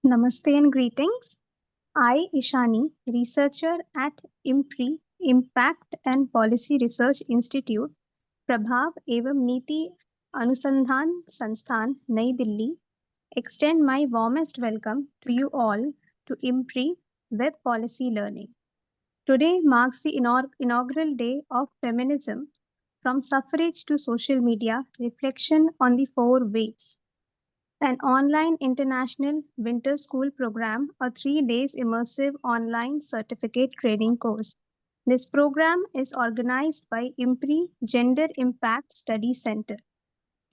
Namaste and greetings. I, Ishani, researcher at IMPRI, Impact and Policy Research Institute, Prabhav एवं नीति अनुसंधान संस्थान नई Delhi, extend my warmest welcome to you all to IMPRI Web Policy Learning. Today marks the inaugural day of feminism, from suffrage to social media, reflection on the four waves, an online international winter school program, a 3 days immersive online certificate training course. This program is organized by IMPRI Gender Impact Study Center.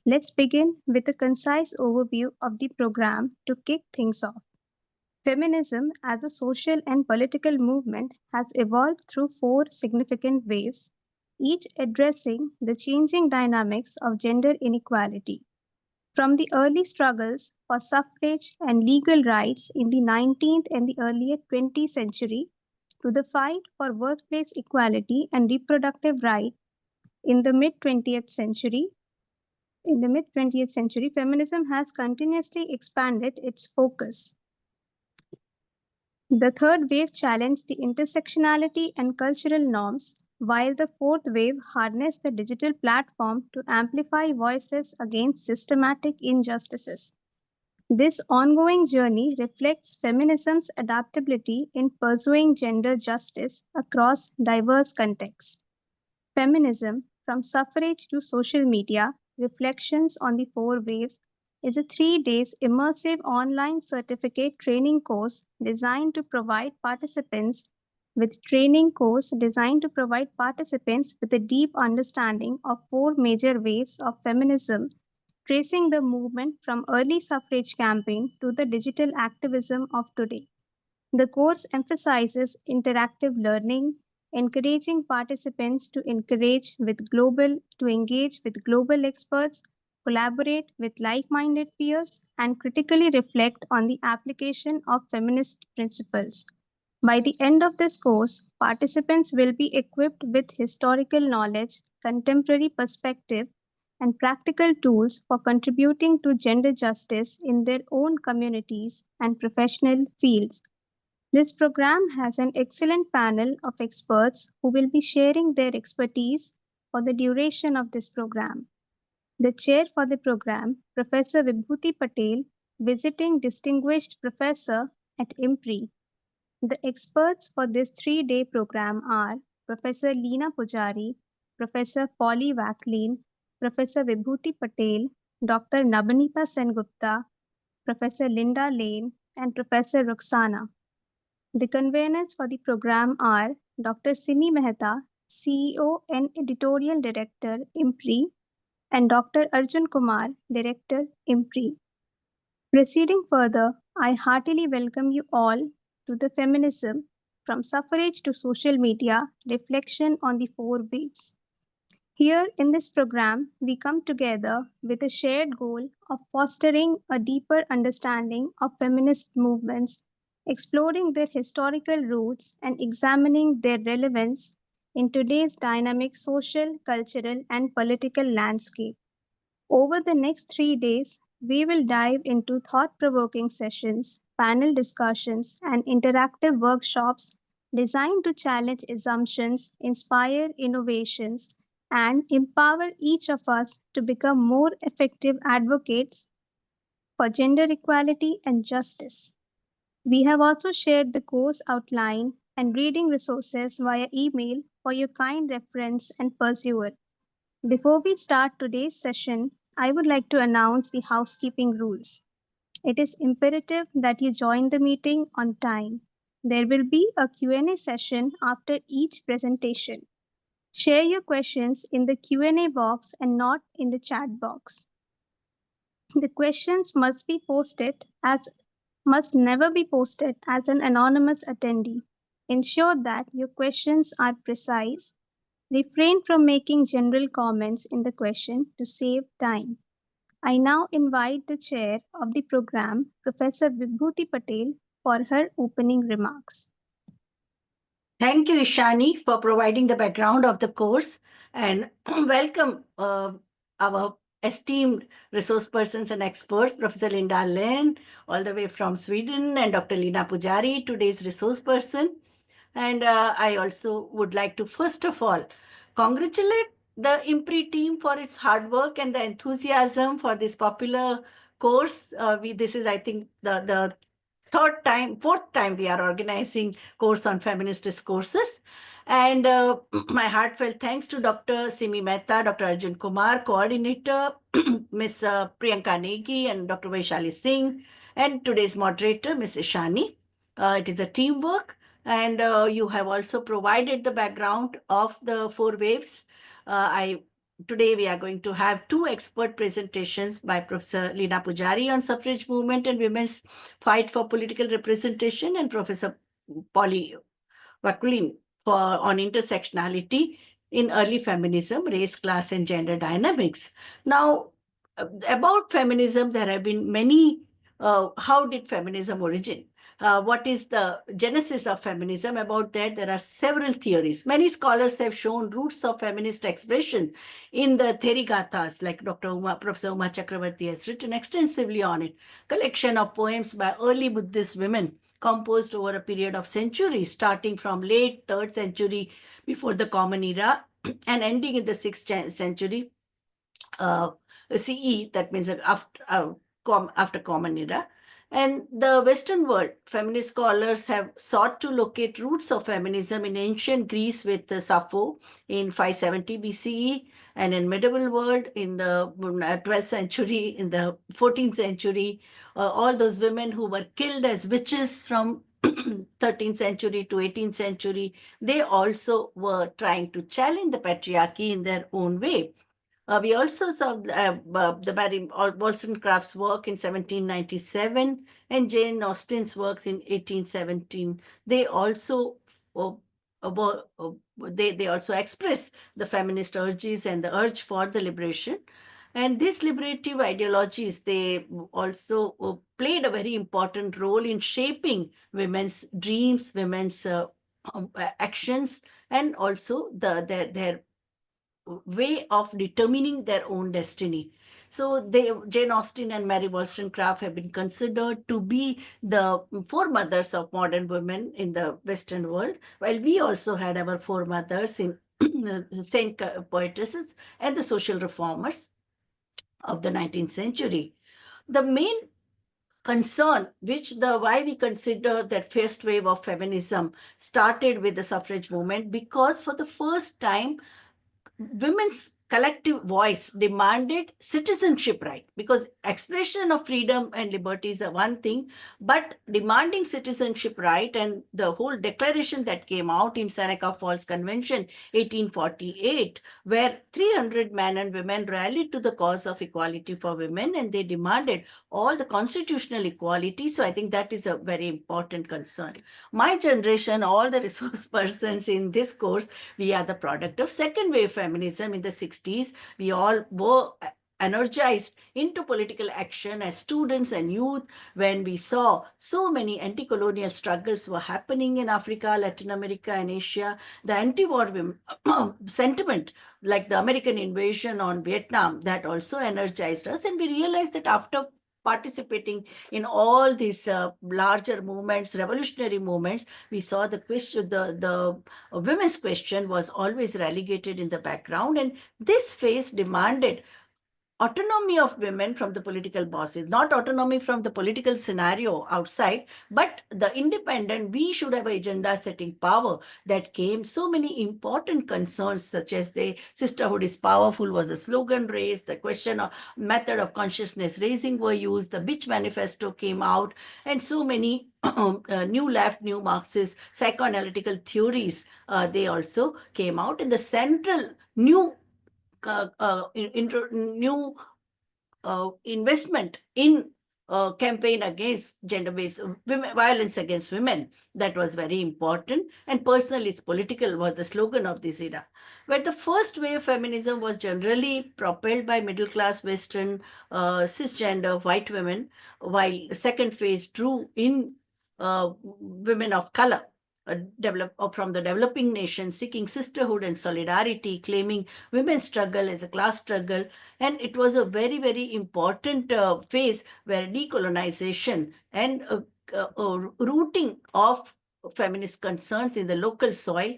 Let's begin with a concise overview of the program to kick things off. Feminism as a social and political movement has evolved through four significant waves, each addressing the changing dynamics of gender inequality. From the early struggles for suffrage and legal rights in the 19th and the earlier 20th century to the fight for workplace equality and reproductive rights in the mid 20th century, feminism has continuously expanded its focus. The third wave challenged the intersectionality and cultural norms, while the fourth wave harnessed the digital platform to amplify voices against systematic injustices. This ongoing journey reflects feminism's adaptability in pursuing gender justice across diverse contexts. Feminism, from suffrage to social media, Reflections on the Four Waves, is a 3 days immersive online certificate training course designed to provide participants with a deep understanding of four major waves of feminism, tracing the movement from early suffrage campaign to the digital activism of today. The course emphasizes interactive learning, encouraging participants to engage with global experts, collaborate with like-minded peers, and critically reflect on the application of feminist principles. By the end of this course, participants will be equipped with historical knowledge, contemporary perspective, and practical tools for contributing to gender justice in their own communities and professional fields. This program has an excellent panel of experts who will be sharing their expertise for the duration of this program. The chair for the program, Professor Vibhuti Patel, visiting distinguished professor at IMPRI. The experts for this 3 day program are Professor Leena Pujari, Professor Polly Wacklin, Professor Vibhuti Patel, Dr. Nabanita Sengupta, Professor Linda Lane, and Professor Roxana. The conveners for the program are Dr. Simi Mehta, CEO and Editorial Director, IMPRI, and Dr. Arjun Kumar, Director, IMPRI. Proceeding further, I heartily welcome you all to the Feminism from Suffrage to Social Media Reflection on the Four Waves. Here in this program, we come together with a shared goal of fostering a deeper understanding of feminist movements, exploring their historical roots, and examining their relevance in today's dynamic social, cultural, and political landscape. Over the next 3 days, we will dive into thought provoking sessions, panel discussions, and interactive workshops designed to challenge assumptions, inspire innovations, and empower each of us to become more effective advocates for gender equality and justice. We have also shared the course outline and reading resources via email for your kind reference and pursuit. Before we start today's session, I would like to announce the housekeeping rules. It is imperative that you join the meeting on time. There will be a Q&A session after each presentation. Share your questions in the Q&A box and not in the chat box. The questions must never be posted as an anonymous attendee. Ensure that your questions are precise. Refrain from making general comments in the question to save time. I now invite the chair of the program, Professor Vibhuti Patel, for her opening remarks. Thank you, Ishani, for providing the background of the course, and welcome our esteemed resource persons and experts, Professor Linda Lin, all the way from Sweden, and Dr. Lina Pujari, today's resource person. And I also would like to, first of all, congratulate the IMPRI team for its hard work and the enthusiasm for this popular course. This is, I think, the fourth time we are organizing course on feminist discourses. And my heartfelt thanks to Dr. Simi Mehta, Dr. Arjun Kumar, coordinator, Ms. Priyanka Negi, and Dr. Vaishali Singh, and today's moderator, Ms. Ishani. It is a teamwork, and you have also provided the background of the four waves. Today we are going to have two expert presentations by Professor Lina Pujari on suffrage movement and women's fight for political representation, and Professor Polly Wakulin on intersectionality in early feminism, race, class, and gender dynamics. Now, about feminism, there have been many. How did feminism origin? What is the genesis of feminism? About that, there are several theories. Many scholars have shown roots of feminist expression in the Therigathas, like Professor Uma Chakravarti has written extensively on it. Collection of poems by early Buddhist women composed over a period of centuries, starting from late 3rd century before the Common Era and ending in the 6th century CE, that means after Common Era. And the Western world, feminist scholars have sought to locate roots of feminism in ancient Greece with Sappho in 570 BCE, and in medieval world in the 12th century, in the 14th century, all those women who were killed as witches from 13th century to 18th century, they also were trying to challenge the patriarchy in their own way. We also saw the Mary Wollstonecraft's work in 1797 and Jane Austen's works in 1817. They also they also express the feminist urges and the urge for the liberation. And these liberative ideologies, they also played a very important role in shaping women's dreams, women's actions, and also their way of determining their own destiny. So Jane Austen and Mary Wollstonecraft have been considered to be the foremothers of modern women in the Western world, while we also had our foremothers in saint poetesses and the social reformers of the 19th century. The main concern why we consider that first wave of feminism started with the suffrage movement, because for the first time women's collective voice demanded citizenship right, because expression of freedom and liberties are one thing, but demanding citizenship right, and the whole declaration that came out in Seneca Falls Convention 1848, where 300 men and women rallied to the cause of equality for women, and they demanded all the constitutional equality. So I think that is a very important concern. My generation, all the resource persons in this course, we are the product of second wave feminism in the 60s. We all were energized into political action as students and youth when we saw so many anti-colonial struggles were happening in Africa, Latin America, and Asia. The anti-war sentiment, like the American invasion on Vietnam, that also energized us. And we realized that after participating in all these larger movements, revolutionary movements, we saw the question, the women's question was always relegated in the background. And this phase demanded autonomy of women from the political bosses, not autonomy from the political scenario outside, but the independent, we should have agenda setting power that came. So many important concerns, such as the sisterhood is powerful was a slogan raised, the question of method of consciousness raising were used, the Bitch Manifesto came out, and so many new left, new Marxist psychoanalytical theories, they also came out. And the central new new investment in campaign against gender-based violence against women, that was very important. And personal is political was the slogan of this era. Where the first wave feminism was generally propelled by middle-class Western cisgender white women, while second phase drew in women of color. from the developing nations, seeking sisterhood and solidarity, claiming women's struggle as a class struggle. And it was a very, very important phase where decolonization and rooting of feminist concerns in the local soil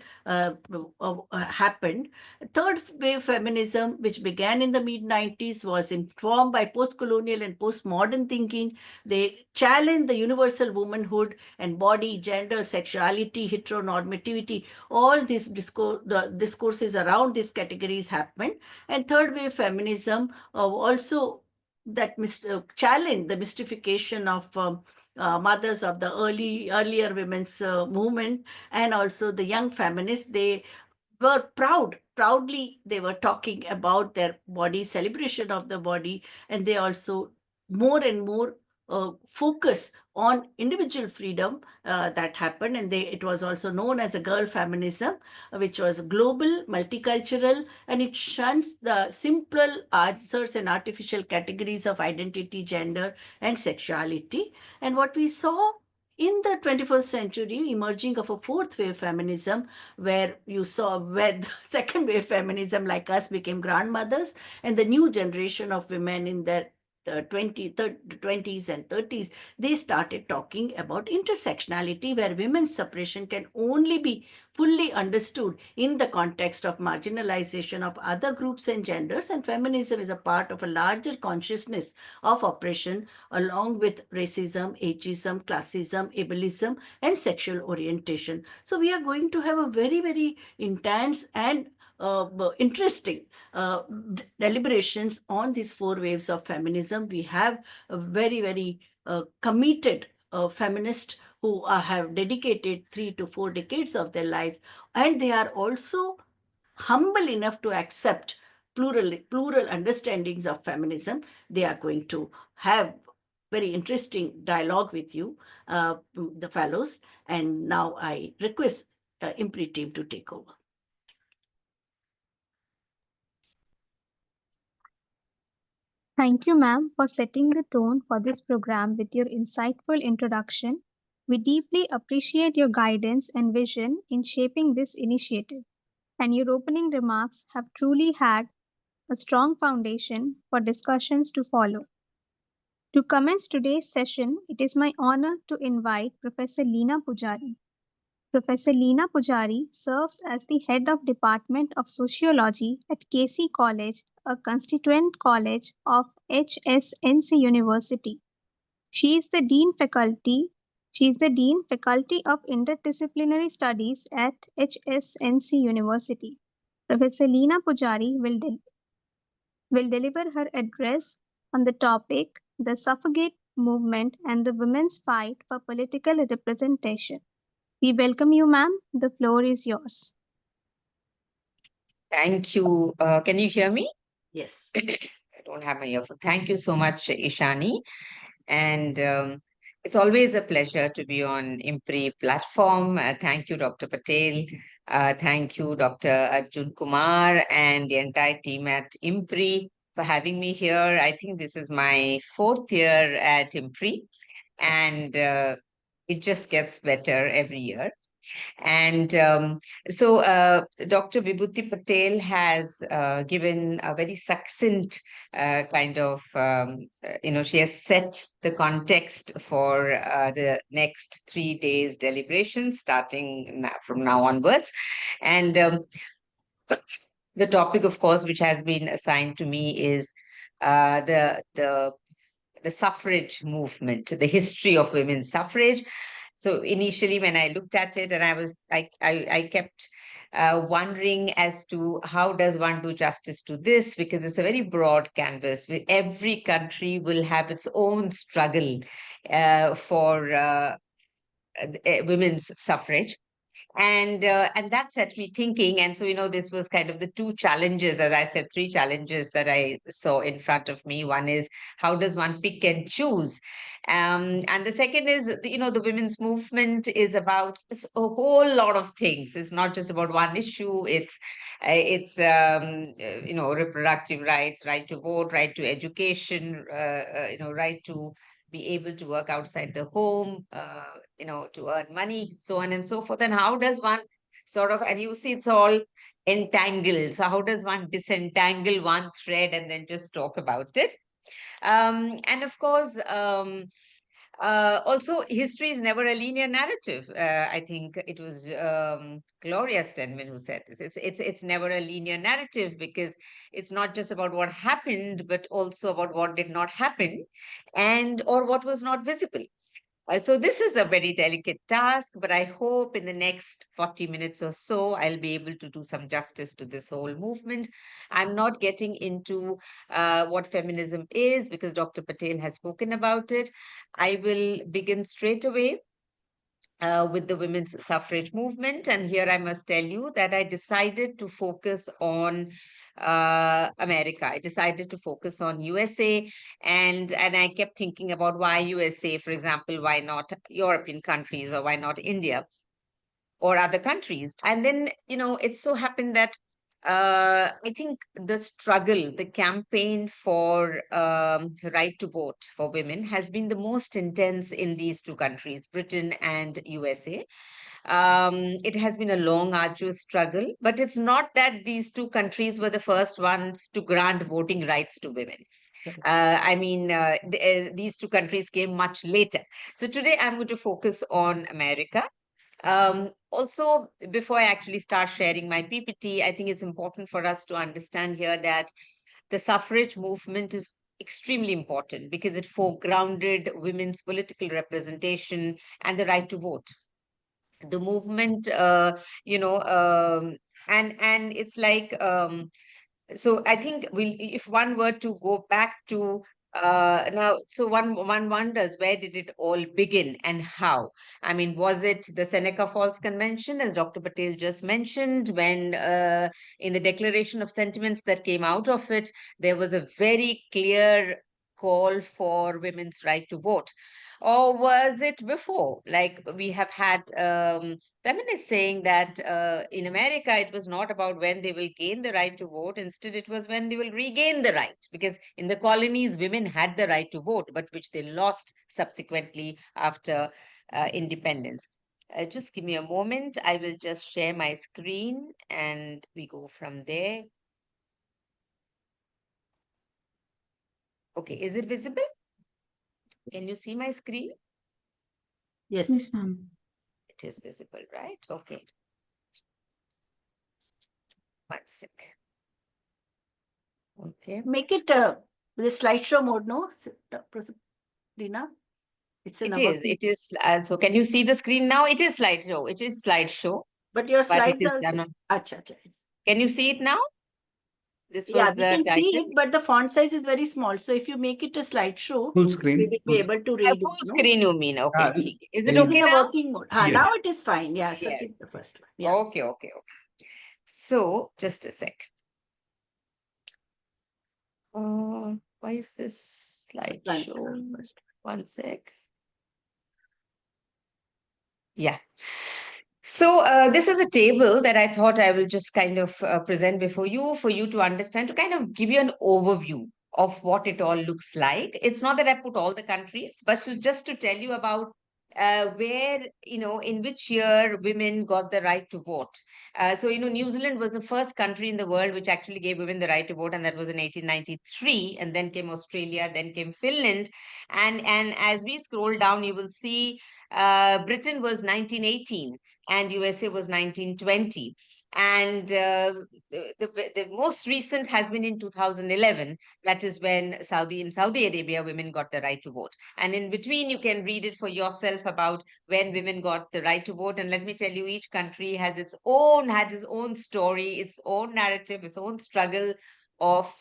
happened. Third wave feminism, which began in the mid 90s, was informed by post colonial and postmodern thinking. They challenged the universal womanhood and body, gender, sexuality, heteronormativity. All these the discourses around these categories happened. And third wave feminism also that challenged the mystification of mothers of the earlier women's movement, and also the young feminists. They were proudly they were talking about their body, celebration of the body, and they also more and more focus on individual freedom that happened. And it was also known as a girl feminism, which was global, multicultural, and it shuns the simple answers and artificial categories of identity, gender, and sexuality. And what we saw in the 21st century, emerging of a fourth wave feminism, where you saw where the second wave feminism like us became grandmothers, and the new generation of women in their 20s and 30s, they started talking about intersectionality, where women's suppression can only be fully understood in the context of marginalization of other groups and genders. And feminism is a part of a larger consciousness of oppression, along with racism, ageism, classism, ableism, and sexual orientation. So we are going to have a very, very intense and interesting deliberations on these four waves of feminism. We have a very, very committed feminists who have dedicated 3 to 4 decades of their life, and they are also humble enough to accept plural understandings of feminism. They are going to have very interesting dialogue with you, the fellows. And now I request IMPRI team to take over. Thank you, ma'am, for setting the tone for this program with your insightful introduction. We deeply appreciate your guidance and vision in shaping this initiative, and your opening remarks have truly had a strong foundation for discussions to follow. To commence today's session, it is my honor to invite Professor Leena Pujari. Professor Leena Pujari serves as the head of Department of Sociology at KC College, a constituent college of HSNC University. She is the Dean Faculty. She is the Dean Faculty of Interdisciplinary Studies at HSNC University. Professor Leena Pujari will deliver her address on the topic The Suffragette Movement and the Women's Fight for Political Representation. We welcome you, ma'am. The floor is yours. Thank you. Can you hear me? Yes. I don't have my earphone. Thank you so much, Ishani. And it's always a pleasure to be on IMPRI platform. Thank you, Dr. Patel. Thank you, Dr. Arjun Kumar, and the entire team at IMPRI for having me here. I think this is my 4th year at IMPRI, and it just gets better every year. And so Dr. Vibhuti Patel has given a very succinct kind of, she has set the context for the next 3 days deliberations starting from now onwards. And the topic, of course, which has been assigned to me is the suffrage movement, the history of women's suffrage. So initially, when I looked at it, and I kept wondering as to how does one do justice to this, because it's a very broad canvas. Every country will have its own struggle for women's suffrage. And that set me thinking. And so, this was kind of the 2 challenges, as I said, 3 challenges that I saw in front of me. One is, how does one pick and choose? And the second is, the women's movement is about a whole lot of things. It's not just about one issue. It's reproductive rights, right to vote, right to education, right to be able to work outside the home, to earn money, so on and so forth. And how does one and you see it's all entangled. So how does one disentangle one thread and then just talk about it? And of course, also, history is never a linear narrative. I think it was Gloria Steinem who said this. It's never a linear narrative, because it's not just about what happened, but also about what did not happen, and or what was not visible. So this is a very delicate task, but I hope in the next 40 minutes or so, I'll be able to do some justice to this whole movement. I'm not getting into what feminism is, because Dr. Patel has spoken about it. I will begin straight away with the women's suffrage movement. And here I must tell you that I decided to focus on America. I decided to focus on USA, and I kept thinking about why USA, for example, why not European countries, or why not India or other countries. And then, it so happened that I think the struggle, the campaign for right to vote for women has been the most intense in these two countries, Britain and USA. It has been a long, arduous struggle, but it's not that these two countries were the first ones to grant voting rights to women. These two countries came much later. So today I'm going to focus on America. Also, before I actually start sharing my PPT, I think it's important for us to understand here that the suffrage movement is extremely important, because it foregrounded women's political representation and the right to vote. The movement, and it's like, so I think if one were to go back to now, so one wonders, where did it all begin and how? I mean, was it the Seneca Falls Convention, as Dr. Patel just mentioned, when in the Declaration of Sentiments that came out of it, there was a very clear call for women's right to vote? Or was it before? Like, we have had feminists saying that in America, it was not about when they will gain the right to vote. Instead, it was when they will regain the right. Because in the colonies, women had the right to vote, but which they lost subsequently after independence. Just give me a moment. I will just share my screen and we go from there. Okay, is it visible? Can you see my screen? Yes. Yes, ma'am. It is visible, right? Okay. One sec. Okay. Make it the slideshow mode, no, Rina? It's in It is. So can you see the screen now? It is slideshow. It is slideshow, but your but it slides is are done on. Acha, acha. Can you see it now? This Yeah, was we the can see title. it, but the font size is very small. So if you make it a slideshow, Full we screen. will be Full able to read Full it. No? screen, you mean? Okay. Ah, ठीक है. Is can it you- okay in a now? working mode. Yes. Now it is fine. Yeah, so Yes. it's the first one. Yeah. Okay. So just a sec. Why is this slideshow? First. One sec. Yeah. So this is a table that I thought I will just kind of present before you for you to understand, to kind of give you an overview of what it all looks like. It's not that I put all the countries, but just to tell you about where, in which year women got the right to vote. So, New Zealand was the first country in the world which actually gave women the right to vote, and that was in 1893. And then came Australia, then came Finland. And as we scroll down, you will see Britain was 1918 and USA was 1920. And the most recent has been in 2011. That is when in Saudi Arabia, women got the right to vote. And in between, you can read it for yourself about when women got the right to vote. And let me tell you, each country had its own story, its own narrative, its own struggle of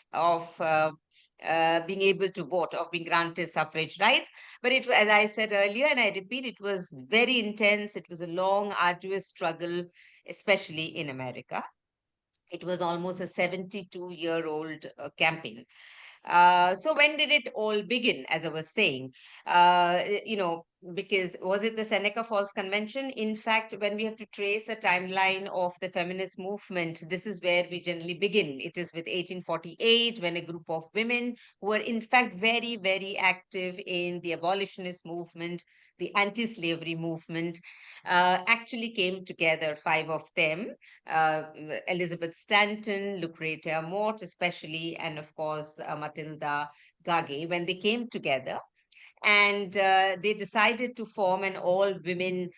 being able to vote, of being granted suffrage rights. But as I said earlier, and I repeat, it was very intense. It was a long, arduous struggle, especially in America. It was almost a 72-year-old campaign. So when did it all begin? As I was saying, because was it the Seneca Falls Convention? In fact, when we have to trace a timeline of the feminist movement, this is where we generally begin. It is with 1848, when a group of women who were, in fact, very, very active in the abolitionist movement, the anti slavery movement, actually came together, five of them, uh, Elizabeth Stanton, Lucretia Mott, especially, and of course, Matilda Gage, when they came together and they decided to form an all women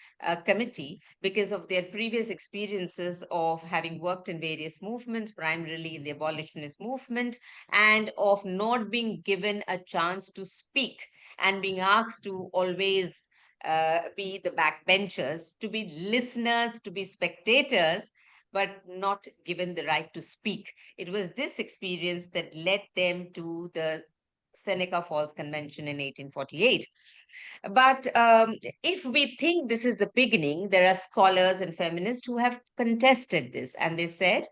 committee because of their previous experiences of having worked in various movements, primarily in the abolitionist movement, and of not being given a chance to speak and being asked to always be the backbenchers, to be listeners, to be spectators, but not given the right to speak. It was this experience that led them to the Seneca Falls Convention in 1848. But if we think this is the beginning, there are scholars and feminists who have contested this, and they said,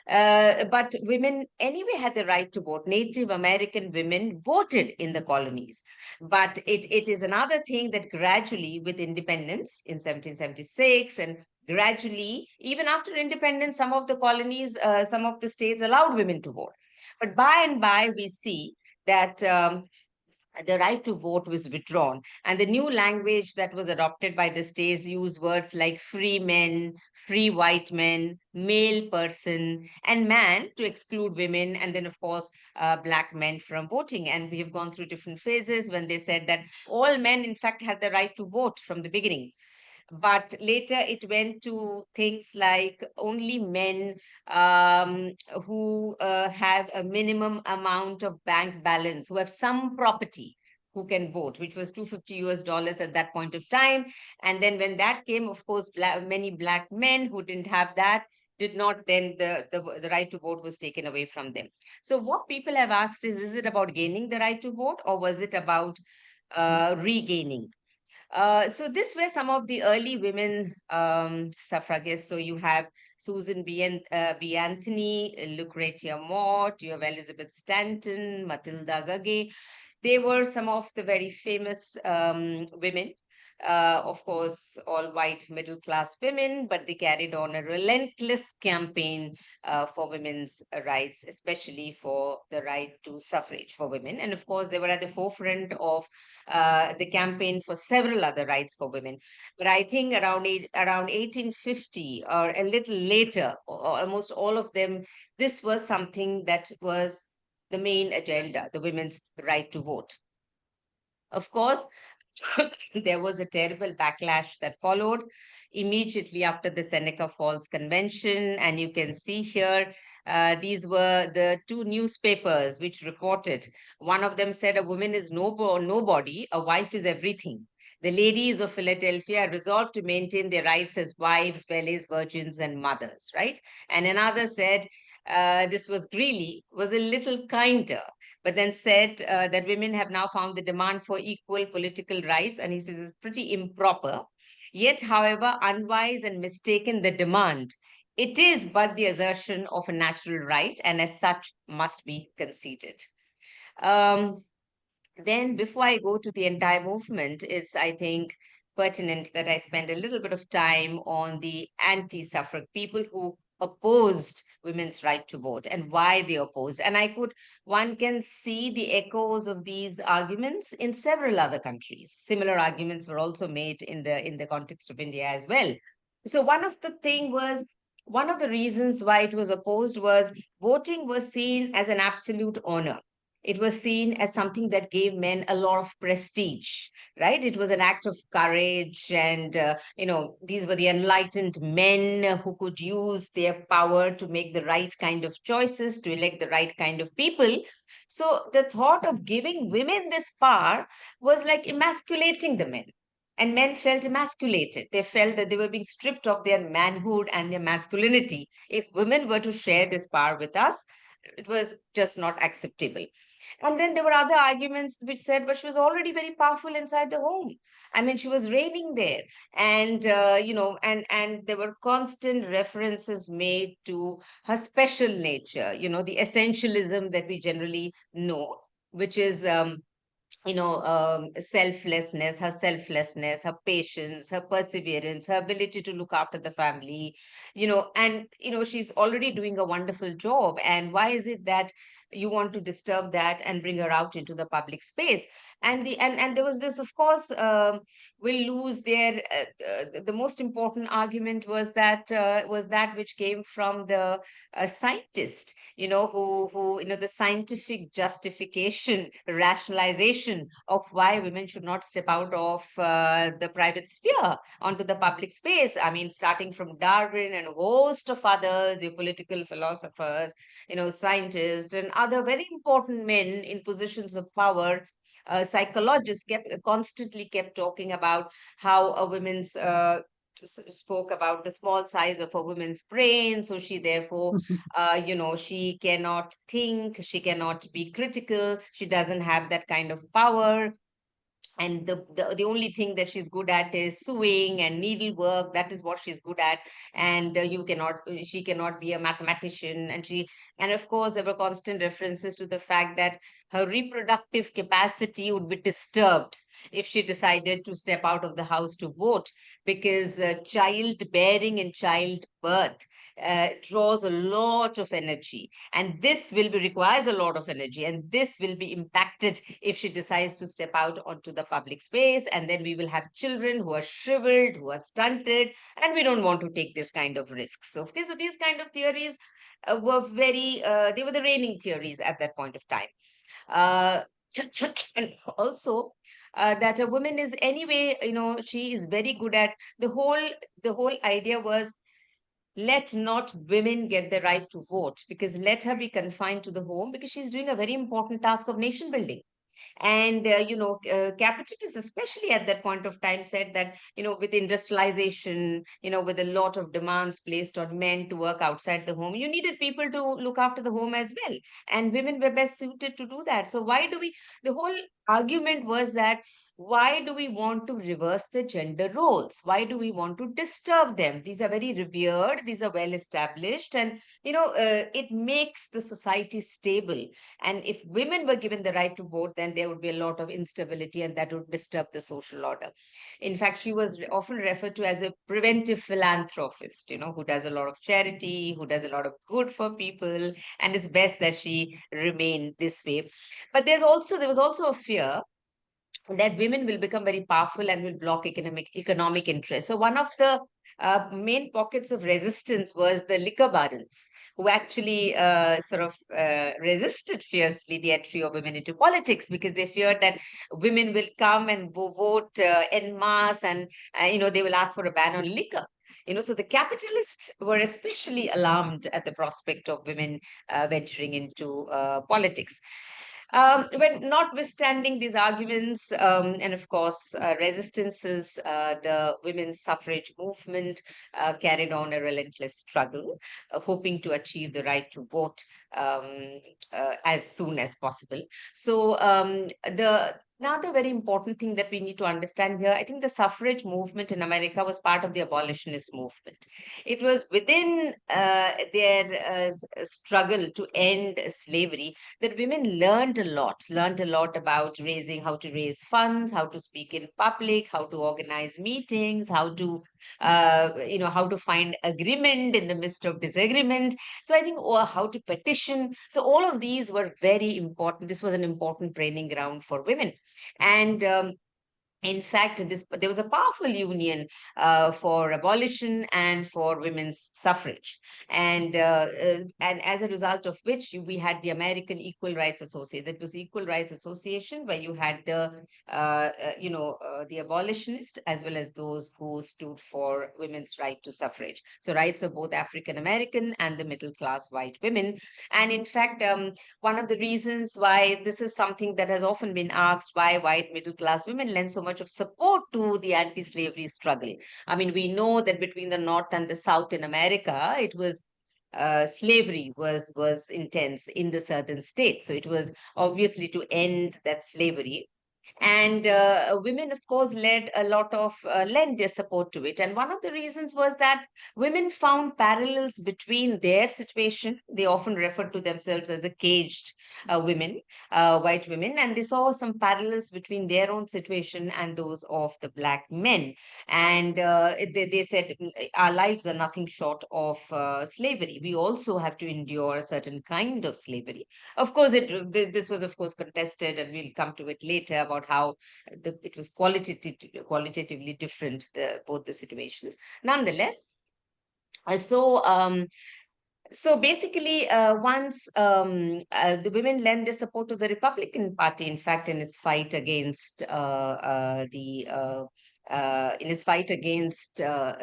but women anyway had the right to vote. Native American women voted in the colonies. But it is another thing that gradually, with independence in 1776, and gradually, even after independence, some of the colonies, some of the states allowed women to vote. But by and by, we see that the right to vote was withdrawn. And the new language that was adopted by the states used words like free men, free white men, male person, and man to exclude women, and then, of course, black men from voting. And we have gone through different phases when they said that all men, in fact, had the right to vote from the beginning. But later it went to things like only men who have a minimum amount of bank balance, who have some property, who can vote, which was $250 at that point of time. And then when that came, of course, many black men who didn't have that did not, then the right to vote was taken away from them. So what people have asked is it about gaining the right to vote, or was it about regaining? So this were some of the early women suffragists. So you have Susan B. Anthony, Lucretia Mott, you have Elizabeth Stanton, Matilda Gage. They were some of the very famous women. Of course, all white middle class women, but they carried on a relentless campaign for women's rights, especially for the right to suffrage for women. And of course, they were at the forefront of the campaign for several other rights for women. But I think around 1850 or a little later, almost all of them, this was something that was the main agenda, the women's right to vote. Of course, there was a terrible backlash that followed immediately after the Seneca Falls Convention. And you can see here, these were the two newspapers which reported. One of them said, a woman is nobody, a wife is everything. The ladies of Philadelphia resolved to maintain their rights as wives, valets, virgins, and mothers, right? And another said, this was Greeley, was a little kinder, but then said that women have now found the demand for equal political rights, and he says it's pretty improper. Yet, however unwise and mistaken the demand, it is but the assertion of a natural right, and as such must be conceded. Um, then, before I go to the entire movement, it's, I think, pertinent that I spend a little bit of time on the anti-suffrage people who opposed women's right to vote and why they opposed. And one can see the echoes of these arguments in several other countries. Similar arguments were also made in the context of India as well. So one of the reasons why it was opposed was voting was seen as an absolute honor. It was seen as something that gave men a lot of prestige, right? It was an act of courage. And, these were the enlightened men who could use their power to make the right kind of choices, to elect the right kind of people. So the thought of giving women this power was like emasculating the men. And men felt emasculated. They felt that they were being stripped of their manhood and their masculinity. If women were to share this power with us, it was just not acceptable. And then there were other arguments which said, but she was already very powerful inside the home. I mean, she was reigning there. And, and there were constant references made to her special nature, the essentialism that we generally know, which is selflessness, her patience, her perseverance, her ability to look after the family, and, she's already doing a wonderful job. And why is it that you want to disturb that and bring her out into the public space? And there was this, of course, will lose their, the most important argument was that which came from the scientist, the scientific justification, rationalization of why women should not step out of the private sphere onto the public space. I mean, starting from Darwin and a host of others, your political philosophers, scientists, and other very important men in positions of power. Psychologists constantly kept talking about how a women's spoke about the small size of a woman's brain, so she therefore she cannot think, she cannot be critical, she doesn't have that kind of power, and the only thing that she's good at is sewing and needlework. That is what she's good at. And she cannot be a mathematician. And of course there were constant references to the fact that her reproductive capacity would be disturbed if she decided to step out of the house to vote, because childbearing and childbirth draws a lot of energy, and this will be requires a lot of energy, and this will be impacted if she decides to step out onto the public space. And then we will have children who are shriveled, who are stunted, and we don't want to take this kind of risks. So, okay, so these kind of theories were they were the reigning theories at that point of time. uh, and also that a woman is anyway, she is very good at the whole idea was, let not women get the right to vote, because let her be confined to the home, because she's doing a very important task of nation building. And capitalists, especially at that point of time, said that, with industrialization, with a lot of demands placed on men to work outside the home, you needed people to look after the home as well, and women were best suited to do that. So why do we the whole argument was that, why do we want to reverse the gender roles? Why do we want to disturb them? These are very revered, these are well established, and it makes the society stable. And if women were given the right to vote, then there would be a lot of instability, and that would disturb the social order. In fact, she was often referred to as a preventive philanthropist, who does a lot of charity, who does a lot of good for people, and it's best that she remain this way. But there was also a fear that women will become very powerful and will block economic interests. So one of the main pockets of resistance was the liquor barons, who actually resisted fiercely the entry of women into politics, because they feared that women will come and vote en masse, and they will ask for a ban on liquor. So the capitalists were especially alarmed at the prospect of women venturing into politics. But notwithstanding these arguments, and of course, resistances, the women's suffrage movement carried on a relentless struggle, hoping to achieve the right to vote as soon as possible. So, the another very important thing that we need to understand here, I think the suffrage movement in America was part of the abolitionist movement. It was within their struggle to end slavery that women learned a lot about how to raise funds, how to speak in public, how to organize meetings, how to find agreement in the midst of disagreement. So I think, or how to petition. So all of these were very important. This was an important training ground for women. And in fact, there was a powerful union for abolition and for women's suffrage, and as a result of which we had the American Equal Rights Association. That was the Equal Rights Association, where you had the abolitionists as well as those who stood for women's right to suffrage. So rights of both African American and the middle class white women. And in fact, one of the reasons why this is something that has often been asked, why white middle class women lend so much of support to the anti-slavery struggle. I mean, we know that between the North and the South in America, it was slavery was intense in the southern states. So it was obviously to end that slavery. And women, of course, lend their support to it. And one of the reasons was that women found parallels between their situation. They often referred to themselves as a caged women, white women, and they saw some parallels between their own situation and those of the Black men. And they said, our lives are nothing short of slavery. We also have to endure a certain kind of slavery. Of course, this was, of course, contested, and we'll come to it later about how it was qualitatively different, both the situations. Nonetheless, uh, so um, so basically, once the women lend their support to the Republican Party, in fact, in its fight against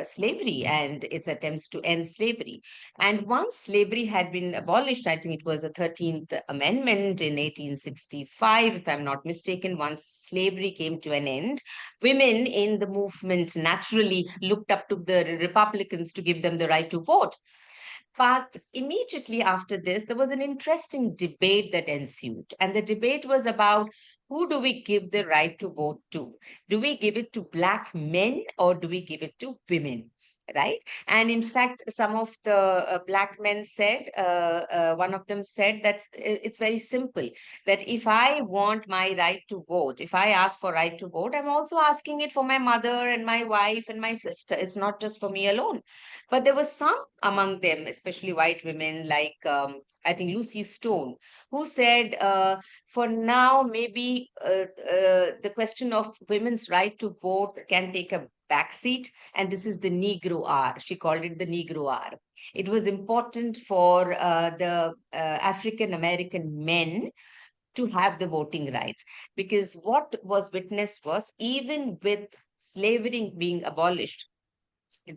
slavery and its attempts to end slavery. And once slavery had been abolished, I think it was the 13th Amendment in 1865, if I'm not mistaken, once slavery came to an end, women in the movement naturally looked up to the Republicans to give them the right to vote. But immediately after this, there was an interesting debate that ensued. And the debate was about, who do we give the right to vote to? Do we give it to Black men or do we give it to women? Right. And in fact, some of the Black men said, one of them said that it's very simple, that if I want my right to vote, if I ask for right to vote, I'm also asking it for my mother and my wife and my sister. It's not just for me alone. But there were some among them, especially white women, like I think Lucy Stone, who said, for now, maybe the question of women's right to vote can take a backseat, and this is the Negro hour. She called it the Negro hour. It was important for the African American men to have the voting rights, because what was witnessed was, even with slavery being abolished,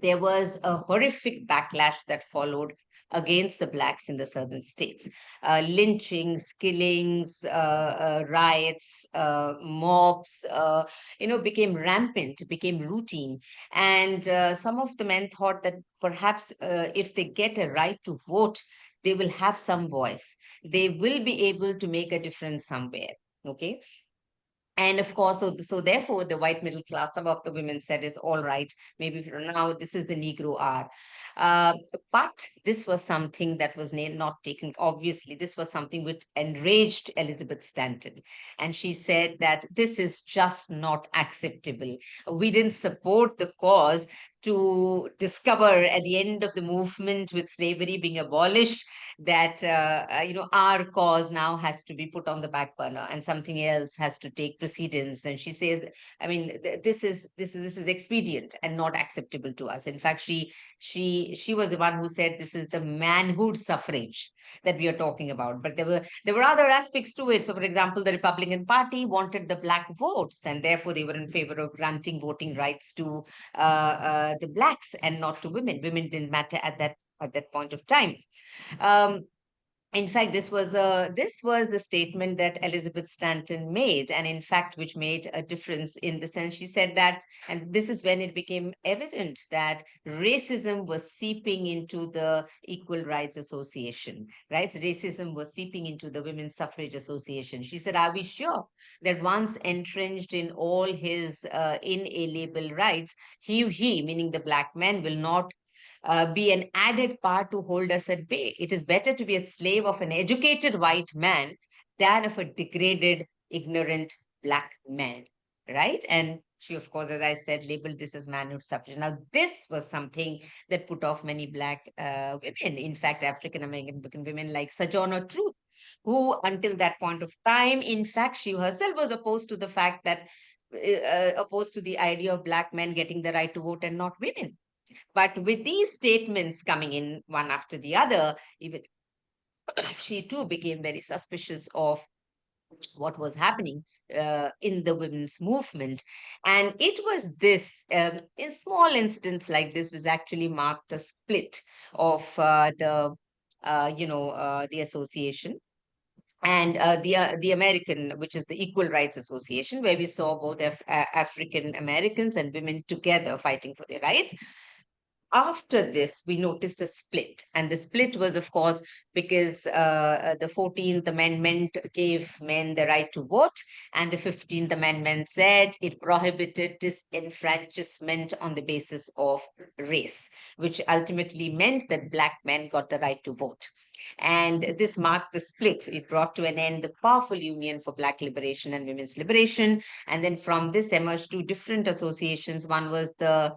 there was a horrific backlash that followed against the blacks in the southern states. Lynchings, killings, riots, mobs, became rampant, became routine. And some of the men thought that perhaps if they get a right to vote, they will have some voice. They will be able to make a difference somewhere. Okay. And of course, so therefore, the white middle class, some of the women said, is all right. Maybe for now, this is the Negro hour. Uh, but this was something that was not taken. Obviously, this was something which enraged Elizabeth Stanton. And she said that this is just not acceptable. We didn't support the cause to discover at the end of the movement, with slavery being abolished, that our cause now has to be put on the back burner and something else has to take precedence. And she says, I mean, this is expedient and not acceptable to us. In fact, she was the one who said, this is the manhood suffrage that we are talking about. But there were other aspects to it. So, for example, the Republican Party wanted the black votes, and therefore they were in favor of granting voting rights to the blacks and not to women. Women didn't matter at that point of time. Um, in fact, this was the statement that Elizabeth Stanton made, and in fact, which made a difference, in the sense she said that, and this is when it became evident that racism was seeping into the Equal Rights Association, right? So racism was seeping into the Women's Suffrage Association. She said, "Are we sure that once entrenched in all his inalienable rights, he, meaning the black man, will not be an added part to hold us at bay? It is better to be a slave of an educated white man than of a degraded, ignorant black man," right? And she, of course, as I said, labeled this as manhood suffrage. Now, this was something that put off many black women. In fact, African American women like Sojourner Truth, who until that point of time, in fact, she herself was opposed to the fact that opposed to the idea of black men getting the right to vote and not women. But with these statements coming in one after the other, even she too became very suspicious of what was happening in the women's movement. And it was this, in small incidents like this, was actually marked a split of the association. And the American, which is the Equal Rights Association, where we saw both African Americans and women together fighting for their rights. After this, we noticed a split. And the split was, of course, because the 14th Amendment gave men the right to vote, and the 15th Amendment said it prohibited disenfranchisement on the basis of race, which ultimately meant that Black men got the right to vote. And this marked the split. It brought to an end the powerful union for Black liberation and women's liberation. And then from this emerged two different associations. One was the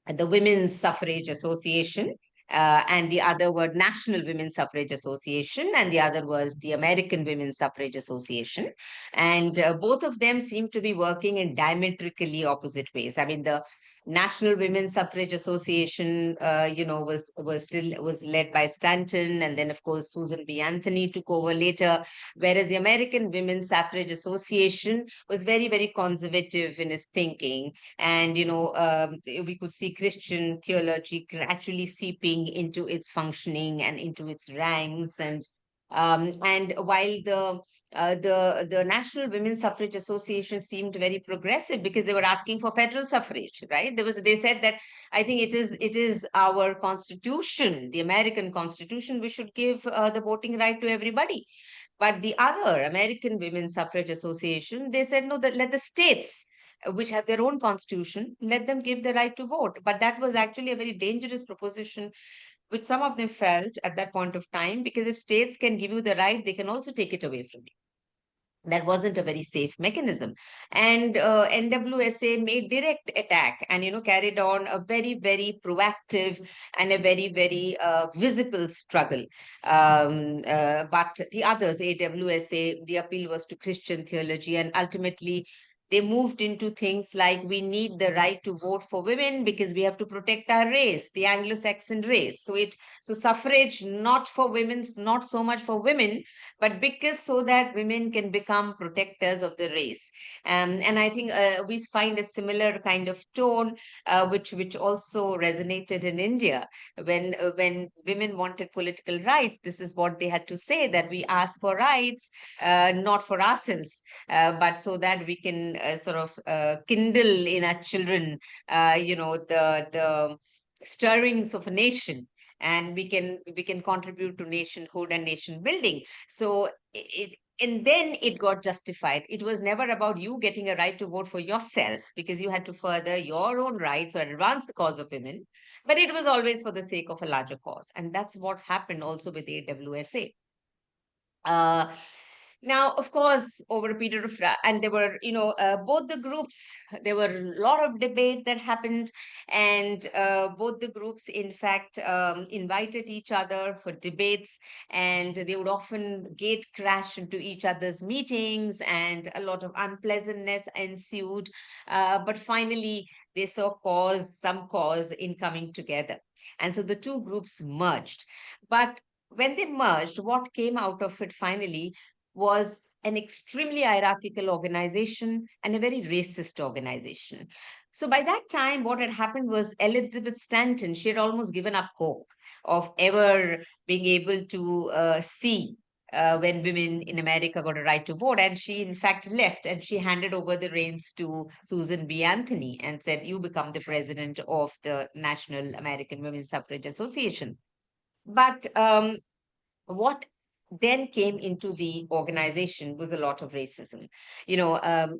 Women's Suffrage Association, and the other were National Women's Suffrage Association, and the other was the American Women's Suffrage Association. And both of them seem to be working in diametrically opposite ways. I mean, the National Women's Suffrage Association, was led by Stanton, and then of course Susan B. Anthony took over later. Whereas the American Women's Suffrage Association was very, very conservative in its thinking, and we could see Christian theology gradually seeping into its functioning and into its ranks. And while the National Women's Suffrage Association seemed very progressive because they were asking for federal suffrage, right? They said that I think it is our constitution, the American Constitution, we should give the voting right to everybody. But the other American Women's Suffrage Association, they said no, that let the states, which have their own constitution, let them give the right to vote. But that was actually a very dangerous proposition, which some of them felt at that point of time, because if states can give you the right, they can also take it away from you. That wasn't a very safe mechanism. And NWSA made direct attack and, carried on a very, very proactive and a very, very visible struggle. But the others, AWSA, the appeal was to Christian theology, and ultimately they moved into things like we need the right to vote for women because we have to protect our race, the Anglo-Saxon race. So suffrage not for women's, not so much for women, but because so that women can become protectors of the race. And I think we find a similar kind of tone, which also resonated in India when women wanted political rights. This is what they had to say, that we ask for rights, not for ourselves, but so that we can sort of kindle in our children, the stirrings of a nation, and we can contribute to nationhood and nation building. So and then it got justified. It was never about you getting a right to vote for yourself because you had to further your own rights or advance the cause of women, but it was always for the sake of a larger cause. And that's what happened also with AWSA. Now, of course, over a period of, and there were, both the groups, there were a lot of debate that happened, and both the groups, in fact, invited each other for debates, and they would often gate crash into each other's meetings, and a lot of unpleasantness ensued. But finally, they saw some cause in coming together. And so the two groups merged. But when they merged, what came out of it finally was an extremely hierarchical organization and a very racist organization. So by that time, what had happened was Elizabeth Stanton, she had almost given up hope of ever being able to see when women in America got a right to vote. And she, in fact, left and she handed over the reins to Susan B. Anthony and said, you become the president of the National American Women's Suffrage Association. But what then came into the organization was a lot of racism.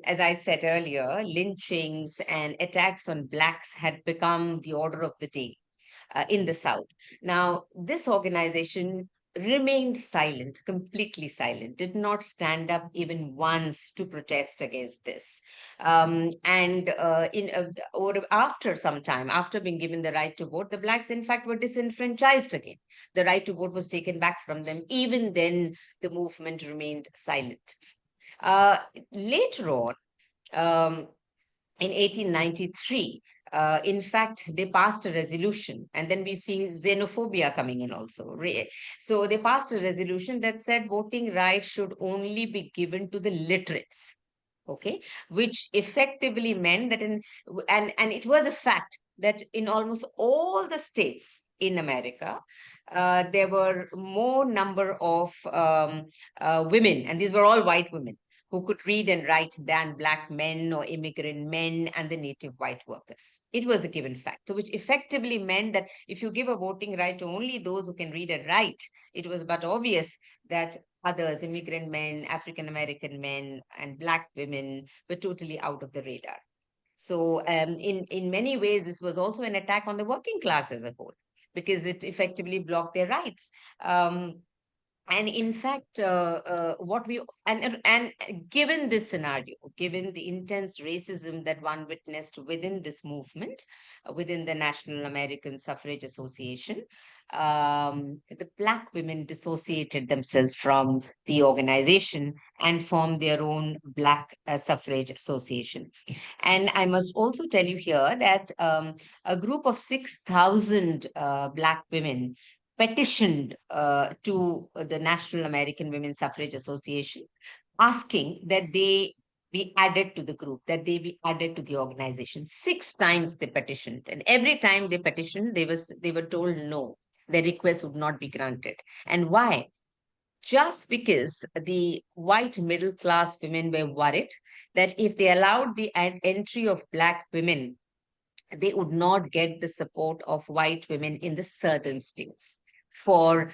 As I said earlier, lynchings and attacks on Blacks had become the order of the day in the South. Now, this organization remained silent, completely silent, did not stand up even once to protest against this. And or after some time, after being given the right to vote, the Blacks, in fact, were disenfranchised again. The right to vote was taken back from them. Even then, the movement remained silent. Later on, in 1893, in fact, they passed a resolution, and then we see xenophobia coming in also. So they passed a resolution that said voting rights should only be given to the literates, okay, which effectively meant that and it was a fact that in almost all the states in America, there were more number of women, and these were all white women, who could read and write than Black men or immigrant men and the native white workers. It was a given fact, so which effectively meant that if you give a voting right to only those who can read and write, it was but obvious that others, immigrant men, African American men, and Black women, were totally out of the radar. So in many ways, this was also an attack on the working class as a whole, because it effectively blocked their rights. And in fact, what we and given this scenario, given the intense racism that one witnessed within this movement, within the National American Suffrage Association, the Black women dissociated themselves from the organization and formed their own Black Suffrage Association. And I must also tell you here that a group of 6,000 Black women petitioned to the National American Women Suffrage Association, asking that they be added to the group, that they be added to the organization. 6 times they petitioned, and every time they petitioned, they were told no, their request would not be granted. And why? Just because the white middle class women were worried that if they allowed the entry of Black women, they would not get the support of white women in the southern states for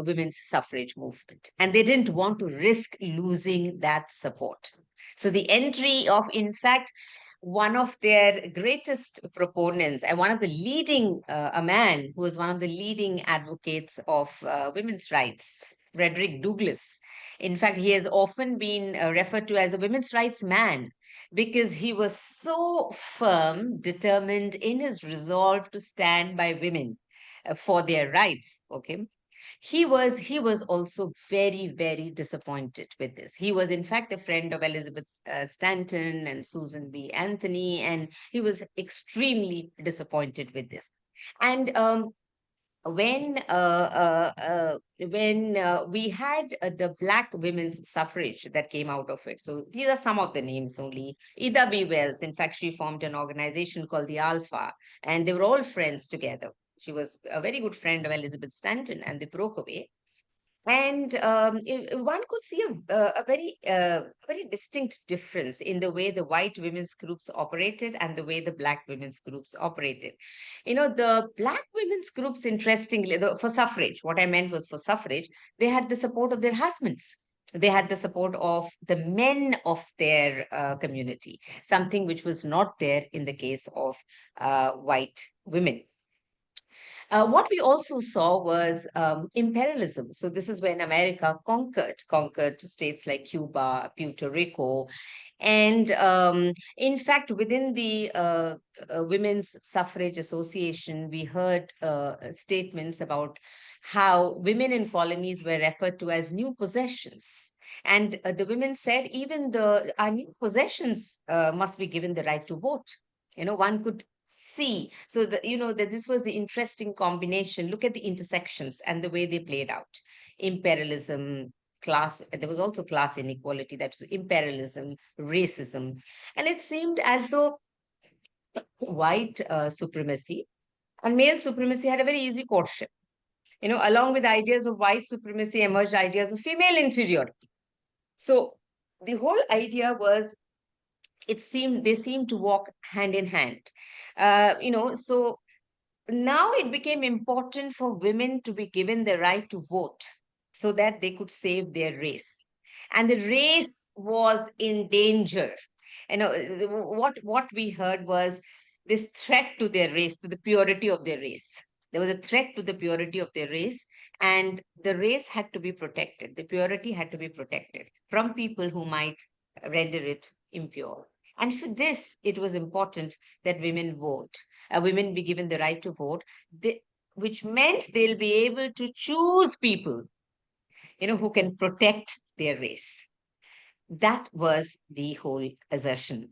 women's suffrage movement. And they didn't want to risk losing that support. So the entry of, in fact, one of their greatest proponents and one of the leading, a man who was one of the leading advocates of women's rights, Frederick Douglass. In fact, he has often been referred to as a women's rights man, because he was so firm, determined in his resolve to stand by women for their rights. Okay. He was also very disappointed with this. He was in fact a friend of Elizabeth Stanton and Susan B. Anthony, and he was extremely disappointed with this. And when we had the Black women's suffrage that came out of it. So these are some of the names only. Ida B. Wells, in fact, she formed an organization called the Alpha, and they were all friends together. She was a very good friend of Elizabeth Stanton, and they broke away. And one could see a very distinct difference in the way the white women's groups operated and the way the Black women's groups operated. You know, the Black women's groups, interestingly, for suffrage, what I meant was for suffrage, they had the support of their husbands. They had the support of the men of their community, something which was not there in the case of white women. What we also saw was imperialism. So this is when America conquered states like Cuba, Puerto Rico, and in fact, within the Women's Suffrage Association, we heard statements about how women in colonies were referred to as new possessions. And the women said even our new possessions must be given the right to vote. You know, one could see. So that this was the interesting combination. Look at the intersections and the way they played out. Imperialism, class, there was also class inequality, that was imperialism, racism. And it seemed as though white supremacy and male supremacy had a very easy courtship. You know, along with ideas of white supremacy emerged ideas of female inferiority. So the whole idea was, they seemed to walk hand in hand. So now it became important for women to be given the right to vote so that they could save their race. And the race was in danger. You know, what we heard was this threat to their race, to the purity of their race. There was a threat to the purity of their race, and the race had to be protected. The purity had to be protected from people who might render it impure. And for this, it was important that women vote, women be given the right to vote, which meant they'll be able to choose people, who can protect their race. That was the whole assertion.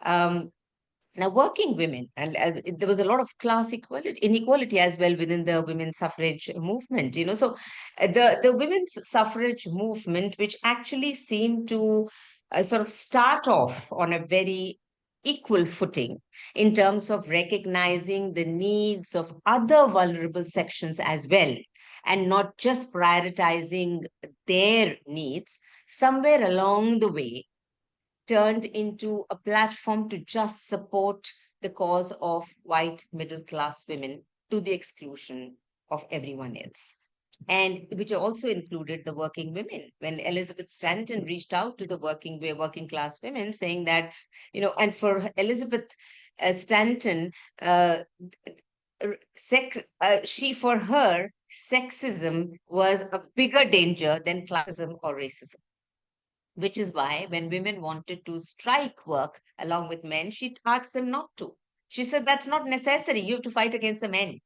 Now, working women, and there was a lot of class inequality as well within the women's suffrage movement. So the women's suffrage movement, which actually seemed to sort of start off on a very equal footing in terms of recognizing the needs of other vulnerable sections as well, and not just prioritizing their needs, somewhere along the way turned into a platform to just support the cause of white middle class women to the exclusion of everyone else. And which also included the working women. When Elizabeth Stanton reached out to the working class women, saying that, and for Elizabeth Stanton, uh, for her, sexism was a bigger danger than classism or racism, which is why when women wanted to strike work along with men, she asked them not to. She said, that's not necessary. You have to fight against the men.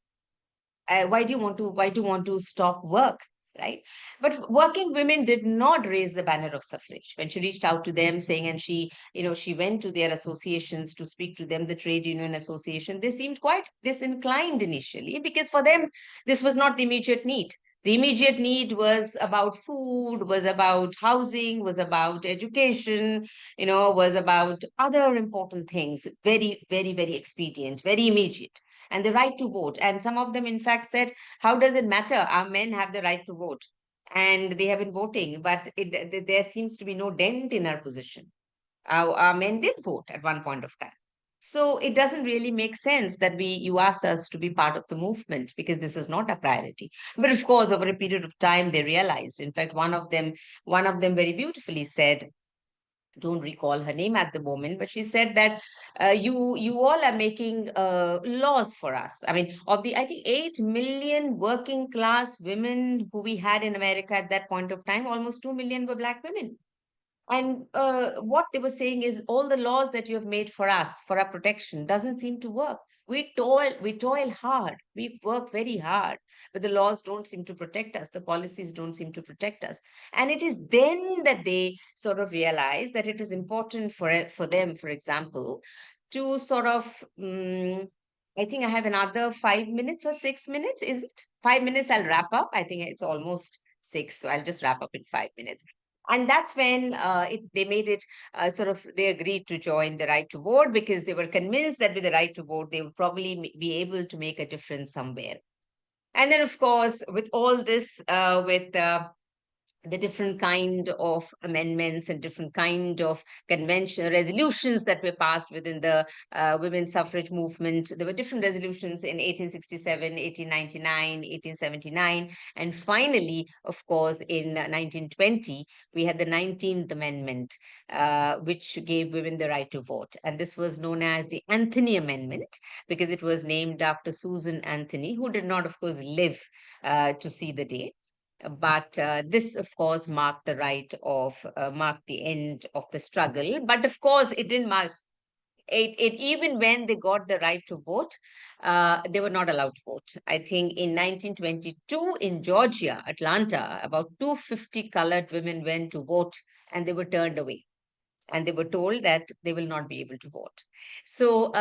Why do you want to stop work, right? But working women did not raise the banner of suffrage when she reached out to them, saying, and she went to their associations to speak to them, the trade union association. They seemed quite disinclined initially, because for them this was not the immediate need. The immediate need was about food, was about housing, was about education, was about other important things, very, very, very expedient, very immediate, and the right to vote. And some of them, in fact, said, how does it matter? Our men have the right to vote. And they have been voting, but there seems to be no dent in our position. Our men did vote at one point of time. So it doesn't really make sense that you asked us to be part of the movement, because this is not a priority. But of course, over a period of time, they realized. In fact, one of them very beautifully said, don't recall her name at the moment, but she said that you all are making laws for us. I mean, of the, I think, 8 million working class women who we had in America at that point of time, almost 2 million were Black women. And what they were saying is, all the laws that you have made for us, for our protection, doesn't seem to work. We toil hard, we work very hard, but the laws don't seem to protect us. The policies don't seem to protect us. And it is then that they sort of realize that it is important for them, for example, to sort of, I think I have another 5 minutes or 6 minutes. Is it 5 minutes? I'll wrap up. I think it's almost 6, so I'll just wrap up in 5 minutes. And that's when they made it they agreed to join the right to vote, because they were convinced that with the right to vote, they would probably be able to make a difference somewhere. And then, of course, with all this, with the different kind of amendments and different kind of convention resolutions that were passed within the women's suffrage movement. There were different resolutions in 1867, 1899, 1879, and finally, of course, in 1920, we had the 19th Amendment, which gave women the right to vote. And this was known as the Anthony Amendment, because it was named after Susan Anthony, who did not, of course, live to see the day. But this, of course, marked the end of the struggle. But of course, it didn't mark it. Even when they got the right to vote, they were not allowed to vote. I think in 1922 in Georgia, Atlanta, about 250 colored women went to vote, and they were turned away. And they were told that they will not be able to vote. So,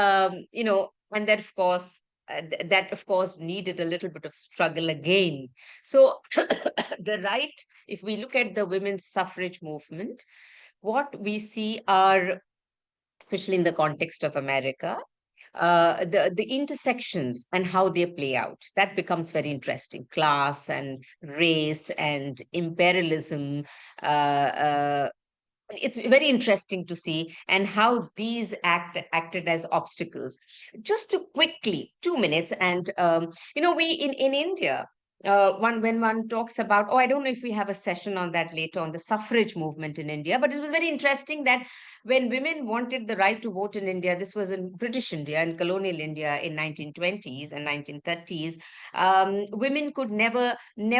and that of course needed a little bit of struggle again. So the right, if we look at the women's suffrage movement, what we see are, especially in the context of America, the intersections and how they play out, that becomes very interesting. Class and race and imperialism, it's very interesting to see, and how these acted as obstacles. Just to quickly, 2 minutes, and we in India, when one talks about, I don't know if we have a session on that later, on the suffrage movement in India, but it was very interesting that when women wanted the right to vote in India, this was in British India and colonial India in 1920s and 1930s, women could never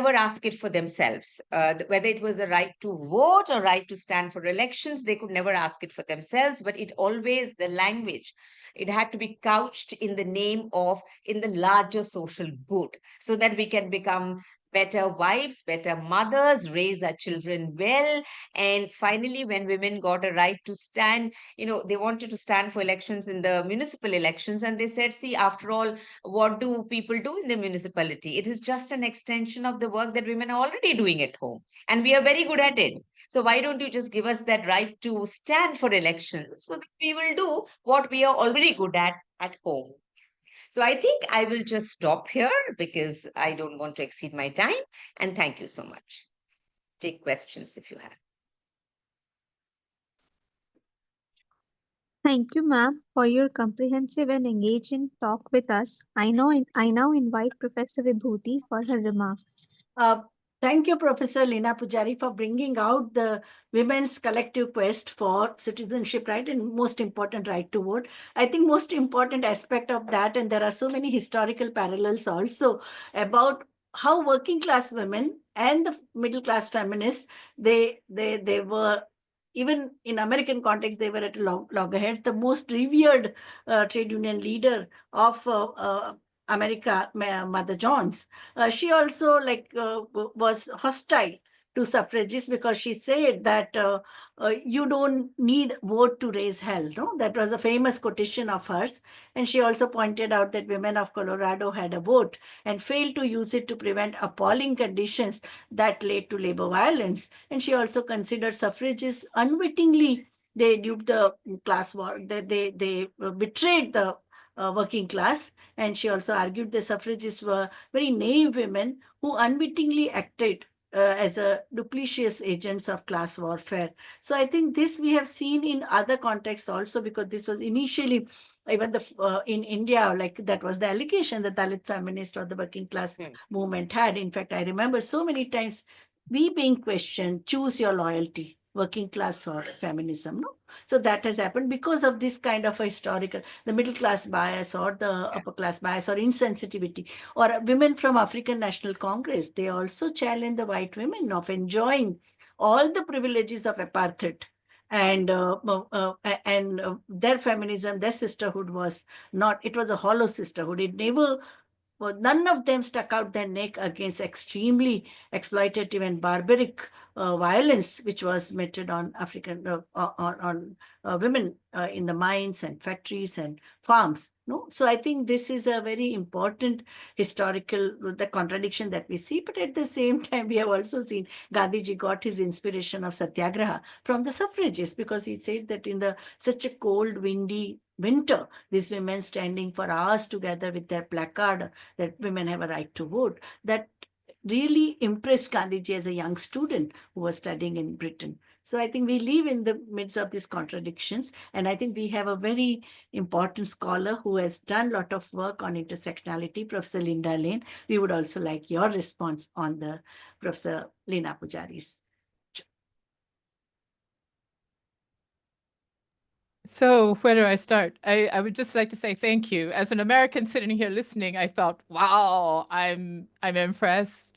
ask it for themselves. Whether it was the right to vote or right to stand for elections, they could never ask it for themselves, but it always, the language, it had to be couched in the name of, in the larger social good, so that we can become better wives, better mothers, raise our children well. And finally, when women got a right to stand, they wanted to stand for elections in the municipal elections, and they said, see, after all, what do people do in the municipality? It is just an extension of the work that women are already doing at home, and we are very good at it. So why don't you just give us that right to stand for elections, so that we will do what we are already good at home? So I think I will just stop here, because I don't want to exceed my time. And thank you so much. Take questions if you have. Thank you, ma'am, for your comprehensive and engaging talk with us. I now invite Professor Vibhuti for her remarks. Uh, Thank you, Professor Lina Pujari, for bringing out the women's collective quest for citizenship right and most important right to vote. I think most important aspect of that, and there are so many historical parallels also about how working class women and the middle class feminists, they were, even in American context, they were at loggerheads. The most revered trade union leader of America, Mother Jones, she also was hostile to suffragists because she said that you don't need vote to raise hell. No, that was a famous quotation of hers. And she also pointed out that women of Colorado had a vote and failed to use it to prevent appalling conditions that led to labor violence. And she also considered suffragists unwittingly, they duped the class war, they betrayed the working class. And she also argued the suffragists were very naive women who unwittingly acted as a duplicitous agents of class warfare. So I think this we have seen in other contexts also, because this was initially even in India, like that was the allegation the Dalit feminist or the working class movement had. In fact, I remember so many times we being questioned, choose your loyalty, working class or feminism. No, so that has happened because of this kind of a historical, the middle class bias or the upper class bias or insensitivity. Or women from African National Congress, they also challenge the white women of enjoying all the privileges of apartheid. And their feminism, their sisterhood was not, it was a hollow sisterhood. It never, well, none of them stuck out their neck against extremely exploitative and barbaric violence, which was meted on African on women in the mines and factories and farms. No, so I think this is a very important historical the contradiction that we see. But at the same time, we have also seen Gandhiji got his inspiration of satyagraha from the suffragists, because he said that in the such a cold, windy winter, these women standing for hours together with their placard that women have a right to vote, that really impressed Gandhiji as a young student who was studying in Britain. So I think we live in the midst of these contradictions. And I think we have a very important scholar who has done a lot of work on intersectionality, Professor Linda Lane. We would also like your response on the Professor Lina Pujari's. So where do I start? I would just like to say thank you. As an American sitting here listening, I felt, wow, I'm impressed.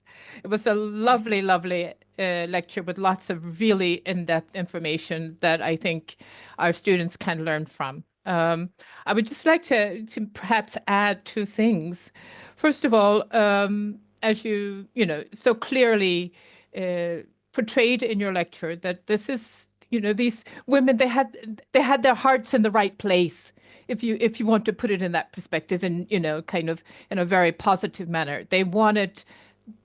It was a lovely, lovely lecture with lots of really in-depth information that I think our students can learn from. I would just like to perhaps add two things. First of all, as you so clearly portrayed in your lecture, that this is, these women, they had their hearts in the right place, if you want to put it in that perspective, and kind of in a very positive manner. They wanted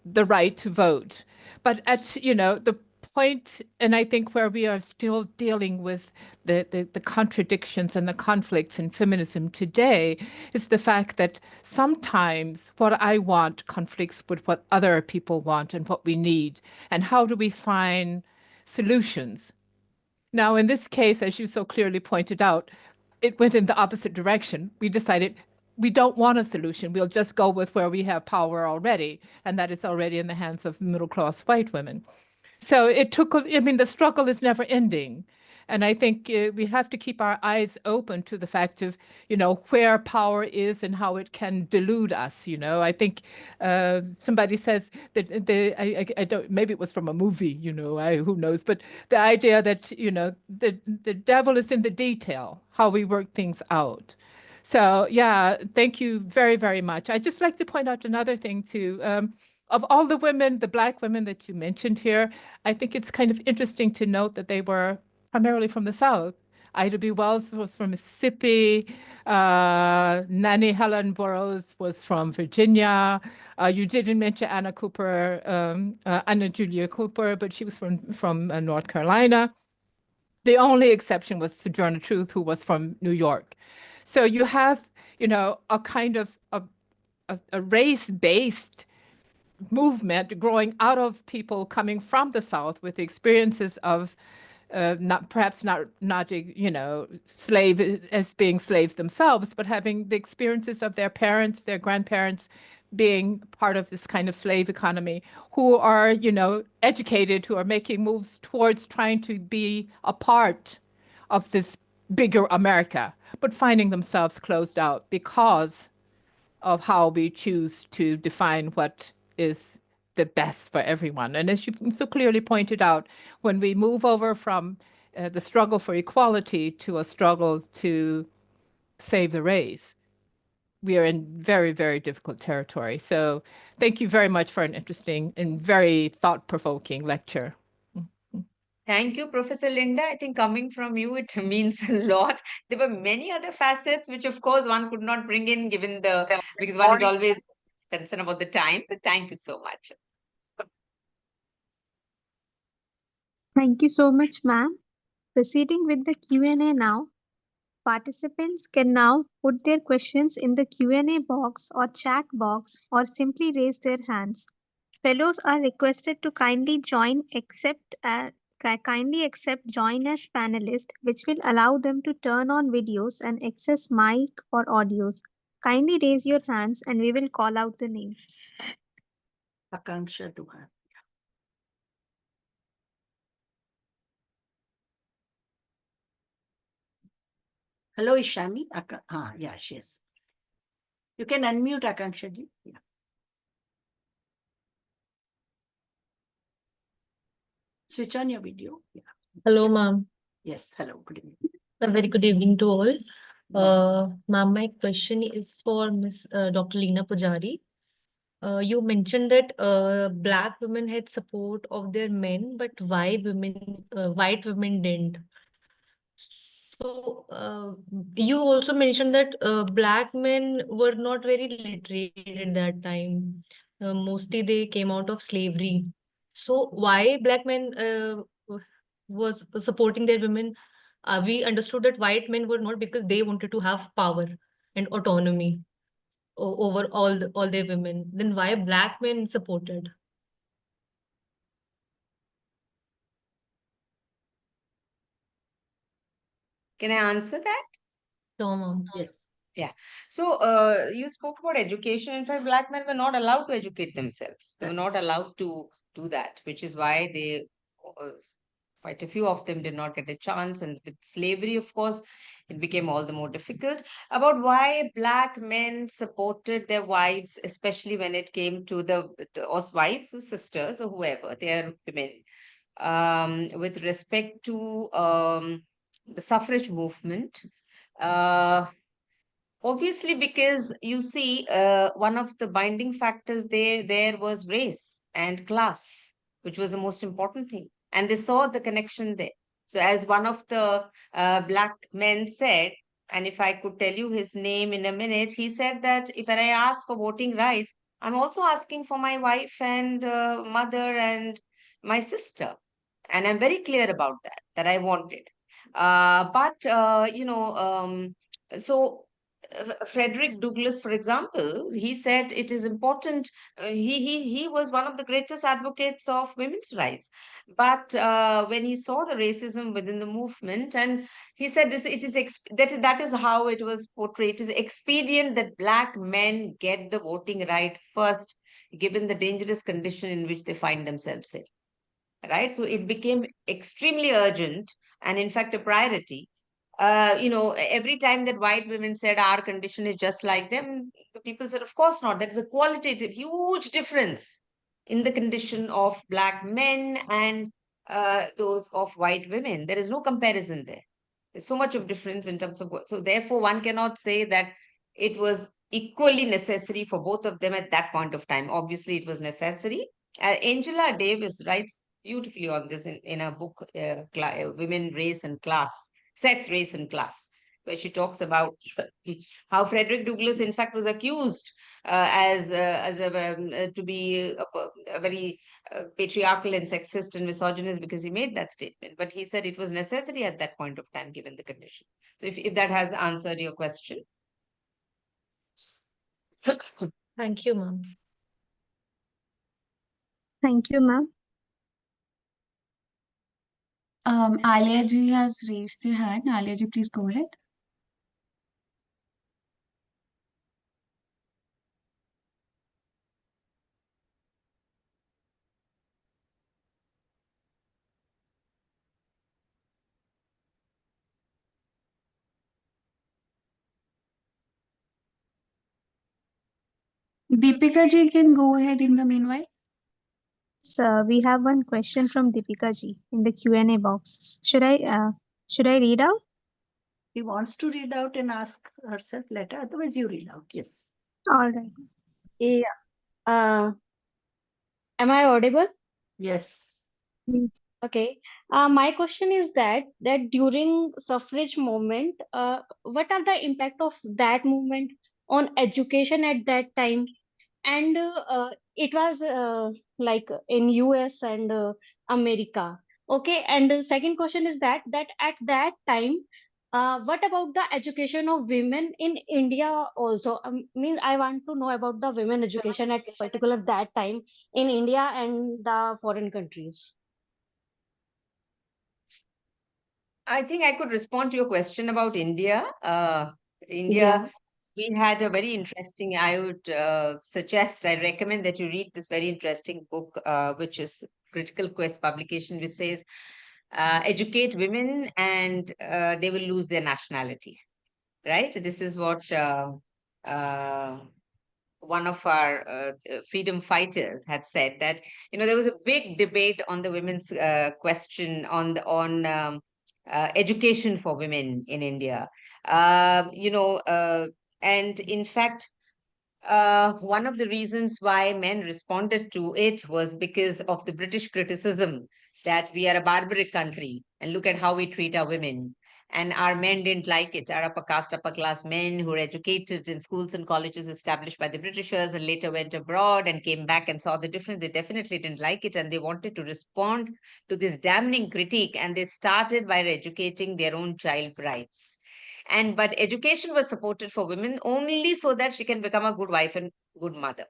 the right to vote, but at the point, and I think where we are still dealing with the contradictions and the conflicts in feminism today, is the fact that sometimes what I want conflicts with what other people want and what we need, and how do we find solutions. Now, in this case, as you so clearly pointed out, it went in the opposite direction. We decided we don't want a solution. We'll just go with where we have power already, and that is already in the hands of middle-class white women. So it took, the struggle is never ending. And I think we have to keep our eyes open to the fact of, where power is and how it can delude us. I think somebody says that I don't, maybe it was from a movie, who knows, but the idea that, the devil is in the detail, how we work things out. So yeah, thank you very, very much. I'd just like to point out another thing too. Of all the women, the Black women that you mentioned here, I think it's kind of interesting to note that they were primarily from the South. Ida B. Wells was from Mississippi. Nannie Helen Burroughs was from Virginia. You didn't mention Anna Cooper, Anna Julia Cooper, but she was from North Carolina. The only exception was Sojourner Truth, who was from New York. So you have, a kind of a race-based movement growing out of people coming from the South with the experiences of perhaps not slave as being slaves themselves, but having the experiences of their parents, their grandparents being part of this kind of slave economy, who are, educated, who are making moves towards trying to be a part of this bigger America, but finding themselves closed out because of how we choose to define what is the best for everyone. And as you so clearly pointed out, when we move over from the struggle for equality to a struggle to save the race, we are in very, very difficult territory. So thank you very much for an interesting and very thought-provoking lecture. Thank you, Professor Linda. I think coming from you, it means a lot. There were many other facets, which of course one could not bring in because one is always concerned about the time. But thank you so much. Thank you so much, ma'am. Proceeding with the Q&A now. Participants can now put their questions in the Q&A box or chat box or simply raise their hands. Fellows are requested to kindly accept join as panelist, which will allow them to turn on videos and access mic or audios. Kindly raise your hands and we will call out the names. Akanksha Duhan. Hello, Ishani. Yeah, she is. You can unmute Akanksha ji. Yeah. Switch on your video. Yeah. Hello, ma'am. Yes. Hello. Good evening. A very good evening to all. Ma'am, my question is for Miss Dr. Leena Pujari. You mentioned that Black women had support of their men, but white women didn't. So you also mentioned that Black men were not very literate at that time. Mostly they came out of slavery. So why Black men was supporting their women? We understood that white men were not, because they wanted to have power and autonomy over all their women. Then why Black men supported? Can I answer that? No, ma'am. Yes. Yeah. So you spoke about education. In fact, Black men were not allowed to educate themselves. They were not allowed to do that, which is why quite a few of them did not get a chance. And with slavery, of course, it became all the more difficult. About why Black men supported their wives, especially when it came to or wives or sisters or whoever, they are women, with respect to the suffrage movement. Obviously, because you see, one of the binding factors there was race and class, which was the most important thing. And they saw the connection there. So as one of the Black men said, and if I could tell you his name in a minute, he said that if I ask for voting rights, I'm also asking for my wife and mother and my sister. And I'm very clear about that I want it. So Frederick Douglass, for example, he said it is important. He was one of the greatest advocates of women's rights. But when he saw the racism within the movement, and he said that is how it was portrayed. It is expedient that Black men get the voting right first, given the dangerous condition in which they find themselves in. Right? So it became extremely urgent and, in fact, a priority. Every time that white women said our condition is just like them, the people said, of course not. That is a qualitative, huge difference in the condition of Black men and those of white women. There is no comparison there. There's so much of difference in terms of what. So therefore, one cannot say that it was equally necessary for both of them at that point of time. Obviously, it was necessary. Angela Davis writes beautifully on this in a book, Women, Race and Class, Sex, Race and Class, where she talks about how Frederick Douglass, in fact, was accused to be a very patriarchal and sexist and misogynist because he made that statement. But he said it was necessary at that point of time, given the condition. So if that has answered your question. Thank you, ma'am. Thank you, ma'am. Alia ji has raised their hand. Alia ji, please go ahead. Deepika ji can go ahead in the meanwhile. So we have one question from Deepika ji in the Q&A box. Should I read out? She wants to read out and ask herself later. Otherwise, you read out. Yes. All right. Yeah. Am I audible? Yes. Okay. My question is that during suffrage movement, what are the impact of that movement on education at that time? And it was like in US and America. Okay. And the second question is that at that time, what about the education of women in India also? Means I want to know about the women education at particular that time in India and the foreign countries. I think I could respond to your question about India. India, Yeah. we had a very interesting, I would I recommend that you read this very interesting book, which is Critical Quest publication, which says, educate women and they will lose their nationality, right? This is what one of our freedom fighters had said, that, there was a big debate on the women's question on education for women in India. And in fact, one of the reasons why men responded to it was because of the British criticism that we are a barbaric country and look at how we treat our women. And our men didn't like it. Our upper caste, upper class men who were educated in schools and colleges established by the Britishers and later went abroad and came back and saw the difference. They definitely didn't like it, and they wanted to respond to this damning critique. And they started by educating their own child brides. But education was supported for women only so that she can become a good wife and good mother,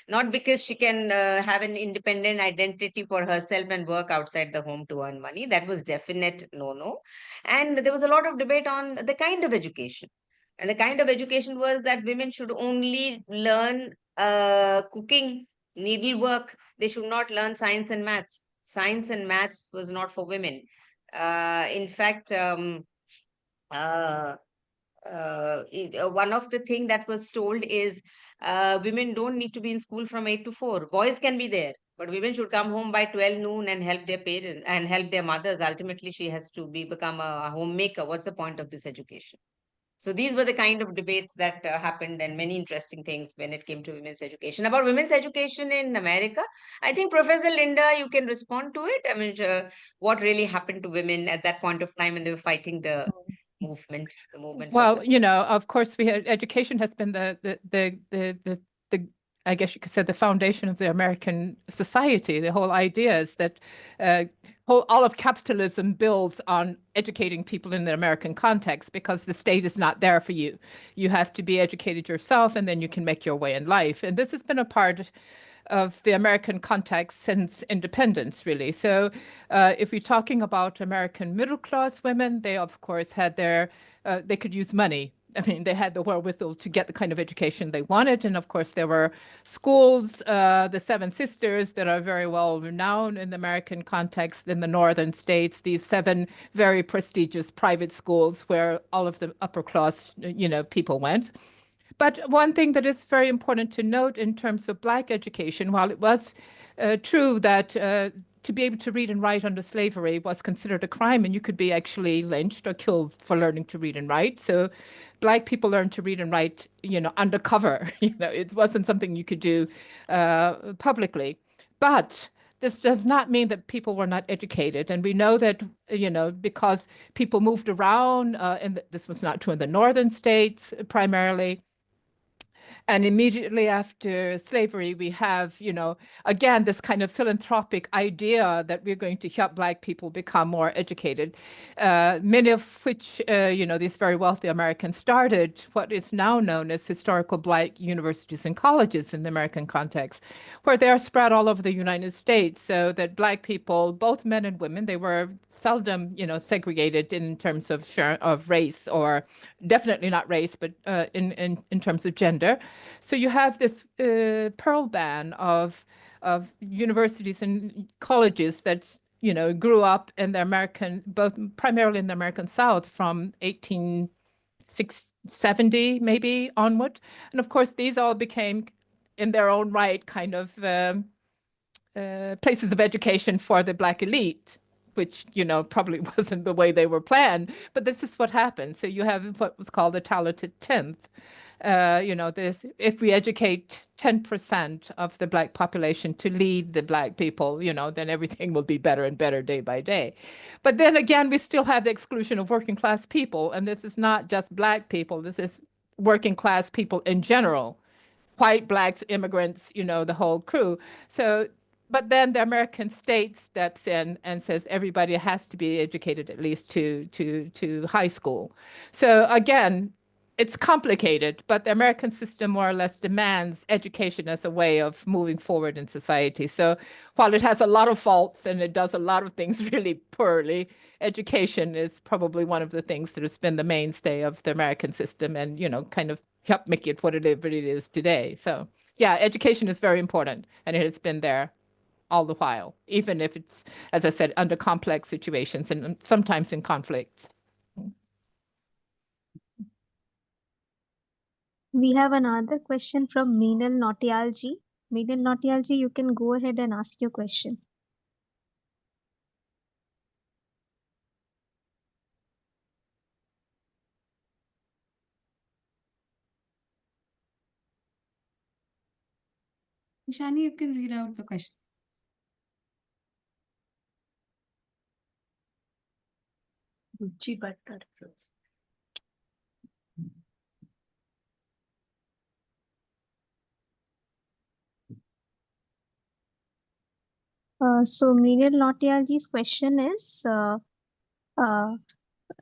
not because she can have an independent identity for herself and work outside the home to earn money. That was definite no. And there was a lot of debate on the kind of education, and the kind of education was that women should only learn cooking, needlework. They should not learn science and maths. Science and maths was not for women. In fact, one of the thing that was told is women don't need to be in school from 8 to 4. Boys can be there, but women should come home by 12 noon and help their parents and help their mothers. Ultimately, she has to become a homemaker. What's the point of this education? So these were the kind of debates that happened, and many interesting things when it came to women's education. About women's education in America, I think Professor Linda, you can respond to it. I mean, what really happened to women at that point of time when they were fighting the movement for Well, suffrage? of course, education has been the I guess you could say the foundation of the American society. The whole idea is that all of capitalism builds on educating people in the American context, because the state is not there for you. You have to be educated yourself, and then you can make your way in life. And this has been a part of the American context since independence, really. So if we're talking about American middle-class women, they, of course, had they could use money. I mean, they had the wherewithal to get the kind of education they wanted. And of course, there were schools, the Seven Sisters, that are very well renowned in the American context in the northern states, these 7 very prestigious private schools where all of the upper class, people went. But one thing that is very important to note in terms of Black education, while it was true that to be able to read and write under slavery was considered a crime, and you could be actually lynched or killed for learning to read and write. So Black people learned to read and write, undercover. It wasn't something you could do publicly. But this does not mean that people were not educated. And we know that, because people moved around, and this was not true in the northern states primarily. And immediately after slavery, we have, again, this kind of philanthropic idea that we're going to help Black people become more educated, many of which, these very wealthy Americans started what is now known as historical Black universities and colleges in the American context, where they are spread all over the United States, so that Black people, both men and women, they were seldom, segregated in terms of race, or definitely not race, but in terms of gender. So you have this pearl band of universities and colleges that's grew up in the primarily in the American South from 1870 maybe onward, and of course these all became, in their own right, kind of places of education for the Black elite, which, probably wasn't the way they were planned, but this is what happened. So you have what was called the talented 10th. If we educate 10% of the Black population to lead the Black people, then everything will be better and better day by day. But then again, we still have the exclusion of working class people. And this is not just Black people, this is working class people in general, white, Blacks, immigrants, the whole crew. So, but then the American state steps in and says everybody has to be educated at least to high school. So again, it's complicated, but the American system more or less demands education as a way of moving forward in society. So while it has a lot of faults and it does a lot of things really poorly, education is probably one of the things that has been the mainstay of the American system and, kind of help make it what it is today. So yeah, education is very important, and it has been there all the while, even if it's, as I said, under complex situations and sometimes in conflict. We have another question from Meenal Nautiyalji. Meenal Nautiyalji, you can go ahead and ask your question. Ishani, you can read out the question. Ruchi Bhattar. So Meenal Nautiyalji's question is,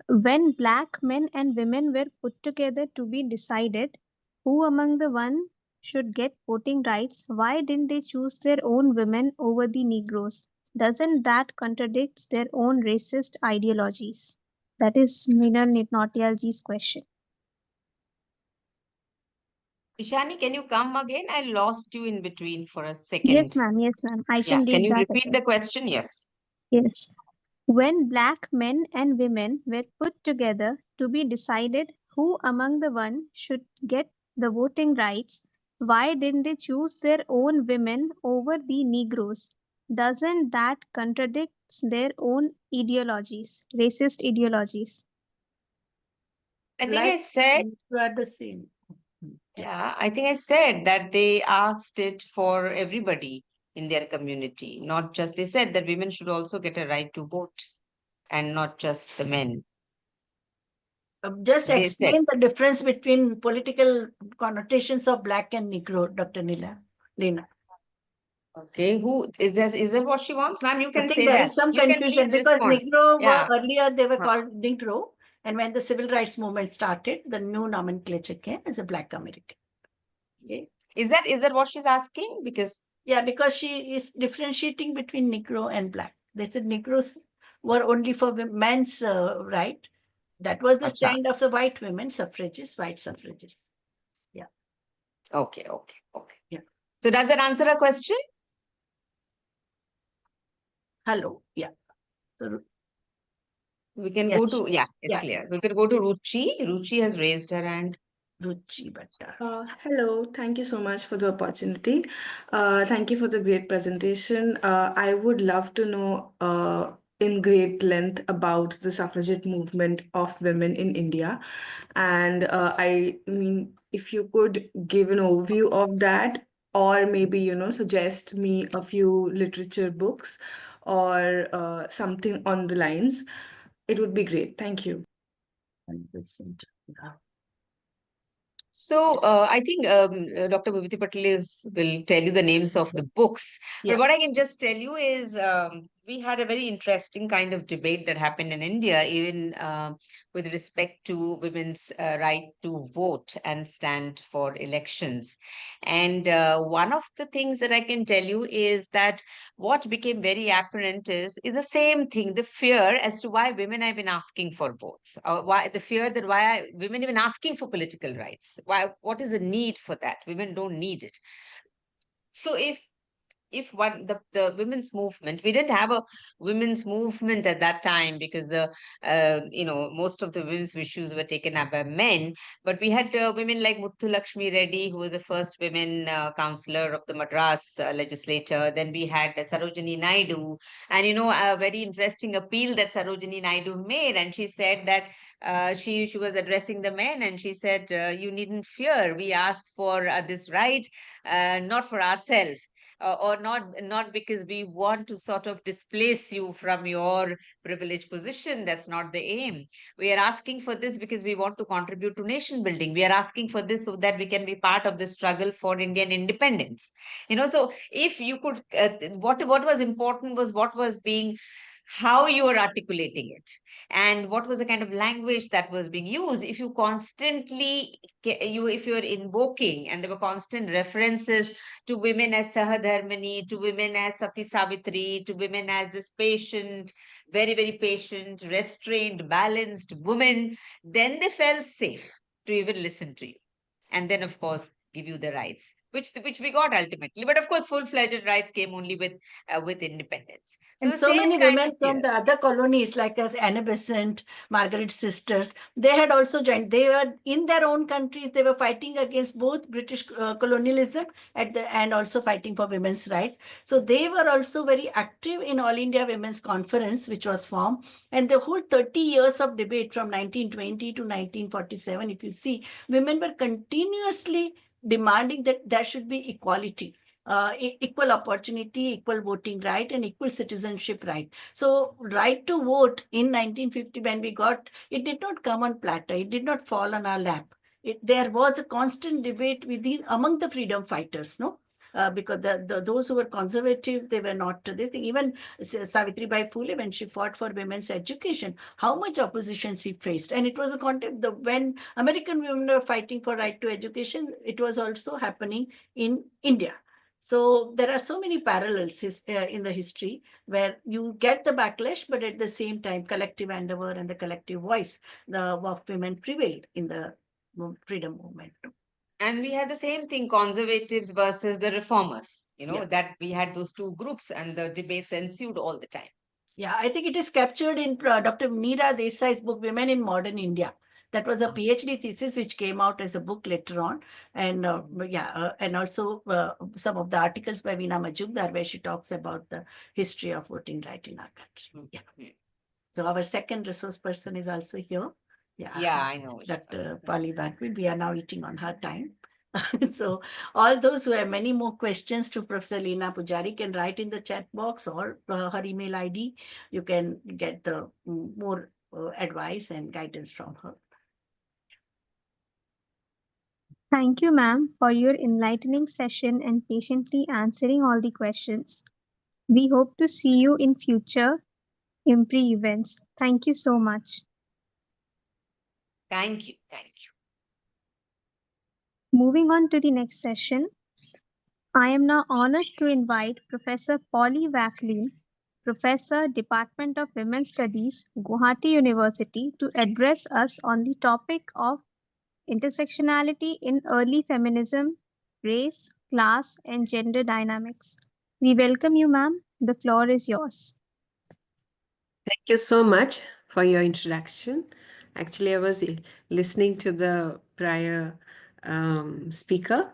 when Black men and women were put together to be decided who among the one should get voting rights, why didn't they choose their own women over the Negroes? Doesn't that contradict their own racist ideologies? That is Meenal Nautiyalji's question. Ishani, can you come again? I lost you in between for a second. Yes, ma'am. Yes, ma'am. I Yeah, can can read you that repeat again. the question? Yes. Yes. When Black men and women were put together to be decided who among the one should get the voting rights, why didn't they choose their own women over the Negroes? Doesn't that contradict their own ideologies, racist ideologies? I think I said, You are the same. yeah, I think I said that they asked it for everybody in their community, not just, they said that women should also get a right to vote and not just the men. Just They explain the difference between political connotations of Black and Negro, Dr. Leena. Okay, who is that? Is that what she wants? Ma'am, you I can think say there that. is some You can confusion please because respond. Negro Yeah. were earlier, they were Huh. called Negro. And when the civil rights movement started, the new nomenclature came as a Black American. Okay. Is that what she's asking? Because Yeah, because she is differentiating between Negro and Black. They said Negroes were only for men's right. That was the Acha. stand of the white women, suffragists, white suffragists. Yeah. Okay. Yeah. So does that answer her question? Hello. Yeah. So We can yes, go to, yeah, it's yeah. clear. We could go to Ruchi. Ruchi has raised her hand. Ruchi Bhattar. Hello, thank you so much for the opportunity. Thank you for the great presentation. I would love to know in great length about the suffragette movement of women in India. And I mean, if you could give an overview of that, or maybe, suggest me a few literature books or something on the lines, it would be great. Thank you. 100%. Yeah. So I think Dr. Vibhuti Patel will tell you the names of the books. Yeah. But what I can just tell you is we had a very interesting kind of debate that happened in India, even with respect to women's right to vote and stand for elections. And one of the things that I can tell you is that what became very apparent is the same thing, the fear as to why women have been asking for votes, why the fear that why women even asking for political rights. What is the need for that? Women don't need it. So if the women's movement, we didn't have a women's movement at that time because most of the women's issues were taken up by men, but we had women like Muthu Lakshmi Reddy, who was the first women councillor of the Madras legislature. Then we had Sarojini Naidu, and a very interesting appeal that Sarojini Naidu made, and she said that she was addressing the men, and she said, you needn't fear, we ask for this right, not for ourselves, or not because we want to sort of displace you from your privileged position. That's not the aim. We are asking for this because we want to contribute to nation building. We are asking for this so that we can be part of the struggle for Indian independence. So if you could, what was important was what was being, how you are articulating it, and what was the kind of language that was being used. If you constantly, if you're invoking, and there were constant references to women as Sahadharmani, to women as Sati Savitri, to women as this patient, very, very patient, restrained, balanced woman, then they felt safe to even listen to you. And then, of course, give you the rights, which we got ultimately. But of course, full-fledged rights came only with independence. So And the so same many kind women of from the fears. other colonies, like as Anne Besant, Margaret's sisters, they had also joined. They were in their own countries. They were fighting against both British colonialism and also fighting for women's rights. So they were also very active in All India Women's Conference, which was formed. And the whole 30 years of debate from 1920 to 1947, if you see, women were continuously demanding that there should be equality. Equal opportunity, equal voting right, and equal citizenship right. So right to vote in 1950, when we got, it did not come on platter. It did not fall on our lap. There was a constant debate among the freedom fighters, no? Because those who were conservative, they were not this thing. Even Savitribai Phule, when she fought for women's education, how much opposition she faced. And it was a content, when American women were fighting for right to education, it was also happening in India. So there are so many parallels in the history where you get the backlash, but at the same time, collective endeavor and the collective voice of women prevailed in the freedom movement. And we had the same thing, conservatives versus the reformers, Yeah. that we had those two groups and the debates ensued all the time. Yeah, I think it is captured in Dr. Meera Desai's book, Women in Modern India. That was a PhD thesis which came out as a book later on. And and also some of the articles by Veena Majumdar where she talks about the history of voting right in our country. Yeah. So our second resource person is also here. Yeah, I know. Dr. Polly Bantwin. We are now eating on her time. So all those who have many more questions to Professor Leena Pujari can write in the chat box or her email ID. You can get the more advice and guidance from her. Thank you, ma'am, for your enlightening session and patiently answering all the questions. We hope to see you in future IMPRI events. Thank you so much. Thank you. Thank you. Moving on to the next session, I am now honored to invite Professor Polly Vacklin, Professor, Department of Women's Studies, Guwahati University, to address us on the topic of intersectionality in early feminism, race, class, and gender dynamics. We welcome you, ma'am. The floor is yours. Thank you so much for your introduction. Actually, I was listening to the prior speaker.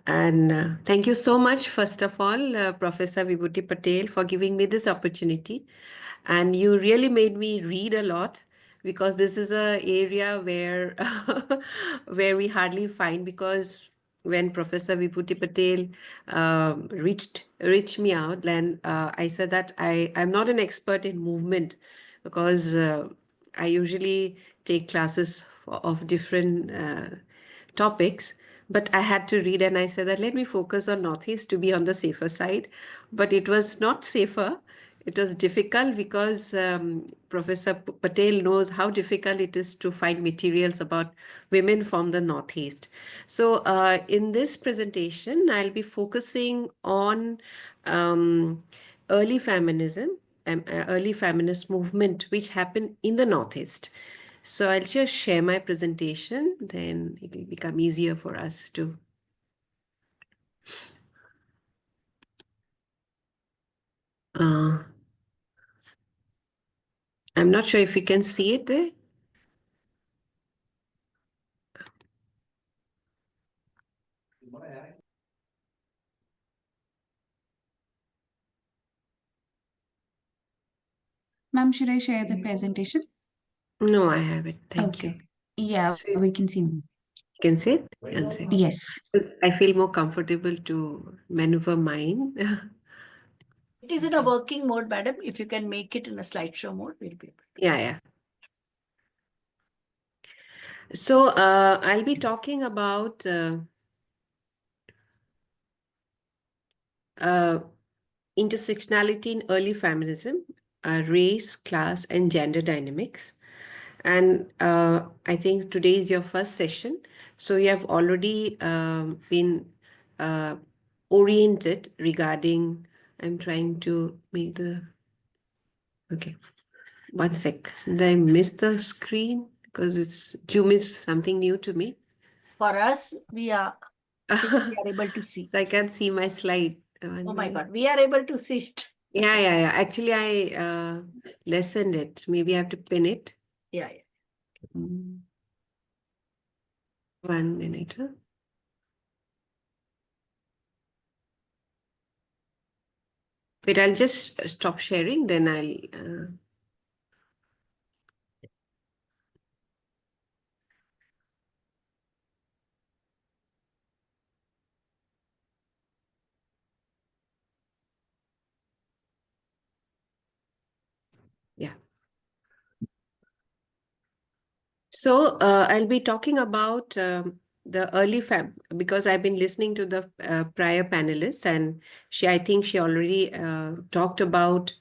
And thank you so much, first of all, Professor Vibhuti Patel, for giving me this opportunity. And you really made me read a lot because this is an area where, where we hardly find, because when Professor Vibhuti Patel reached me out, then I said that I'm not an expert in movement because I usually take classes of different topics, but I had to read and I said that let me focus on Northeast to be on the safer side. But it was not safer. It was difficult because Professor Patel knows how difficult it is to find materials about women from the Northeast. So in this presentation, I'll be focusing on early feminism, early feminist movement, which happened in the Northeast. So I'll just share my presentation, then it will become easier for us to. I'm not sure if you can see it there. Ma'am, should I share the presentation? No, I have it. Thank you. Okay. Yeah, So we can see. you can see it? One second. Yes. I feel more comfortable to maneuver mine. It is in a working mode, madam. If you can make it in a slideshow mode, we'll be able to. Yeah. So I'll be talking about intersectionality in early feminism, race, class, and gender dynamics. And I think today is your first session. So you have already been oriented regarding, I'm trying to make the, okay, one sec. Did I miss the screen? Because Zoom is something new to me. For us, we are able to see. So I can't see my slide. Oh my God, we are able to see it. Yeah. Actually, I lessened it. Maybe I have to pin it. Yeah. 1 minute. Huh? Wait, I'll just stop sharing, then I'll. Yeah. So I'll be talking about the early because I've been listening to the prior panelist, and I think she already talked about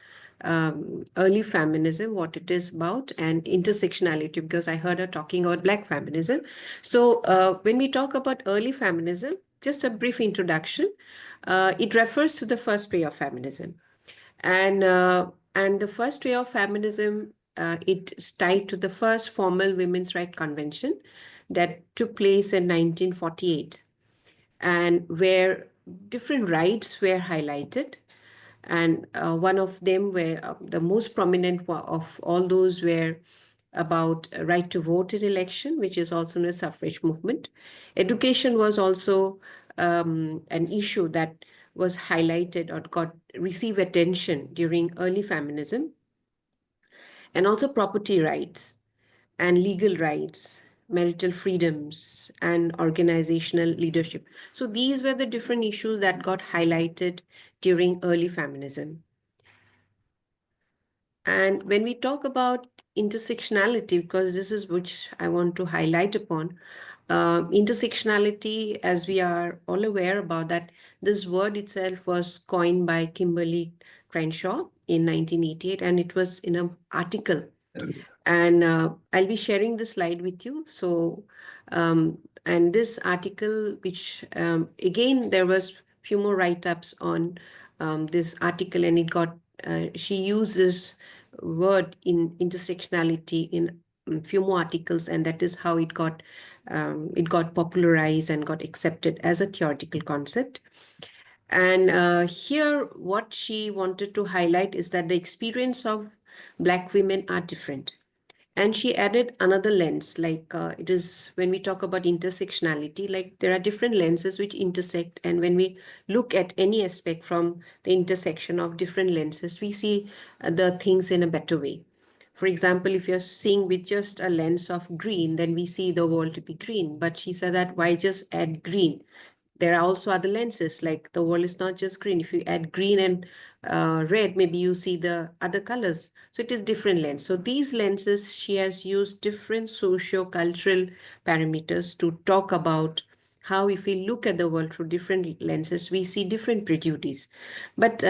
early feminism, what it is about, and intersectionality, because I heard her talking about Black feminism. So when we talk about early feminism, just a brief introduction, it refers to the first way of feminism. And the first way of feminism, it's tied to the first formal women's rights convention that took place in 1948, and where different rights were highlighted. And one of them were the most prominent of all those were about right to vote in election, which is also known as suffrage movement. Education was also an issue that was highlighted or received attention during early feminism, and also property rights and legal rights, marital freedoms, and organizational leadership. So these were the different issues that got highlighted during early feminism. And when we talk about intersectionality, because this is which I want to highlight upon, intersectionality, as we are all aware about that, this word itself was coined by Kimberly Crenshaw in 1988, and it was in an article. And I'll be sharing this slide with you. So, and this article, which again, there was few more write-ups on this article, and it got, she uses word in intersectionality in few more articles, and that is how it got popularized and got accepted as a theoretical concept. And here, what she wanted to highlight is that the experience of Black women are different. And she added another lens, like it is when we talk about intersectionality, like there are different lenses which intersect. And when we look at any aspect from the intersection of different lenses, we see the things in a better way. For example, if you're seeing with just a lens of green, then we see the world to be green. But she said that why just add green? there are also other lenses, like the world is not just green. If you add green and red, maybe you see the other colors. So it is different lens. So these lenses, she has used different socio-cultural parameters to talk about how, if we look at the world through different lenses, we see different prejudice. But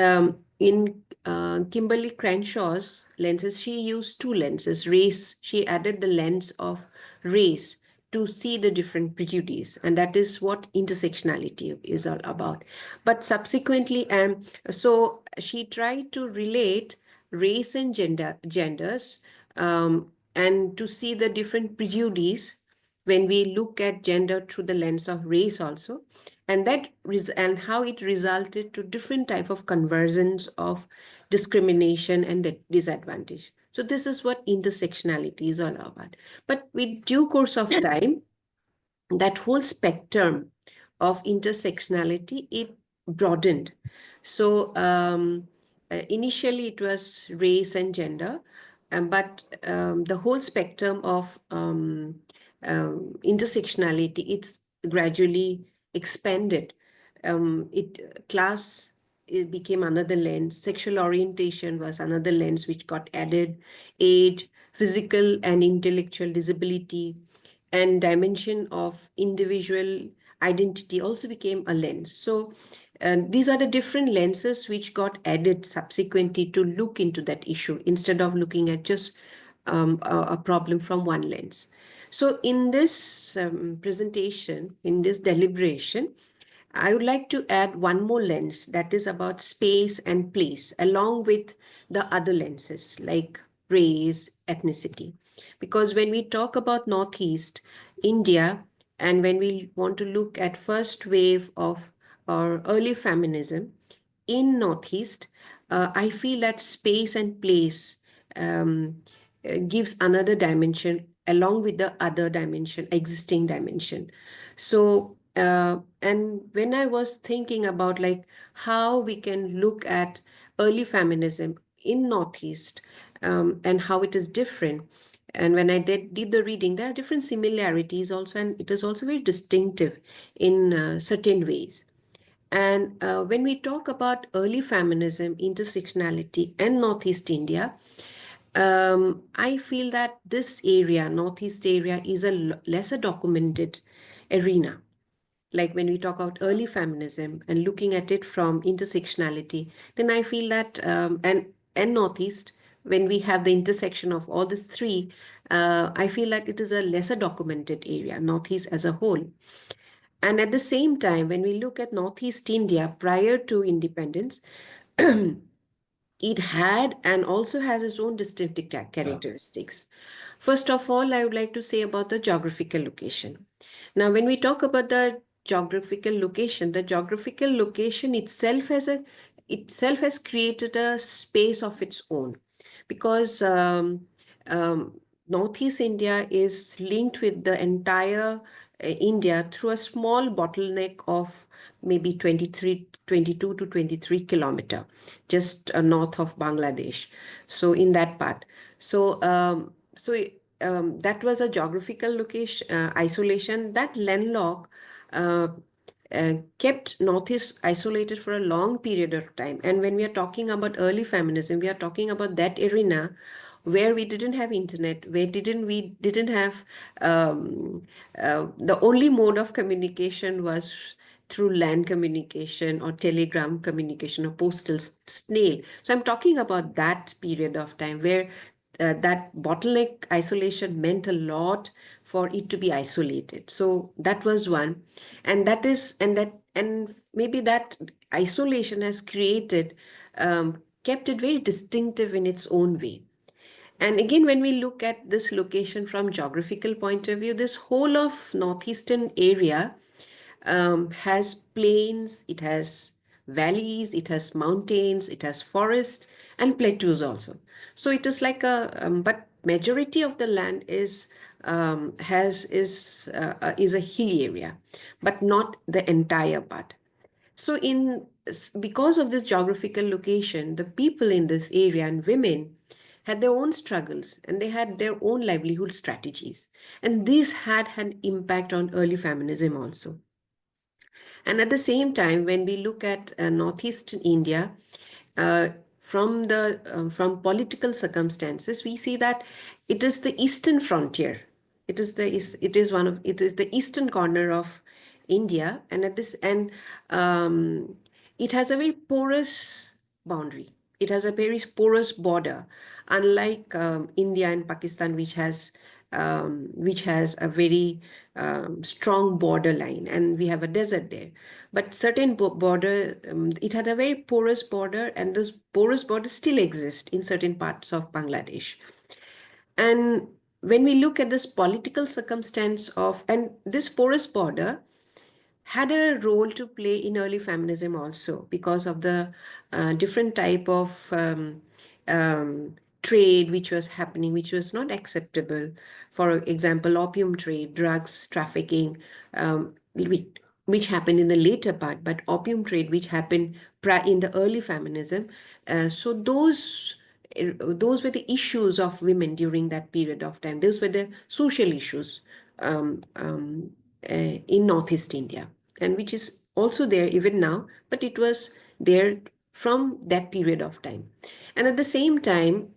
in Kimberly Crenshaw's lenses, she used two lenses, race. She added the lens of race to see the different prejudice, and that is what intersectionality is all about. But subsequently, so she tried to relate race and genders, and to see the different prejudice when we look at gender through the lens of race also, and and how it resulted to different type of conversions of discrimination and disadvantage. So this is what intersectionality is all about. But with due course of time, that whole spectrum of intersectionality, it broadened. So initially it was race and gender, but the whole spectrum of intersectionality, it's gradually expanded. It became another lens. Sexual orientation was another lens which got added. Age, physical and intellectual disability, and dimension of individual identity also became a lens. So these are the different lenses which got added subsequently to look into that issue instead of looking at just a problem from one lens. So in this presentation, in this deliberation, I would like to add one more lens, that is about space and place, along with the other lenses like race, ethnicity. Because when we talk about Northeast India, and when we want to look at first wave of or early feminism in Northeast, I feel that space and place gives another dimension along with the other dimension, existing dimension. So, and when I was thinking about like how we can look at early feminism in Northeast, and how it is different, and when I did the reading, there are different similarities also, and it is also very distinctive in certain ways. And when we talk about early feminism, intersectionality, and Northeast India, I feel that this area, Northeast area, is a lesser documented arena. Like when we talk about early feminism and looking at it from intersectionality, then I feel that, and Northeast, when we have the intersection of all these three, I feel that it is a lesser documented area, Northeast as a whole. And at the same time, when we look at Northeast India prior to independence, it had and also has its own distinctive characteristics. First of all, I would like to say about the geographical location. Now, when we talk about the geographical location itself has created a space of its own, because Northeast India is linked with the entire India through a small bottleneck of maybe 22 to 23 kilometer, just north of Bangladesh. So in that part. So, that was a geographical location, isolation. That landlock kept Northeast isolated for a long period of time. And when we are talking about early feminism, we are talking about that arena where we didn't have internet, where we didn't have the only mode of communication was through land communication or telegram communication or postal snail. So I'm talking about that period of time where that bottleneck isolation meant a lot for it to be isolated. So that was one, and maybe that isolation has created, kept it very distinctive in its own way. And again, when we look at this location from geographical point of view, this whole of northeastern area has plains, it has valleys, it has mountains, it has forests and plateaus also. So it is like but majority of the land is a hilly area, but not the entire part. So because of this geographical location, the people in this area and women had their own struggles and they had their own livelihood strategies. And this had an impact on early feminism also. And at the same time, when we look at northeastern India, uh, from political circumstances, we see that it is the eastern frontier. It is the eastern corner of India, and it has a very porous boundary. It has a very porous border, unlike India and Pakistan, which has a very strong borderline, and we have a desert there. But certain border, it had a very porous border, and this porous border still exists in certain parts of Bangladesh. And when we look at this political circumstance and this porous border had a role to play in early feminism also, because of the different type of trade which was happening, which was not acceptable. For example, opium trade, drugs trafficking, which happened in the later part, but opium trade which happened in the early feminism. So those were the issues of women during that period of time. Those were the social issues in Northeast India, and which is also there even now, but it was there from that period of time. And at the same time,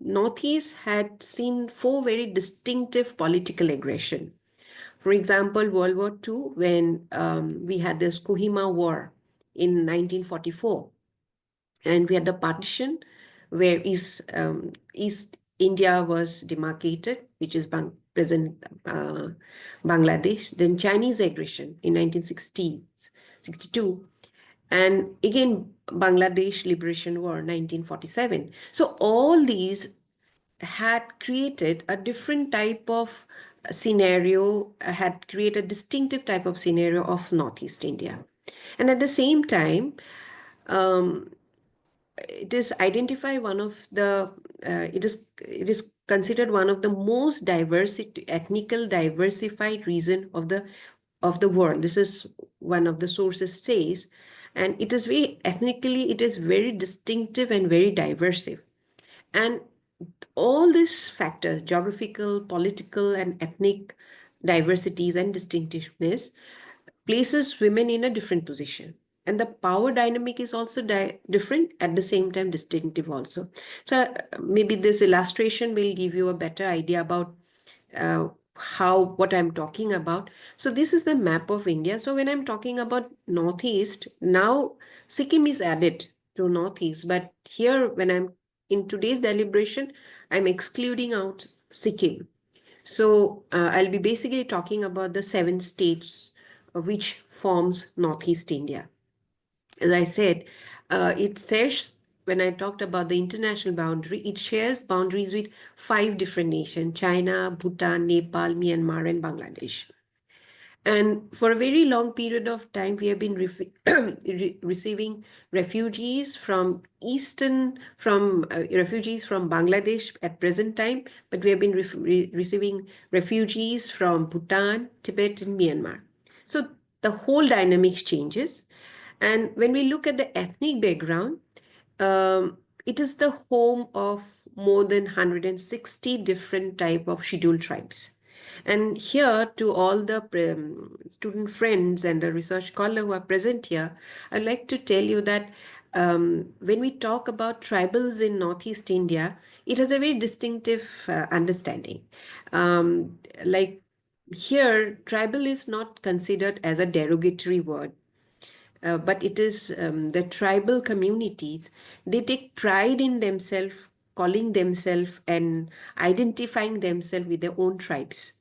Northeast had seen 4 very distinctive political aggression. For example, World War II, when we had this Kohima War in 1944, and we had the partition where East India was demarcated, which is present Bangladesh. Then Chinese aggression in 1962, and again Bangladesh Liberation War 1947. So all these had created a different type of scenario, had created a distinctive type of scenario of Northeast India. And at the same time, it is considered one of the most ethnical diversified region of the world. This is one of the sources says, and it is very ethnically, it is very distinctive and very diverse. And all these factors, geographical, political, and ethnic diversities and distinctiveness, places women in a different position. And the power dynamic is also different, at the same time distinctive also. So maybe this illustration will give you a better idea about what I'm talking about. So this is the map of India. So when I'm talking about Northeast, now Sikkim is added to Northeast, but here when I'm in today's deliberation, I'm excluding out Sikkim. So I'll be basically talking about the 7 states which forms Northeast India. As I said, it says, when I talked about the international boundary, it shares boundaries with 5 different nations: China, Bhutan, Nepal, Myanmar, and Bangladesh. And for a very long period of time, we have been receiving refugees from refugees from Bangladesh at present time, but we have been receiving refugees from Bhutan, Tibet, and Myanmar. So the whole dynamics changes. And when we look at the ethnic background, it is the home of more than 160 different type of scheduled tribes. And here, to all the student friends and the research scholar who are present here, I'd like to tell you that when we talk about tribals in Northeast India, it has a very distinctive understanding. Like here, tribal is not considered as a derogatory word. But it is the tribal communities, they take pride in themselves, calling themselves and identifying themselves with their own tribes.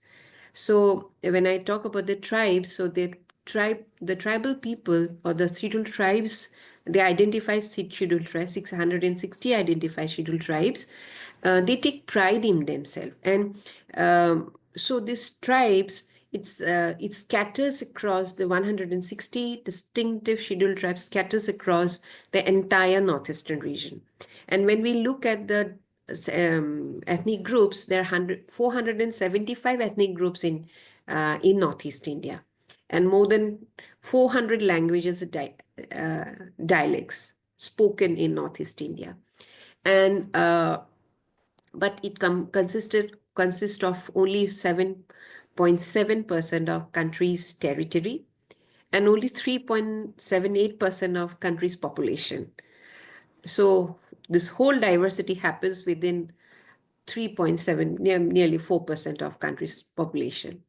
So when I talk about the tribes, so the tribal people or the scheduled tribes, they identify scheduled tribes, 660 identified scheduled tribes. They take pride in themselves. And so these tribes, it scatters across the 160 distinctive scheduled tribes, scatters across the entire northeastern region. And when we look at the ethnic groups, there are 475 ethnic groups in Northeast India, and more than 400 languages, dialects spoken in Northeast India. And but it consists of only 7.7% of country's territory, and only 3.78% of country's population. So this whole diversity happens within 3.7, nearly 4% of country's population.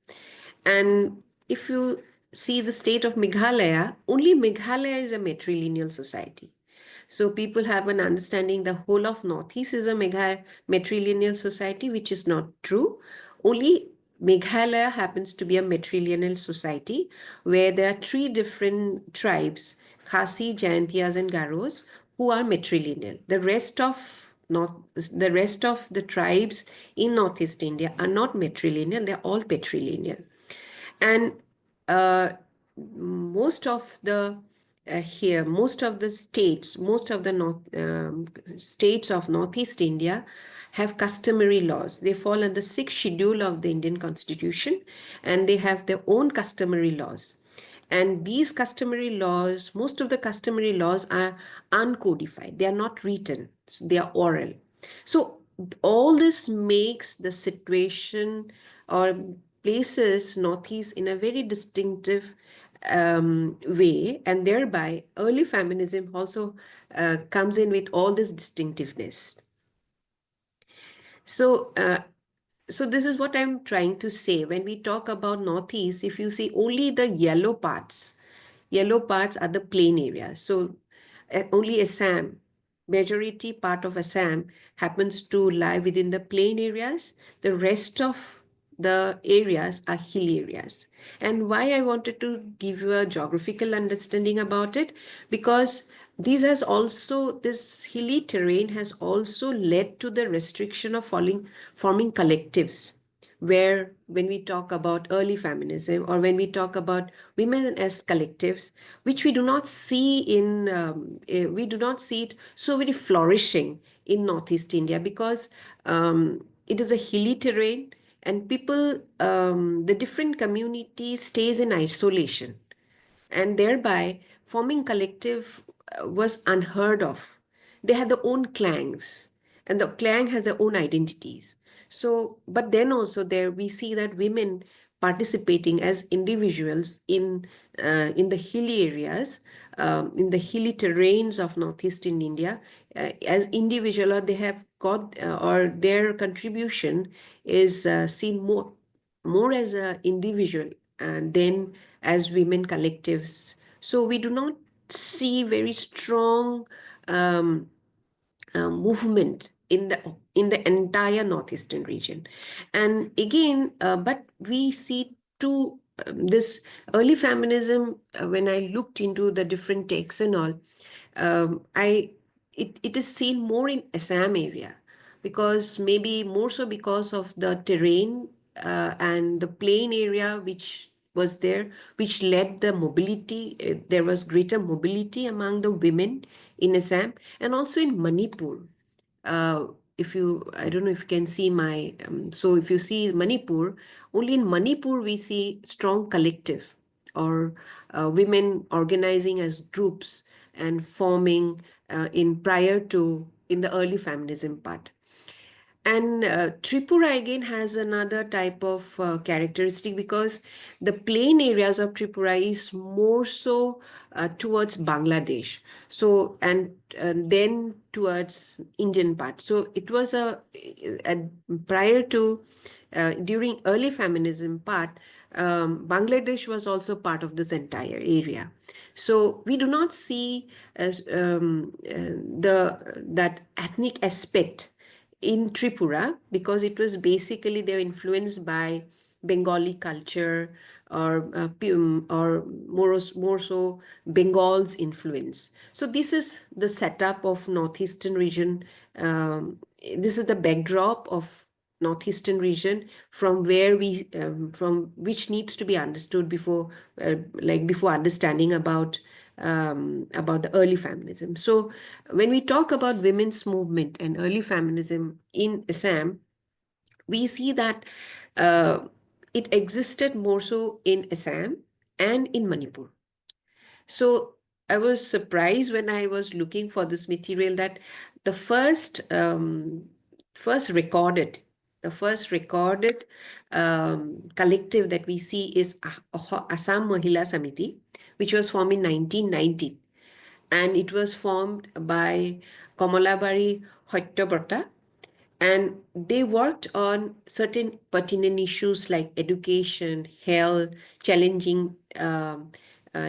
And if you see the state of Meghalaya, only Meghalaya is a matrilineal society. So people have an understanding the whole of Northeast is a matrilineal society, which is not true. Only Meghalaya happens to be a matrilineal society where there are 3 different tribes, Khasi, Jayantiyas, and Garos, who are matrilineal. The rest of the tribes in Northeast India are not matrilineal, they're all patrilineal. And most of the states, most of the states of Northeast India have customary laws. They fall under 6th schedule of the Indian Constitution, and they have their own customary laws. And these customary laws, most of the customary laws are uncodified. They are not written, they are oral. So all this makes the situation or places Northeast in a very distinctive way, and thereby early feminism also comes in with all this distinctiveness. So this is what I'm trying to say. When we talk about Northeast, if you see only the yellow parts are the plain areas. So only Assam, majority part of Assam happens to lie within the plain areas. The rest of the areas are hilly areas. And why I wanted to give you a geographical understanding about it, because this hilly terrain has also led to the restriction of forming collectives, where when we talk about early feminism or when we talk about women as collectives, which we do not see it so very flourishing in Northeast India, because it is a hilly terrain and people, the different community stays in isolation, and thereby forming collective was unheard of. They had their own clangs, and the clan has their own identities. So, but then also there we see that women participating as individuals in the hilly areas, in the hilly terrains of Northeastern India, as individual, or they have got or their contribution is seen more as an individual than as women collectives. So we do not see very strong movement in the entire Northeastern region. And again, but we see this early feminism, when I looked into the different texts and all, it is seen more in Assam area, because maybe more so because of the terrain and the plain area which was there, which led the mobility. There was greater mobility among the women in Assam, and also in Manipur. I don't know if you can see my, so if you see Manipur, only in Manipur we see strong collective or women organizing as groups and forming in the early feminism part. And Tripura again has another type of characteristic, because the plain areas of Tripura is more so towards Bangladesh. So, and then towards Indian part. So it was prior to, during early feminism part, Bangladesh was also part of this entire area. So we do not see that ethnic aspect in Tripura, because it was basically they were influenced by Bengali culture or more so Bengal's influence. So this is the setup of Northeastern region. This is the backdrop of Northeastern region from which needs to be understood before understanding about the early feminism. So when we talk about women's movement and early feminism in Assam, we see that it existed more so in Assam and in Manipur. So I was surprised when I was looking for this material that the first recorded collective that we see is Assam Mahila Samiti, which was formed in 1990. And it was formed by Kamalabari Hoytobrata. And they worked on certain pertinent issues like education, health, challenging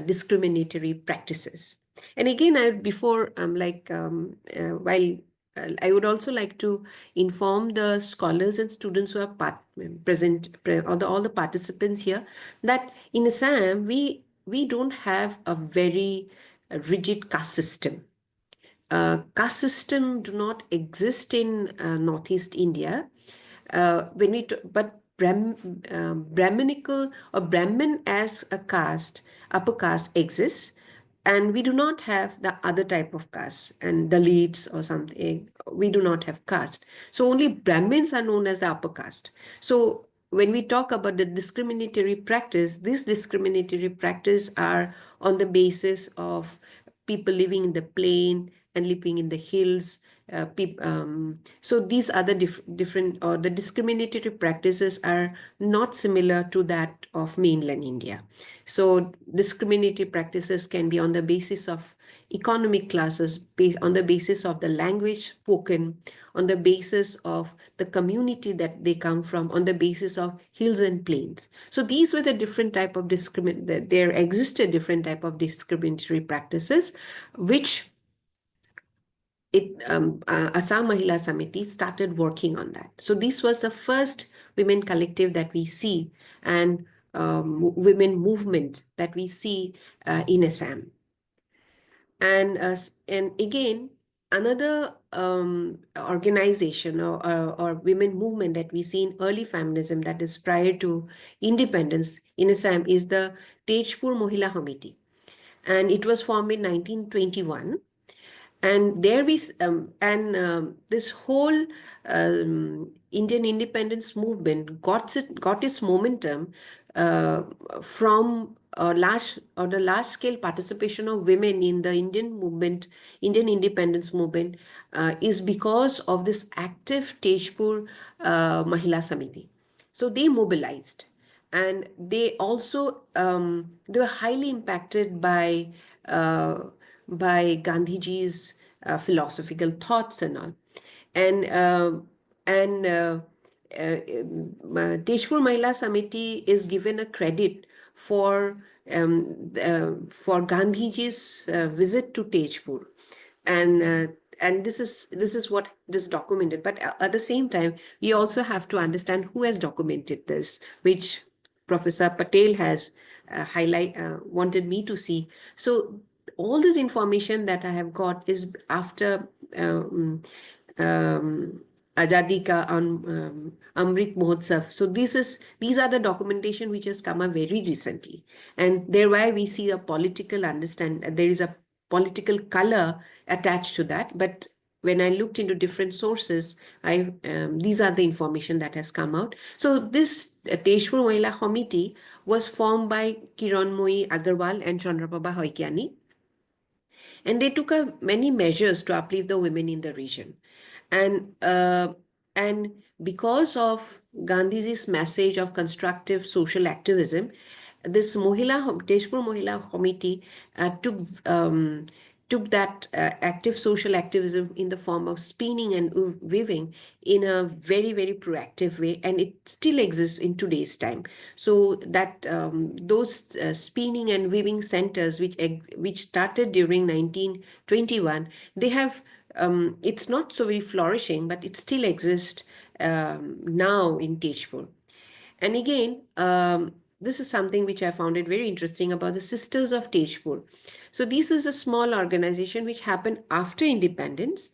discriminatory practices. And again, I would also like to inform the scholars and students who are all the participants here, that in Assam, we don't have a very rigid caste system. Caste system do not exist in Northeast India. But Brahminical or Brahmin as a caste, upper caste exists, and we do not have the other type of caste, and Dalits or something. We do not have caste. So only Brahmins are known as the upper caste. So when we talk about the discriminatory practice, this discriminatory practice are on the basis of people living in the plain and living in the hills. So these are the different, or the discriminatory practices are not similar to that of mainland India. So discriminatory practices can be on the basis of economic classes, on the basis of the language spoken, on the basis of the community that they come from, on the basis of hills and plains. So these were the different type of there existed different type of discriminatory practices, which Assam Mahila Samiti started working on that. So this was the first women collective that we see, and women movement that we see in Assam. And again, another organization or women movement that we see in early feminism, that is prior to independence in Assam, is the Tejpur Mahila Committee. And it was formed in 1921. And there this whole Indian independence movement got its momentum from the large scale participation of women in the Indian independence movement, is because of this active Tejpur Mahila Samiti. So they mobilized, and they also they were highly impacted by Gandhiji's philosophical thoughts and all. And Tejpur Mahila Samiti is given a credit for Gandhiji's visit to Tejpur. And this is what is documented. But at the same time, we also have to understand who has documented this, which Professor Patel has wanted me to see. So all this information that I have got is after Azadi Ka Amrit Mahotsav. So these are the documentation which has come up very recently, and thereby we see a political there is a political color attached to that. But when I looked into different sources, these are the information that has come out. So this Tejpur Mahila Committee was formed by Kiranmoyi Agarwal and Chandraprabha Hoikiani. And they took many measures to uplift the women in the region. And because of Gandhiji's message of constructive social activism, this Tejpur Mahila Committee took that active social activism in the form of spinning and weaving in a very, very proactive way, and it still exists in today's time. So that those spinning and weaving centers, which started during 1921, they have it's not so very flourishing, but it still exists now in Tejpur. And again, this is something which I found it very interesting about the Sisters of Tejpur. So this is a small organization which happened after independence,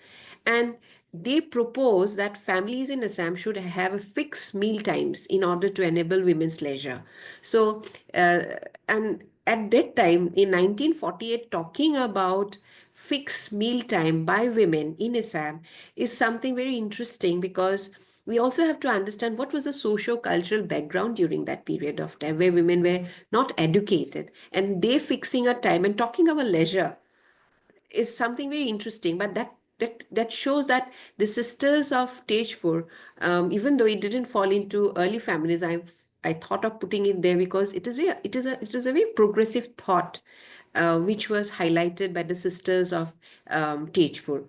and they propose that families in Assam should have a fixed meal times in order to enable women's leisure. So, and at that time in 1948, talking about fixed meal time by women in Assam is something very interesting, because we also have to understand what was the socio-cultural background during that period of time where women were not educated, and they fixing a time and talking about leisure is something very interesting. But that shows that the Sisters of Tejpur, even though it didn't fall into early feminism, I thought of putting it there because it is a very progressive thought, which was highlighted by the sisters of Tejpur.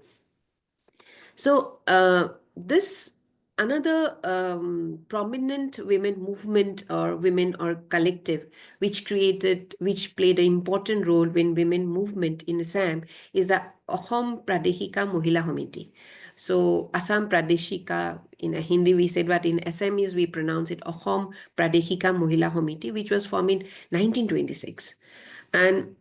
So this another prominent women movement or women or collective which played an important role in women movement in Assam is the Ahom Pradeshika Mohila Committee. So Assam Pradeshika, in Hindi we said, but in Assamese we pronounce it Ahom Pradeshika Mohila Committee, which was formed in 1926. And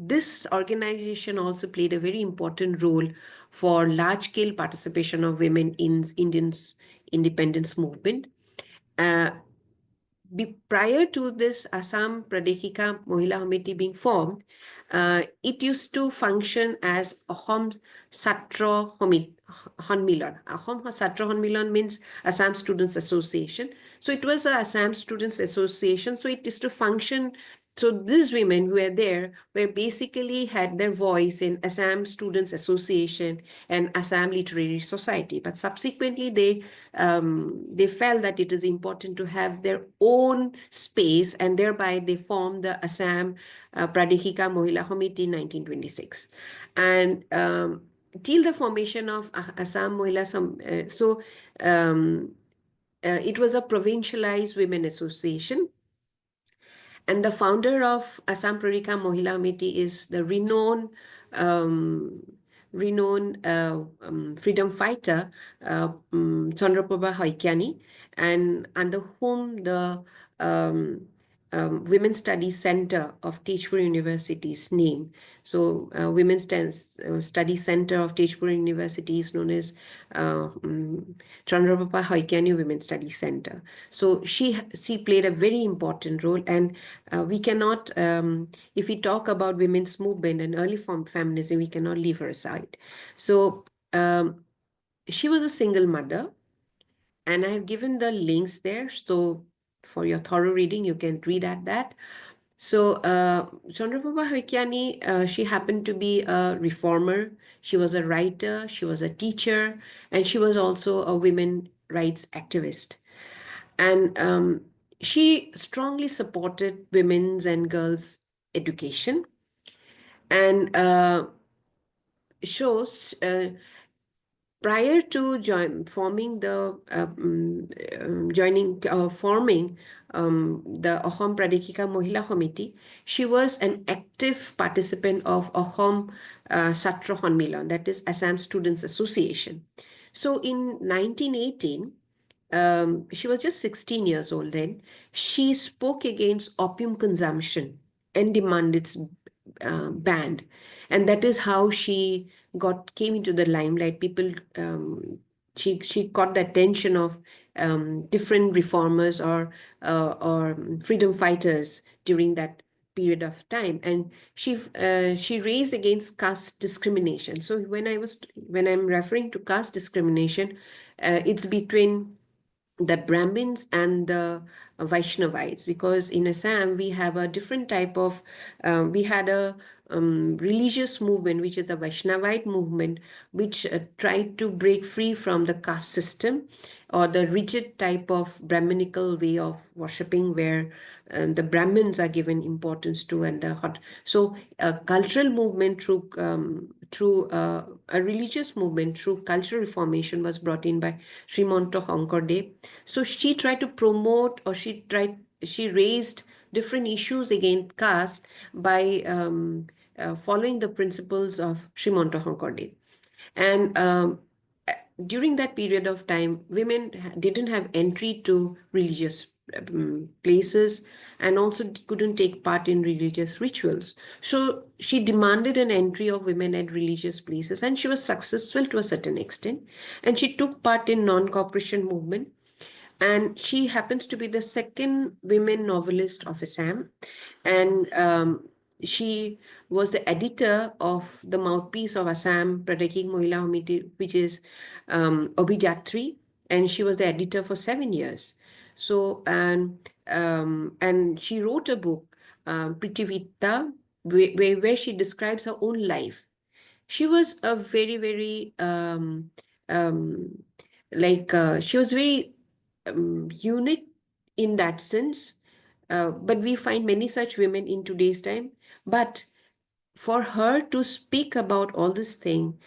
this organization also played a very important role for large-scale participation of women in Indians independence movement. Prior to this Assam Pradeshika Mohila Committee being formed, it used to function as Ahom Satra Honmilan. Ahom Satra Honmilan means Assam Students Association. So it was a Assam Students Association. So it used to function. So these women who were there were basically had their voice in Assam Students Association and Assam Literary Society. But subsequently, they felt that it is important to have their own space, and thereby they formed the Assam Pradeshika Mohila Committee in 1926. And till the formation of Assam Mohila, it was a provincialized women association. And the founder of Assam Pradeshika Mohila Committee is the renowned freedom fighter Chandraprabha Hoikiani, and under whom the Women's Studies Center of Tejpur University is named. So Women's Studies Center of Tejpur University is known as Chandraprabha Hoikiani Women's Studies Center. So she played a very important role, and we cannot, if we talk about women's movement and early form feminism, we cannot leave her aside. So she was a single mother, and I have given the links there. So for your thorough reading, you can read at that. So Chandraprabha Hoikiani, she happened to be a reformer. She was a writer, she was a teacher, and she was also a women's rights activist. And she strongly supported women's and girls' education. And prior to forming the Ahom Pradeshika Mohila Committee, she was an active participant of Ahom Satra Honmilan, that is Assam Students Association. So in 1918, she was just 16 years old then. She spoke against opium consumption and demanded its ban, and that is how she came into the limelight. People, she caught the attention of different reformers or freedom fighters during that period of time, and she raised against caste discrimination. So when I'm referring to caste discrimination, it's between the Brahmins and the Vaishnavites, because in Assam we have a different type of, we had a religious movement, which is the Vaishnavite movement, which tried to break free from the caste system or the rigid type of Brahminical way of worshipping, where the Brahmins are given importance to, and so a cultural movement through a religious movement through cultural reformation was brought in by Srimanto Shankardeb. So she tried to promote, or she raised different issues against caste by following the principles of Srimanto Shankardeb. And during that period of time, women didn't have entry to religious places, and also couldn't take part in religious rituals. So she demanded an entry of women at religious places, and she was successful to a certain extent. And she took part in non-cooperation movement. And she happens to be the second women novelist of Assam. And she was the editor of the mouthpiece of Assam Pradeshika Mohila Committee, which is Abhijatri, and she was the editor for 7 years. So, and she wrote a book, Prithivita, where she describes her own life. She was a very, very, she was very unique in that sense. But we find many such women in today's time. But for her to speak about all this thing,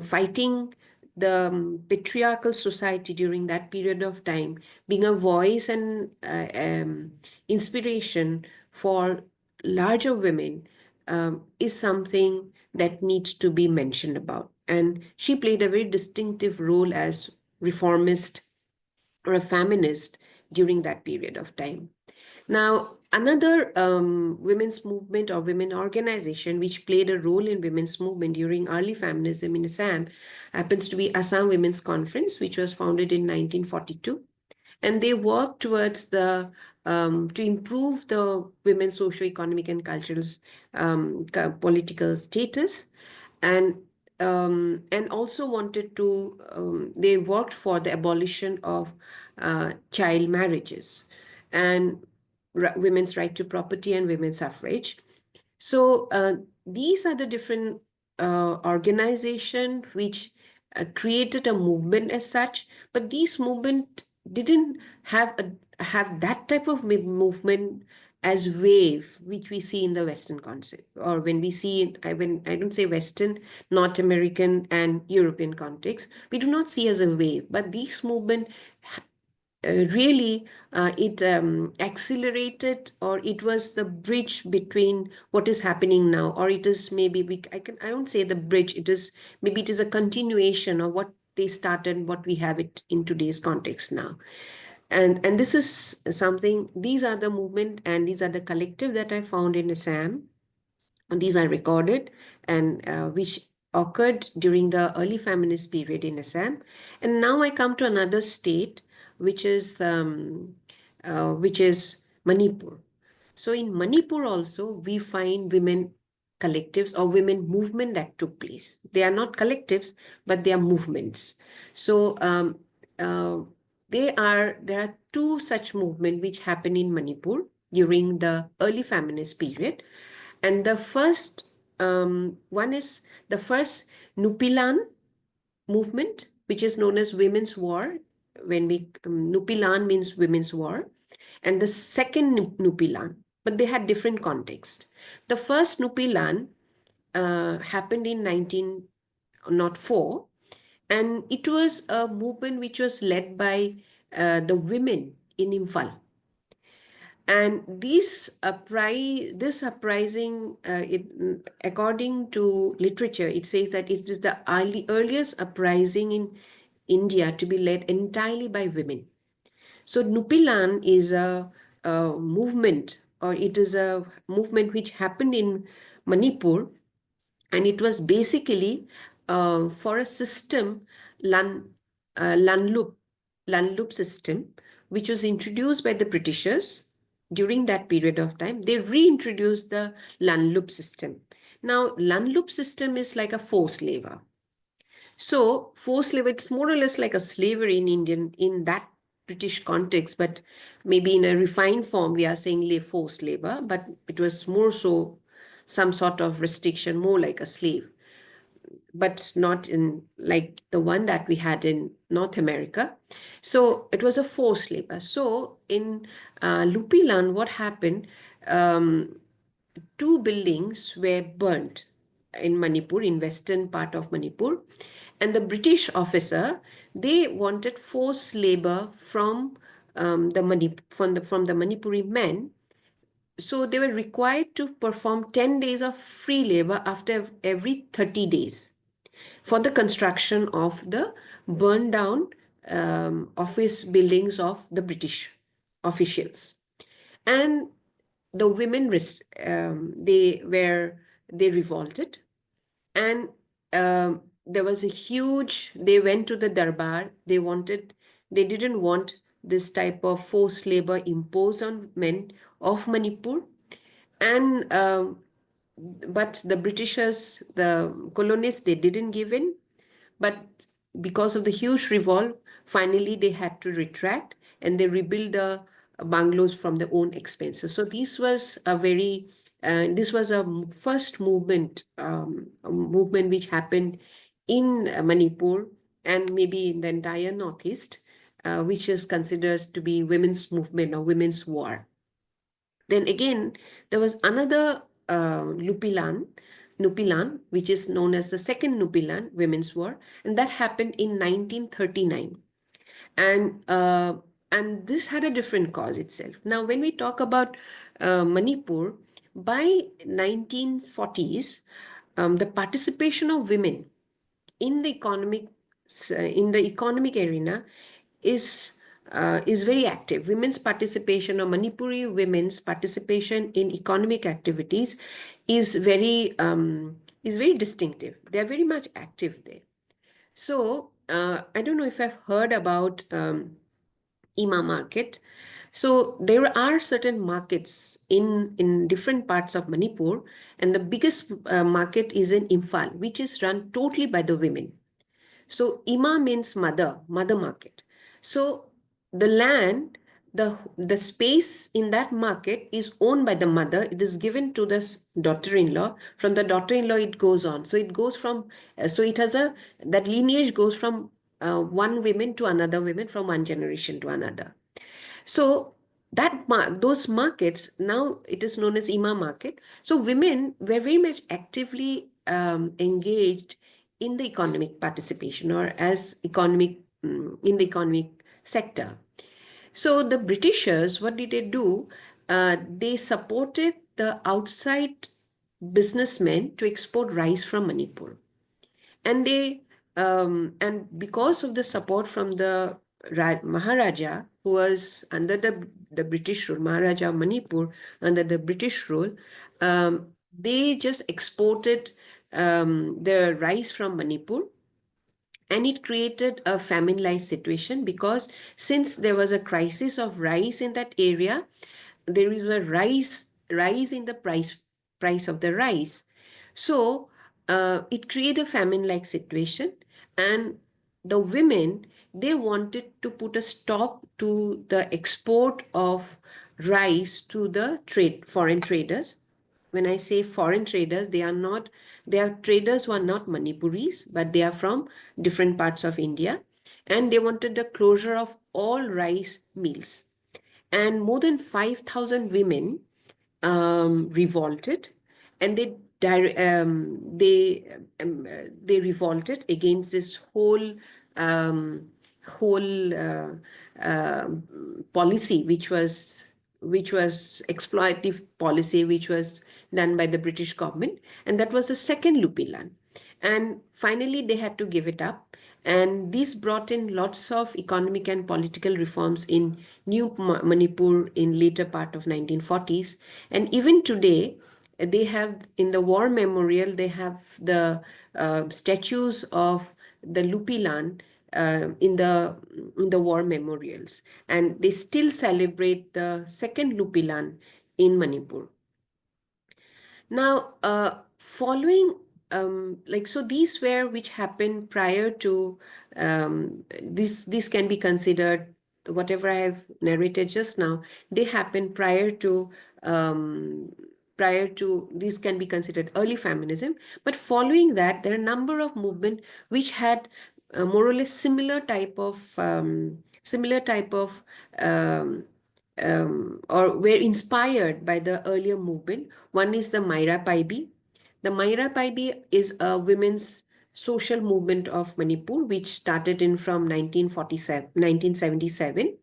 fighting the patriarchal society during that period of time, being a voice and inspiration for larger women, is something that needs to be mentioned about. And she played a very distinctive role as reformist or a feminist during that period of time. Now, another women's movement or women organization which played a role in women's movement during early feminism in Assam happens to be Assam Women's Conference, which was founded in 1942. And they worked towards the to improve the women's socio-economic and cultural political status, and also wanted to they worked for the abolition of child marriages and women's right to property and women's suffrage. So these are the different organizations which created a movement as such, but these movement didn't have that type of movement as wave which we see in the Western concept, or when we see when I don't say Western, North American and European context, we do not see as a wave, but these movement really it accelerated, or it was the bridge between what is happening now, or it is maybe I don't say the bridge, it is maybe it is a continuation of what they started, what we have it in today's context now. And this is something, these are the movement and these are the collective that I found in Assam. And these are recorded and which occurred during the early feminist period in Assam. And now I come to another state, which is Manipur. So in Manipur also, we find women collectives or women movement that took place. They are not collectives, but they are movements. So there are two such movements which happen in Manipur during the early feminist period. And the first one is the first Nupilan movement, which is known as Women's War. When we Nupilan means Women's War, and the second Nupilan, but they had different context. The first Nupilan happened in 1904, and it was a movement which was led by the women in Imphal. And this uprising, according to literature, it says that it is the earliest uprising in India to be led entirely by women. So Nupilan is a movement, or it is a movement which happened in Manipur, and it was basically for a system, Lanlup system, which was introduced by the Britishers during that period of time. They reintroduced the Lanlup system. Now, Lanlup system is like a forced labor. So forced labor, it's more or less like a slavery in that British context, but maybe in a refined form, we are saying forced labor, but it was more so some sort of restriction, more like a slave, but not in like the one that we had in North America. So it was a forced labor. So in Nupilan, what happened? 2 buildings were burnt in Manipur, in western part of Manipur. And the British officer, they wanted forced labor from the Manipuri men. So they were required to perform 10 days of free labor after every 30 days for the construction of the burned down office buildings of the British officials. And the women, they revolted, and there was a huge, they went to the Darbar, they didn't want this type of forced labor imposed on men of Manipur. And but the Britishers, the colonists, they didn't give in. But because of the huge revolt, finally they had to retract, and they rebuild the bungalows from their own expenses. So this was a very, this was a first movement, which happened in Manipur and maybe in the entire Northeast which is considered to be women's movement or women's war. Then again, there was another Nupilan, which is known as the Second Nupilan Women's War, and that happened in 1939. And this had a different cause itself. Now, when we talk about Manipur, by 1940s, the participation of women in the economic arena is very active. Women's participation, or Manipuri women's participation in economic activities is very distinctive. They are very much active there. So I don't know if I've heard about Ima market. So there are certain markets in different parts of Manipur, and the biggest market is in Imphal, which is run totally by the women. So Ima means mother market. So the land, the space in that market is owned by the mother. It is given to the daughter-in-law. From the daughter-in-law, it goes on. So it goes from, so it has that lineage goes from one woman to another woman, from one generation to another. So those markets, now it is known as Ima market. So women were very much actively engaged in the economic participation, or as in the economic sector. So the Britishers, what did they do? They supported the outside businessmen to export rice from Manipur. And and because of the support from the Maharaja, who was under the British rule, Maharaja of Manipur, under the British rule, they just exported the rice from Manipur, and it created a famine-like situation, because since there was a crisis of rice in that area, there is a rise in the price of the rice. So it created a famine-like situation, and the women, they wanted to put a stop to the export of rice to the foreign traders. When I say foreign traders, they are traders who are not Manipuris, but they are from different parts of India. And they wanted the closure of all rice mills. And more than 5,000 women revolted, and they revolted against this whole policy, which was exploitative policy, which was done by the British government, and that was the Second Lupilan. And finally, they had to give it up. And this brought in lots of economic and political reforms in New Manipur in later part of 1940s. And even today, they have, in the war memorial, they have the statues of the Lupilan in the war memorials. And they still celebrate the Second Lupilan in Manipur. Now, following so these were which happened prior to this can be considered, whatever I have narrated just now, they happened prior to these can be considered early feminism. But following that, there are a number of movements which had more or less similar type of or were inspired by the earlier movement. One is the Maira Paibi. The Maira Paibi is a women's social movement of Manipur, which started from 1977.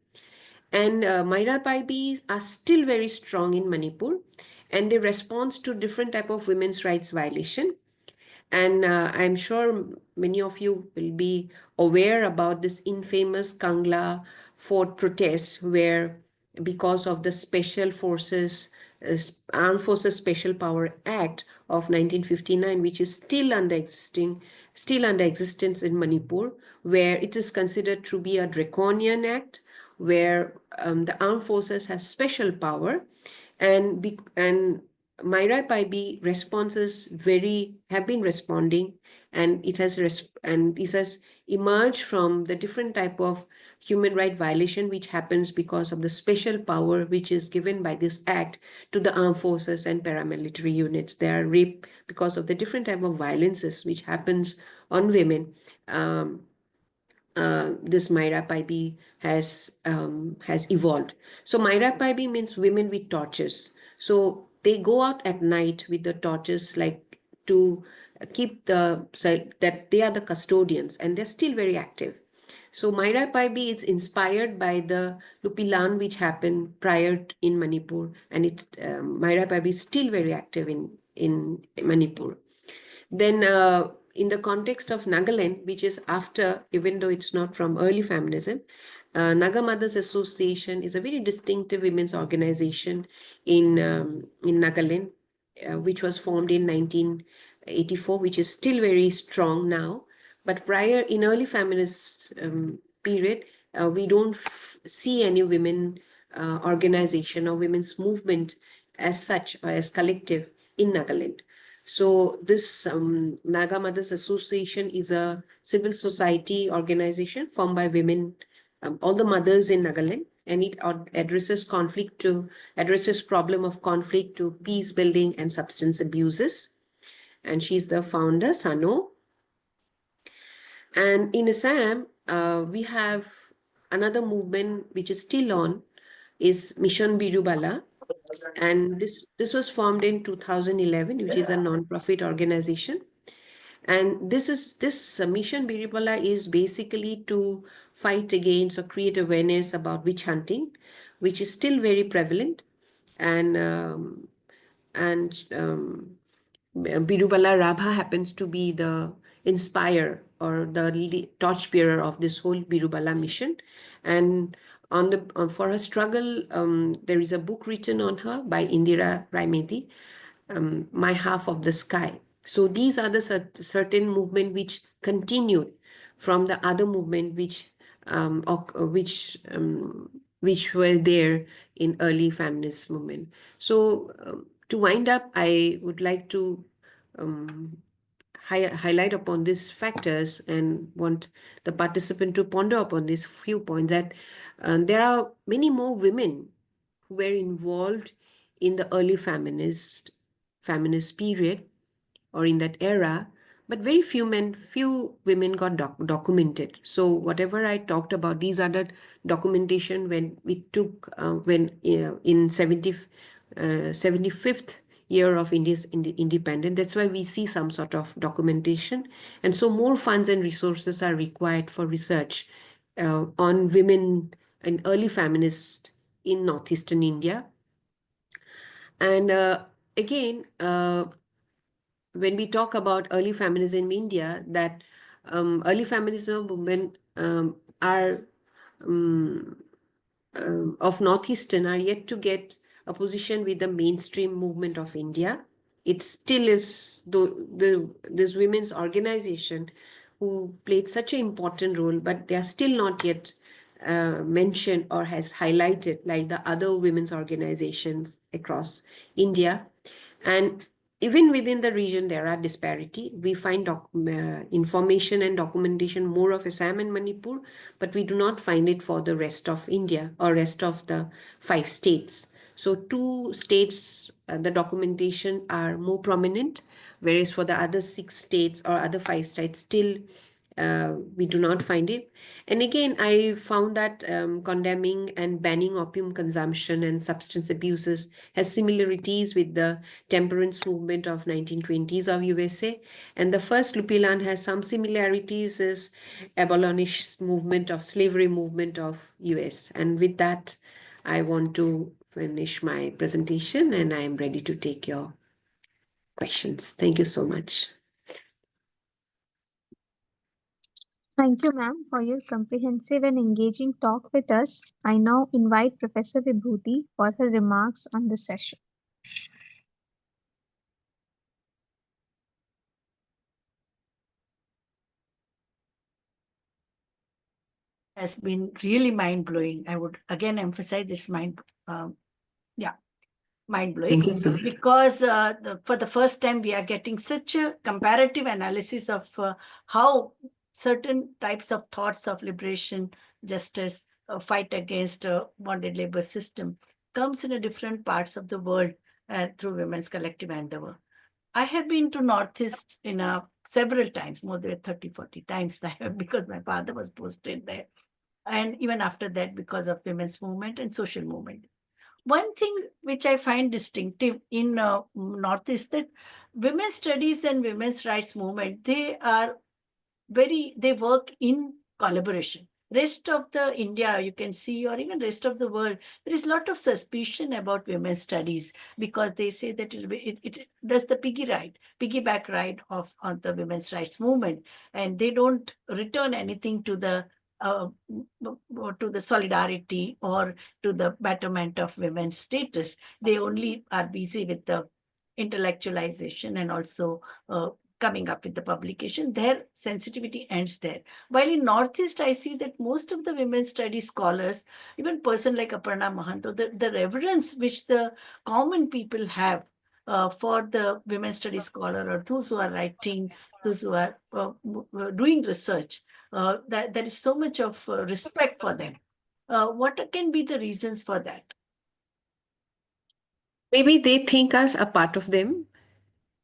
And Maira Paibi are still very strong in Manipur, and they respond to different type of women's rights violation. And I'm sure many of you will be aware about this infamous Kangla Fort protest, where because of the Special Forces, Armed Forces Special Power Act of 1959, which is still under existence in Manipur, where it is considered to be a draconian act, where the armed forces have special power, and Maira Paibi responses have been responding, and it has emerged from the different type of human right violation which happens because of the special power which is given by this act to the armed forces and paramilitary units. They are raped because of the different type of violences which happens on women this Myra Paibi has evolved. So Myra Paibi means women with torches. So they go out at night with the torches, like to keep that they are the custodians, and they're still very active. So Myra Paibi is inspired by the Lupilan which happened prior in Manipur, and it's Myra Paibi is still very active in Manipur. Then in the context of Nagaland, which is after, even though it's not from early feminism, Naga Mothers Association is a very distinctive women's organization in Nagaland, which was formed in 1984, which is still very strong now. But prior, in early feminist period, we don't see any women organization or women's movement as such or as collective in Nagaland. So this Naga Mothers Association is a civil society organization formed by women, all the mothers in Nagaland, and it addresses problem of conflict to peace building and substance abuses. And she's the founder, Sano. And in Assam, we have another movement which is still on, is Mission Birubala. And this was formed in 2011, which is a non-profit organization. And this Mission Birubala is basically to fight against or create awareness about witch hunting, which is still very prevalent. And Birubala Rabha happens to be the inspirer or the torchbearer of this whole Birubala mission. And for her struggle, there is a book written on her by Indira Raimedi, My Half of the Sky. So these are the certain movement which continued from the other movement which were there in early feminist movement. So to wind up, I would like to highlight upon these factors and want the participant to ponder upon these few points, that there are many more women who were involved in the early feminist period or in that era, but very few women got documented. So whatever I talked about, these are the documentation when we took in 75th year of India's independence. That's why we see some sort of documentation. And so more funds and resources are required for research on women and early feminists in northeastern India. And again, when we talk about early feminism in India, that early feminism movement are of northeastern are yet to get a position with the mainstream movement of India. It still is this women's organization who played such an important role, but they are still not yet mentioned or has highlighted like the other women's organizations across India. And even within the region, there are disparity. We find information and documentation more of Assam and Manipur, but we do not find it for the rest of India or rest of the 5 states. So 2 states, the documentation are more prominent, whereas for the other 6 states or other 5 states, still we do not find it. And again, I found that condemning and banning opium consumption and substance abuses has similarities with the temperance movement of 1920s of USA. And the first Lupilan has some similarities as abolitionist movement of slavery movement of US. And with that, I want to finish my presentation and I am ready to take your questions. Thank you so much. Thank you, ma'am, for your comprehensive and engaging talk with us. I now invite Professor Vibhuti for her remarks on the session. Has been really mind-blowing. I would again emphasize it's mind-blowing. Thank you so much. Because for the first time, we are getting such a comparative analysis of how certain types of thoughts of liberation, justice, fight against bonded labor system comes in a different parts of the world through women's collective endeavor. I have been to Northeast in a several times, more than 30, 40 times, because my father was posted there. And even after that, because of women's movement and social movement. One thing which I find distinctive in Northeast, that women's studies and women's rights movement, they work in collaboration. Rest of the India, you can see, or even rest of the world, there is a lot of suspicion about women's studies, because they say that it does the piggyback ride on the women's rights movement, and they don't return anything to the solidarity or to the betterment of women's status. They only are busy with the intellectualization and also coming up with the publication. Their sensitivity ends there. While in Northeast, I see that most of the women's studies scholars, even person like Aparna Mahanto, the reverence which the common people have for the women's studies scholar, or those who are writing, those who are doing research, that there is so much of respect for them. What can be the reasons for that? Maybe they think us a part of them.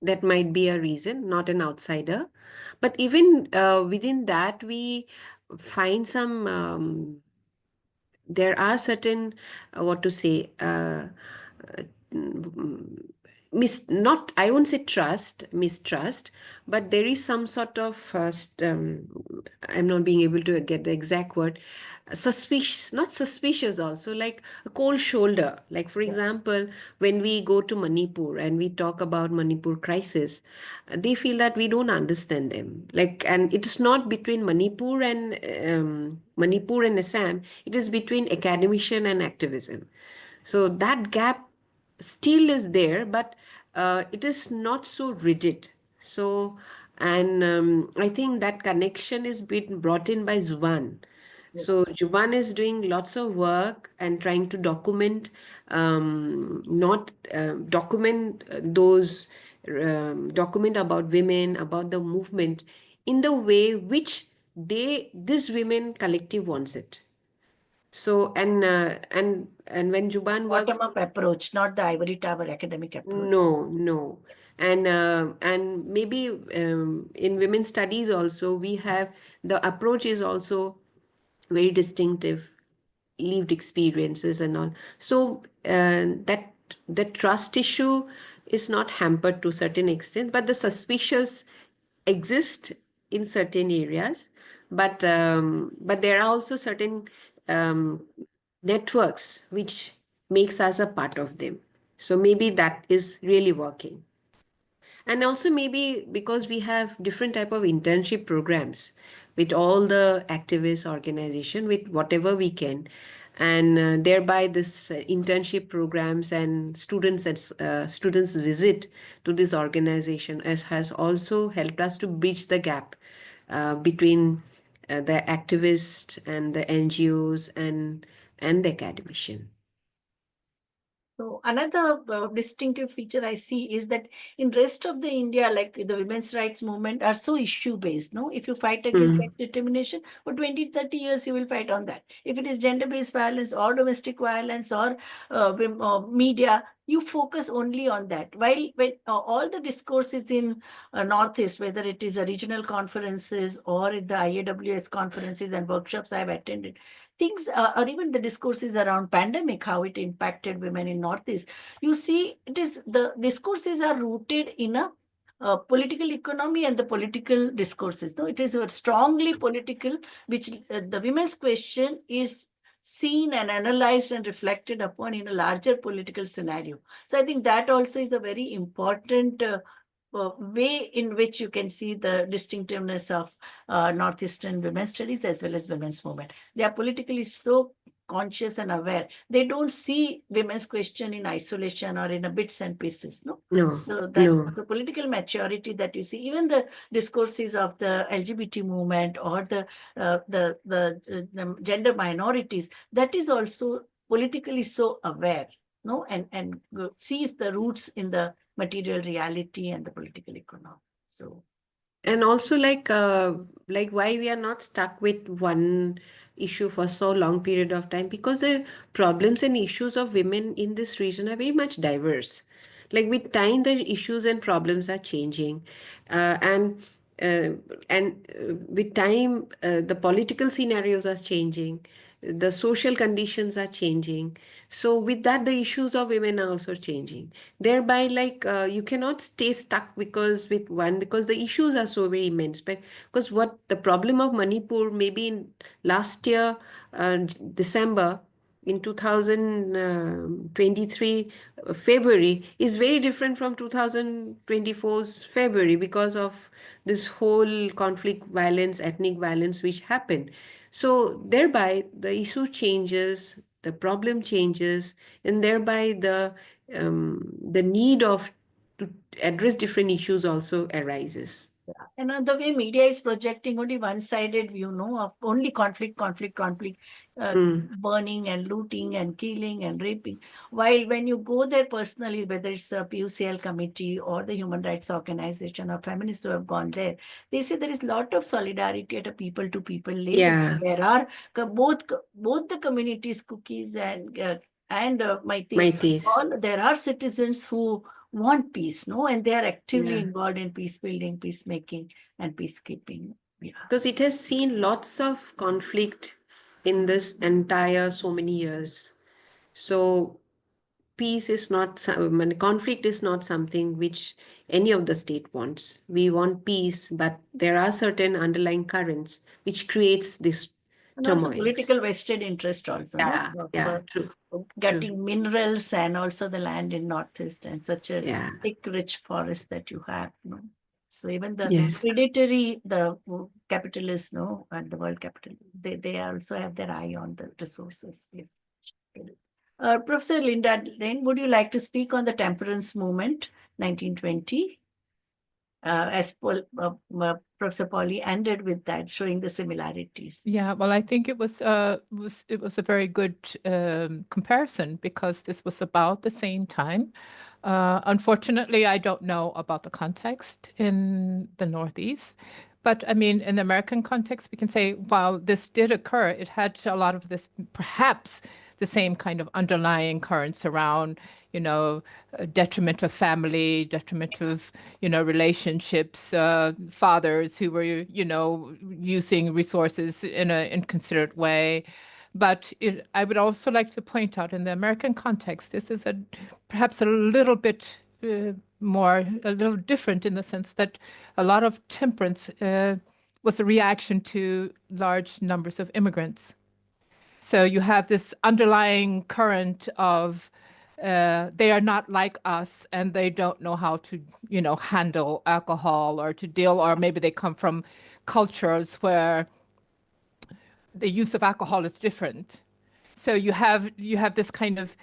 That might be a reason, not an outsider. But even within that, we find some, there are certain, what to say, not, I won't say mistrust, but there is some sort of, I'm not being able to get the exact word, suspicious, not suspicious also, like a cold shoulder. Like, for example, when we go to Manipur and we talk about Manipur crisis, they feel that we don't understand them. Like, and it is not between Manipur and Assam, it is between academician and activism. So that gap still is there, but it is not so rigid. So, and I think that connection is being brought in by Zuban. So Juban is doing lots of work and trying to document, document about women, about the movement in the way which this women collective wants it. So, and when Juban works, Bottom-up approach, not the ivory tower academic approach. no. And maybe in women's studies also, we have, the approach is also very distinctive, lived experiences and all. So that the trust issue is not hampered to a certain extent, but the suspicious exist in certain areas. But there are also certain networks which makes us a part of them. So maybe that is really working. And also maybe because we have different type of internship programs with all the activist organization, with whatever we can, and thereby this internship programs and students visit to this organization has also helped us to bridge the gap between the activists and the NGOs and the academician. So another distinctive feature I see is that in rest of the India, like the women's rights movement are so issue based. No, if you fight against sex discrimination for 20, 30 years, you will fight on that. If it is gender-based violence or domestic violence or media, you focus only on that. While when all the discourses in Northeast, whether it is a regional conferences or the IAWS conferences and workshops I've attended, things or even the discourses around pandemic, how it impacted women in Northeast, you see, it is the discourses are rooted in a political economy and the political discourses. No, it is strongly political, which the women's question is seen and analyzed and reflected upon in a larger political scenario. So I think that also is a very important way in which you can see the distinctiveness of Northeastern women's studies as well as women's movement. They are politically so conscious and aware. They don't see women's question in isolation or in a bits and pieces. No. So that the political maturity that you see, even the discourses of the LGBT movement or the gender minorities, that is also politically so aware. No, and sees the roots in the material reality and the political economy. So, and also like why we are not stuck with one issue for so long period of time, because the problems and issues of women in this region are very much diverse. Like with time, the issues and problems are changing, and with time, the political scenarios are changing, the social conditions are changing. So with that, the issues of women are also changing. Thereby, you cannot stay stuck because the issues are so very immense. But because what the problem of Manipur, maybe in last year, December, in 2023 February, is very different from 2024's February because of this whole conflict violence, ethnic violence which happened. So thereby the issue changes, the problem changes, and thereby the need of to address different issues also arises. And the way media is projecting only one-sided view, of only conflict, burning and looting and killing and raping. While when you go there personally, whether it's a PUCL committee or the human rights organization or feminists who have gone there, they say there is a lot of solidarity at a people-to-people level. Yeah. There are both the communities, Cookies and Maitis. there are citizens who want peace, and they are actively involved in peace building, peacemaking, and peacekeeping. Because it has seen lots of conflict in this entire so many years. So peace is not, conflict is not something which any of the state wants. We want peace, but there are certain underlying currents which creates this and also turmoil. political vested interest also. True. Getting minerals and also the land in Northeast and such a thick, rich forest that you have. So even the predatory, the capitalists, and the world capital, they also have their eye on the resources. Yes. Professor Linda Lane, would you like to speak on the temperance movement, 1920? As Professor Polly ended with that, showing the similarities. Yeah, well, I think it was a very good comparison because this was about the same time. Unfortunately, I don't know about the context in the Northeast, but I mean, in the American context, we can say while this did occur, it had a lot of this, perhaps the same kind of underlying currents around, detriment of family, detriment of, relationships, fathers who were, using resources in an inconsiderate way. But I would also like to point out in the American context, this is perhaps a little bit a little different in the sense that a lot of temperance was a reaction to large numbers of immigrants. So you have this underlying current of they are not like us and they don't know how to, handle alcohol or to deal, or maybe they come from cultures where the use of alcohol is different. So you have this kind of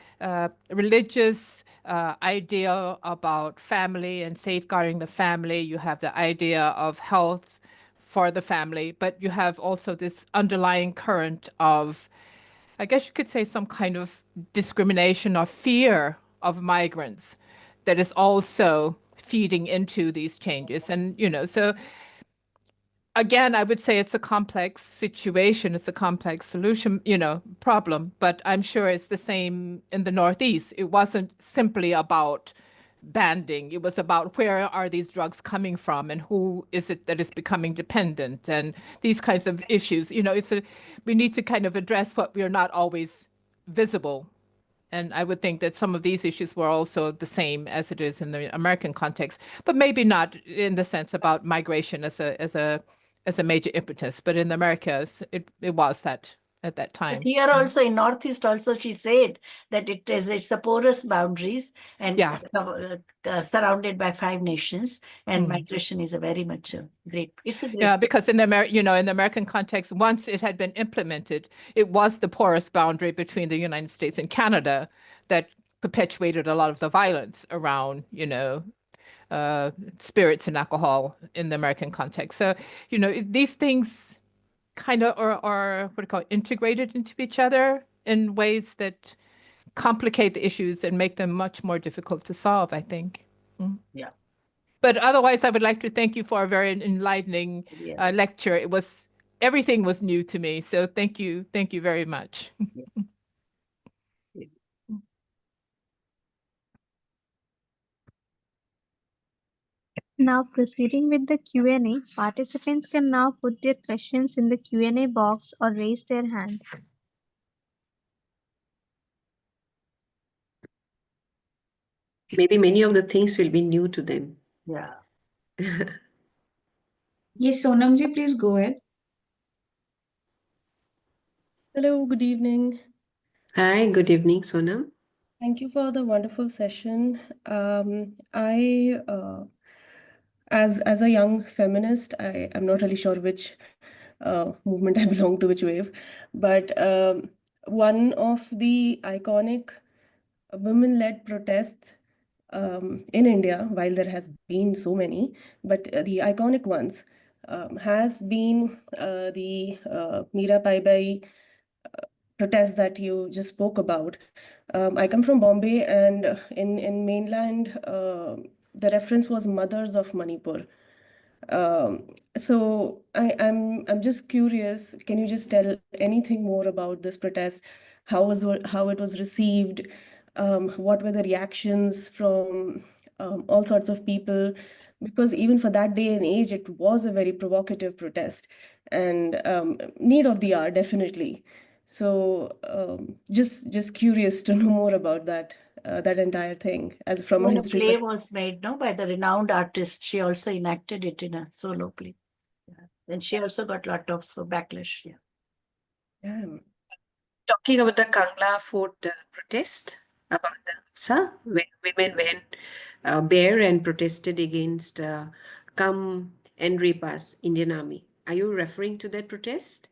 religious idea about family and safeguarding the family. You have the idea of health for the family, but you have also this underlying current of, I guess you could say, some kind of discrimination or fear of migrants that is also feeding into these changes. And, so again, I would say it's a complex situation. It's a complex solution, problem, but I'm sure it's the same in the Northeast. It wasn't simply about banding. It was about where are these drugs coming from and who is it that is becoming dependent and these kinds of issues. We need to kind of address what we are not always visible. And I would think that some of these issues were also the same as it is in the American context, but maybe not in the sense about migration as a major impetus. But in the Americas, it was that at that time. But here also in Northeast also she said that it's a porous boundaries and surrounded by 5 nations, and migration is a very much great. It's a great. Because in the American context, once it had been implemented, it was the porous boundary between the United States and Canada that perpetuated a lot of the violence around, spirits and alcohol in the American context. So, these things kind of are what do you call it, integrated into each other in ways that complicate the issues and make them much more difficult to solve, I think. Yeah. But otherwise, I would like to thank you for a very enlightening lecture. Everything was new to me. So thank you very much. Now proceeding with the Q&A, participants can now put their questions in the Q&A box or raise their hands. Maybe many of the things will be new to them. Yeah. Yes, Sonamji, please go ahead. Hello, good evening. Hi, good evening, Sonam. Thank you for the wonderful session. As a young feminist, I'm not really sure which movement I belong to, which wave, but one of the iconic women-led protests in India, while there has been so many, but the iconic ones has been the Mirabai Bai protest that you just spoke about. I come from Bombay, and in mainland, the reference was Mothers of Manipur. So I'm just curious. Can you just tell anything more about this protest? How it was received? What were the reactions from all sorts of people? Because even for that day and age, it was a very provocative protest and need of the hour, definitely. So just curious to know more about that entire thing as from a When a history play perspective. was made, no, by the renowned artist, she also enacted it in a solo play. Yeah. And she also got a lot of backlash. Yeah. Yeah. Talking about the Kangla Fort protest, about the APSA, when women went bare and protested against Come and Rape Us, Indian Army. Are you referring to that protest?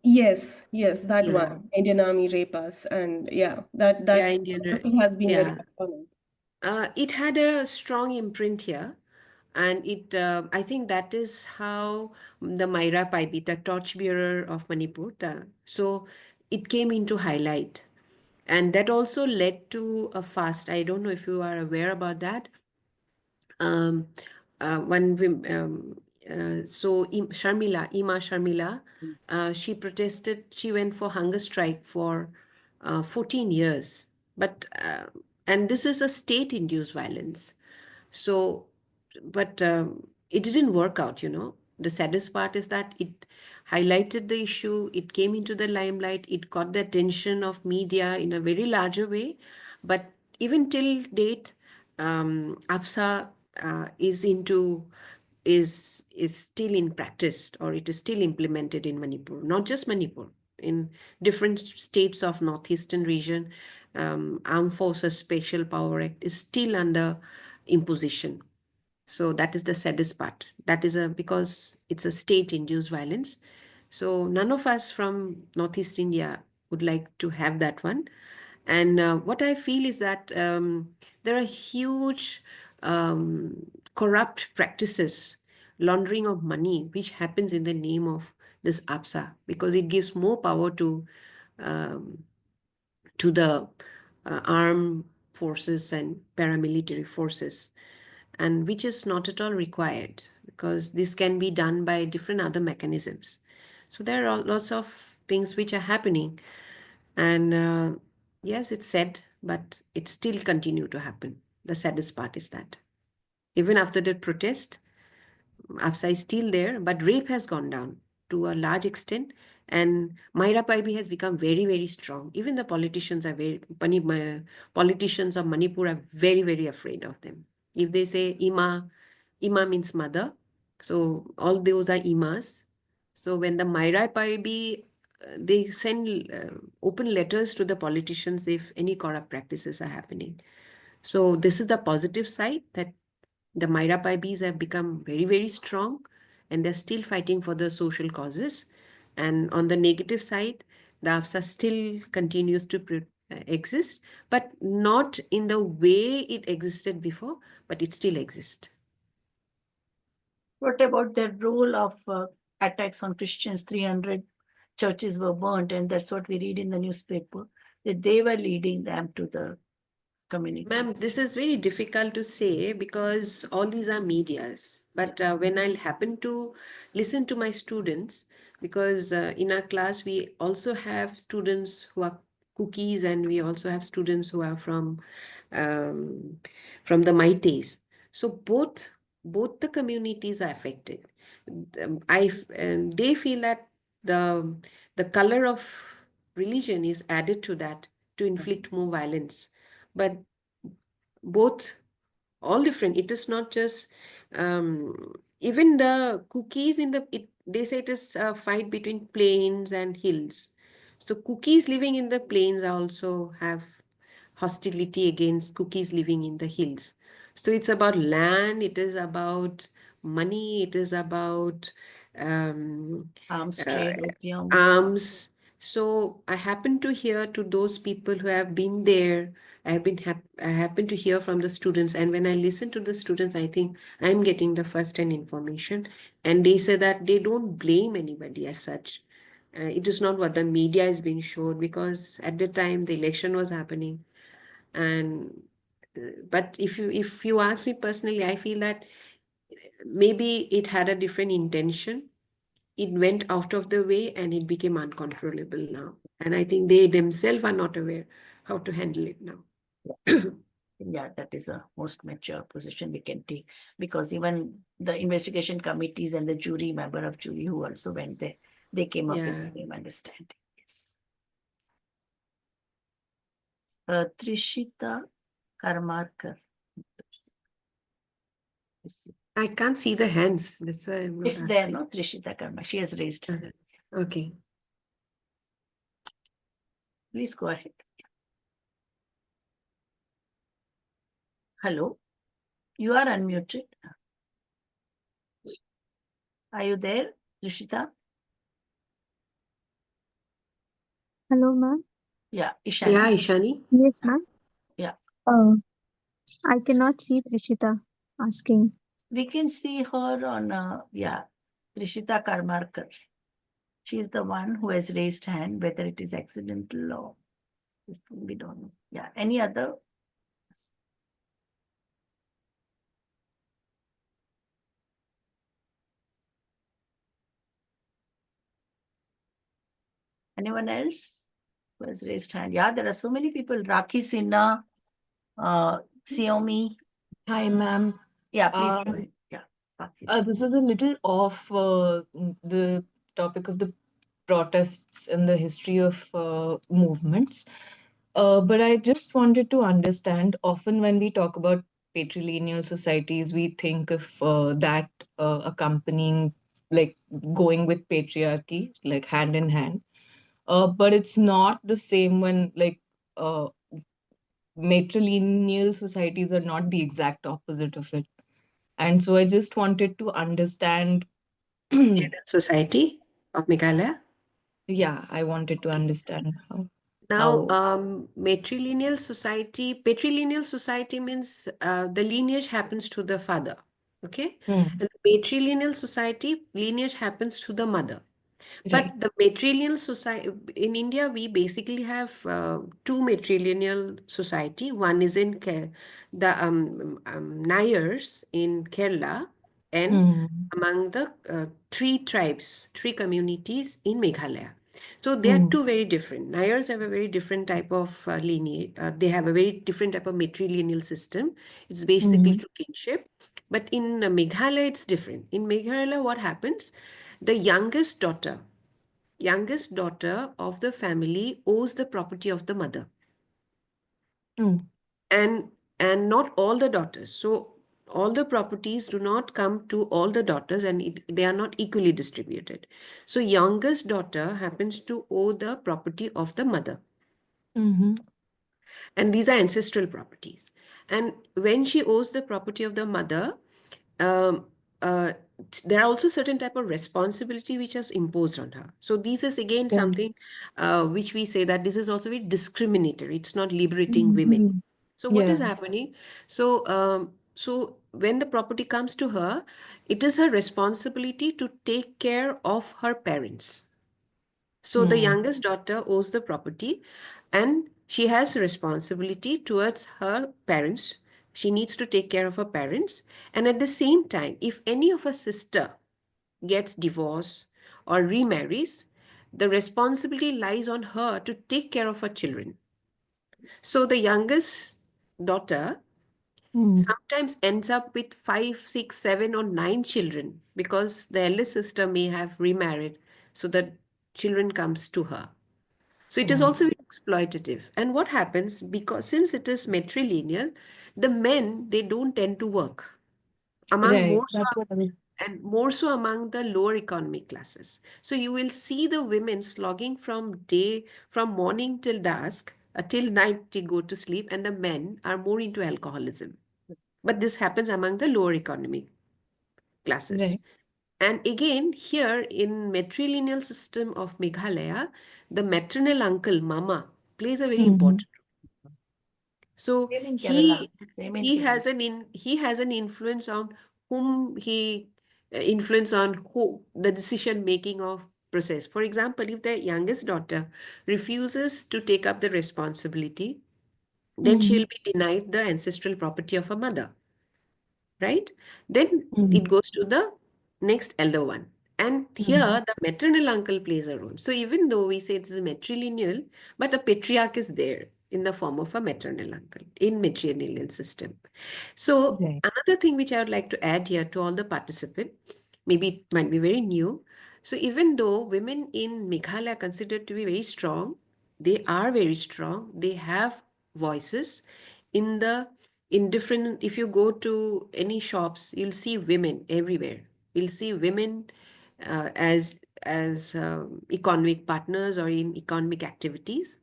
Yes, that Yeah. one, Indian Army rape us, and yeah, that Yeah, Indian. policy has been very Yeah. iconic. It had a strong imprint here, and I think that is how the Myra Paibi, the torchbearer of Manipur, so it came into highlight. And that also led to a fast. I don't know if you are aware about that. Sharmila, Ima Sharmila, she protested. She went for hunger strike for 14 years. And this is a state-induced violence. So, but it didn't work out, you know. The saddest part is that it highlighted the issue, it came into the limelight, it got the attention of media in a very larger way. But even till date, APSA is still in practice, or it is still implemented in Manipur, not just Manipur, in different states of northeastern region. Armed Forces Special Power Act is still under imposition. So that is the saddest part. That is because it's a state-induced violence. So none of us from Northeast India would like to have that one. And what I feel is that there are huge corrupt practices, laundering of money, which happens in the name of this APSA, because it gives more power to the armed forces and paramilitary forces, and which is not at all required, because this can be done by different other mechanisms. So there are lots of things which are happening, and yes, it's sad, but it still continue to happen. The saddest part is that even after the protest, APSA is still there, but rape has gone down to a large extent, and Myra Paibi has become very, very strong. Even the politicians are politicians of Manipur are very, very afraid of them. If they say Ima means mother, so all those are Imas. So when the Myra Paibi, they send open letters to the politicians if any corrupt practices are happening. So this is the positive side, that the Myra Paibis have become very, very strong, and they're still fighting for the social causes. And on the negative side, the APSA still continues to exist, but not in the way it existed before, but it still exists. What about the role of attacks on Christians? 300 churches were burnt, and that's what we read in the newspaper, that they were leading them to the community. Ma'am, this is very difficult to say because all these are medias. But when I'll happen to listen to my students, because in our class we also have students who are cookies, and we also have students who are from the Maites. So both both the communities are affected. They feel that the color of religion is added to that to inflict more violence. But both, all different. It is not just even the cookies in they say it is a fight between plains and hills. So cookies living in the plains also have hostility against cookies living in the hills. So it's about land, it is about money, it is about Arms uh, trade, opium. arms. So I happen to hear to those people who have been there. I happen to hear from the students, and when I listen to the students, I think I'm getting the first-hand information, and they say that they don't blame anybody as such. It is not what the media is being showed, because at the time the election was happening, and but if you ask me personally, I feel that maybe it had a different intention. It went out of the way and it became uncontrollable now. And I think they themselves are not aware how to handle it now. Yeah, that is a most mature position we can take, because even the investigation committees and the jury, member of jury who also went there, they came up with Yeah. the same understanding. Yes. Trishita Karmarkar. I can't see the hands. That's why I'm not It's there, asking. no? Trishita Karma. She has raised her. Okay. Please go ahead. Hello. You are unmuted. Are you there, Trishita? Hello, ma'am. Yeah, Ishani. Yeah, Ishani. Yes, ma'am. Yeah. I cannot see Trishita asking. We can see her on, Trishita Karmarkar. She is the one who has raised hand, whether it is accidental or we don't know. Yeah, any other? Anyone else who has raised hand? Yeah, there are so many people. Rakhi Sinha, Xiaomi. Hi, ma'am. Yeah, please go ahead. Yeah. This is a little off the topic of the protests and the history of movements. But I just wanted to understand, often when we talk about patrilineal societies, we think of that accompanying, like going with patriarchy, like hand in hand. But it's not the same when matrilineal societies are not the exact opposite of it. And so I just wanted to understand. Society of Meghalaya. Yeah, I wanted to understand Now, patrilineal society means the lineage happens to the father. Okay. And the matrilineal society, lineage happens to the mother. Right. But the matrilineal society in India, we basically have two matrilineal society. One is in the Nayars in Kerala, and among the three tribes, three communities in Meghalaya. So they are two very different. Nayars have a very different type of lineage. They have a very different type of matrilineal system. It's basically through kinship. But in Meghalaya, it's different. In Meghalaya, what happens? The youngest daughter of the family owes the property of the mother. And not all the daughters. So all the properties do not come to all the daughters, and they are not equally distributed. So youngest daughter happens to owe the property of the mother. And these are ancestral properties. And when she owes the property of the mother, there are also certain type of responsibility which is imposed on her. So this is again something which we say that this is also very discriminatory. It's not liberating women. So what is happening? So so when the property comes to her, it is her responsibility to take care of her parents. So the youngest daughter owes the property, and she has responsibility towards her parents. She needs to take care of her parents. And at the same time, if any of her sister gets divorced or remarries, the responsibility lies on her to take care of her children. So the youngest daughter sometimes ends up with 5, 6, 7, or 9 children because the eldest sister may have remarried, so that children comes to her. So it is also very exploitative. And what happens, because since it is matrilineal, the men, they don't tend to work among Right. more so, That's what I was. and more so among the lower economic classes. So you will see the women slogging from morning till dusk, till night to go to sleep, and the men are more into alcoholism. But this happens among the lower economic classes. Right. And again, here in matrilineal system of Meghalaya, the maternal uncle, mama, plays a very important role. So Same in Kerala. Same in he Kerala. has an influence on whom he influence on who the decision making of process. For example, if the youngest daughter refuses to take up the responsibility, then she'll be denied the ancestral property of her mother, right? Then it goes to the next elder one. And here the maternal uncle plays a role. So even though we say this is matrilineal, but a patriarch is there in the form of a maternal uncle in matrilineal system. So Right. another thing which I would like to add here to all the participants, maybe it might be very new. So even though women in Meghalaya are considered to be very strong, they are very strong. They have voices in different, if you go to any shops, you'll see women everywhere. You'll see women as economic partners or in economic activities.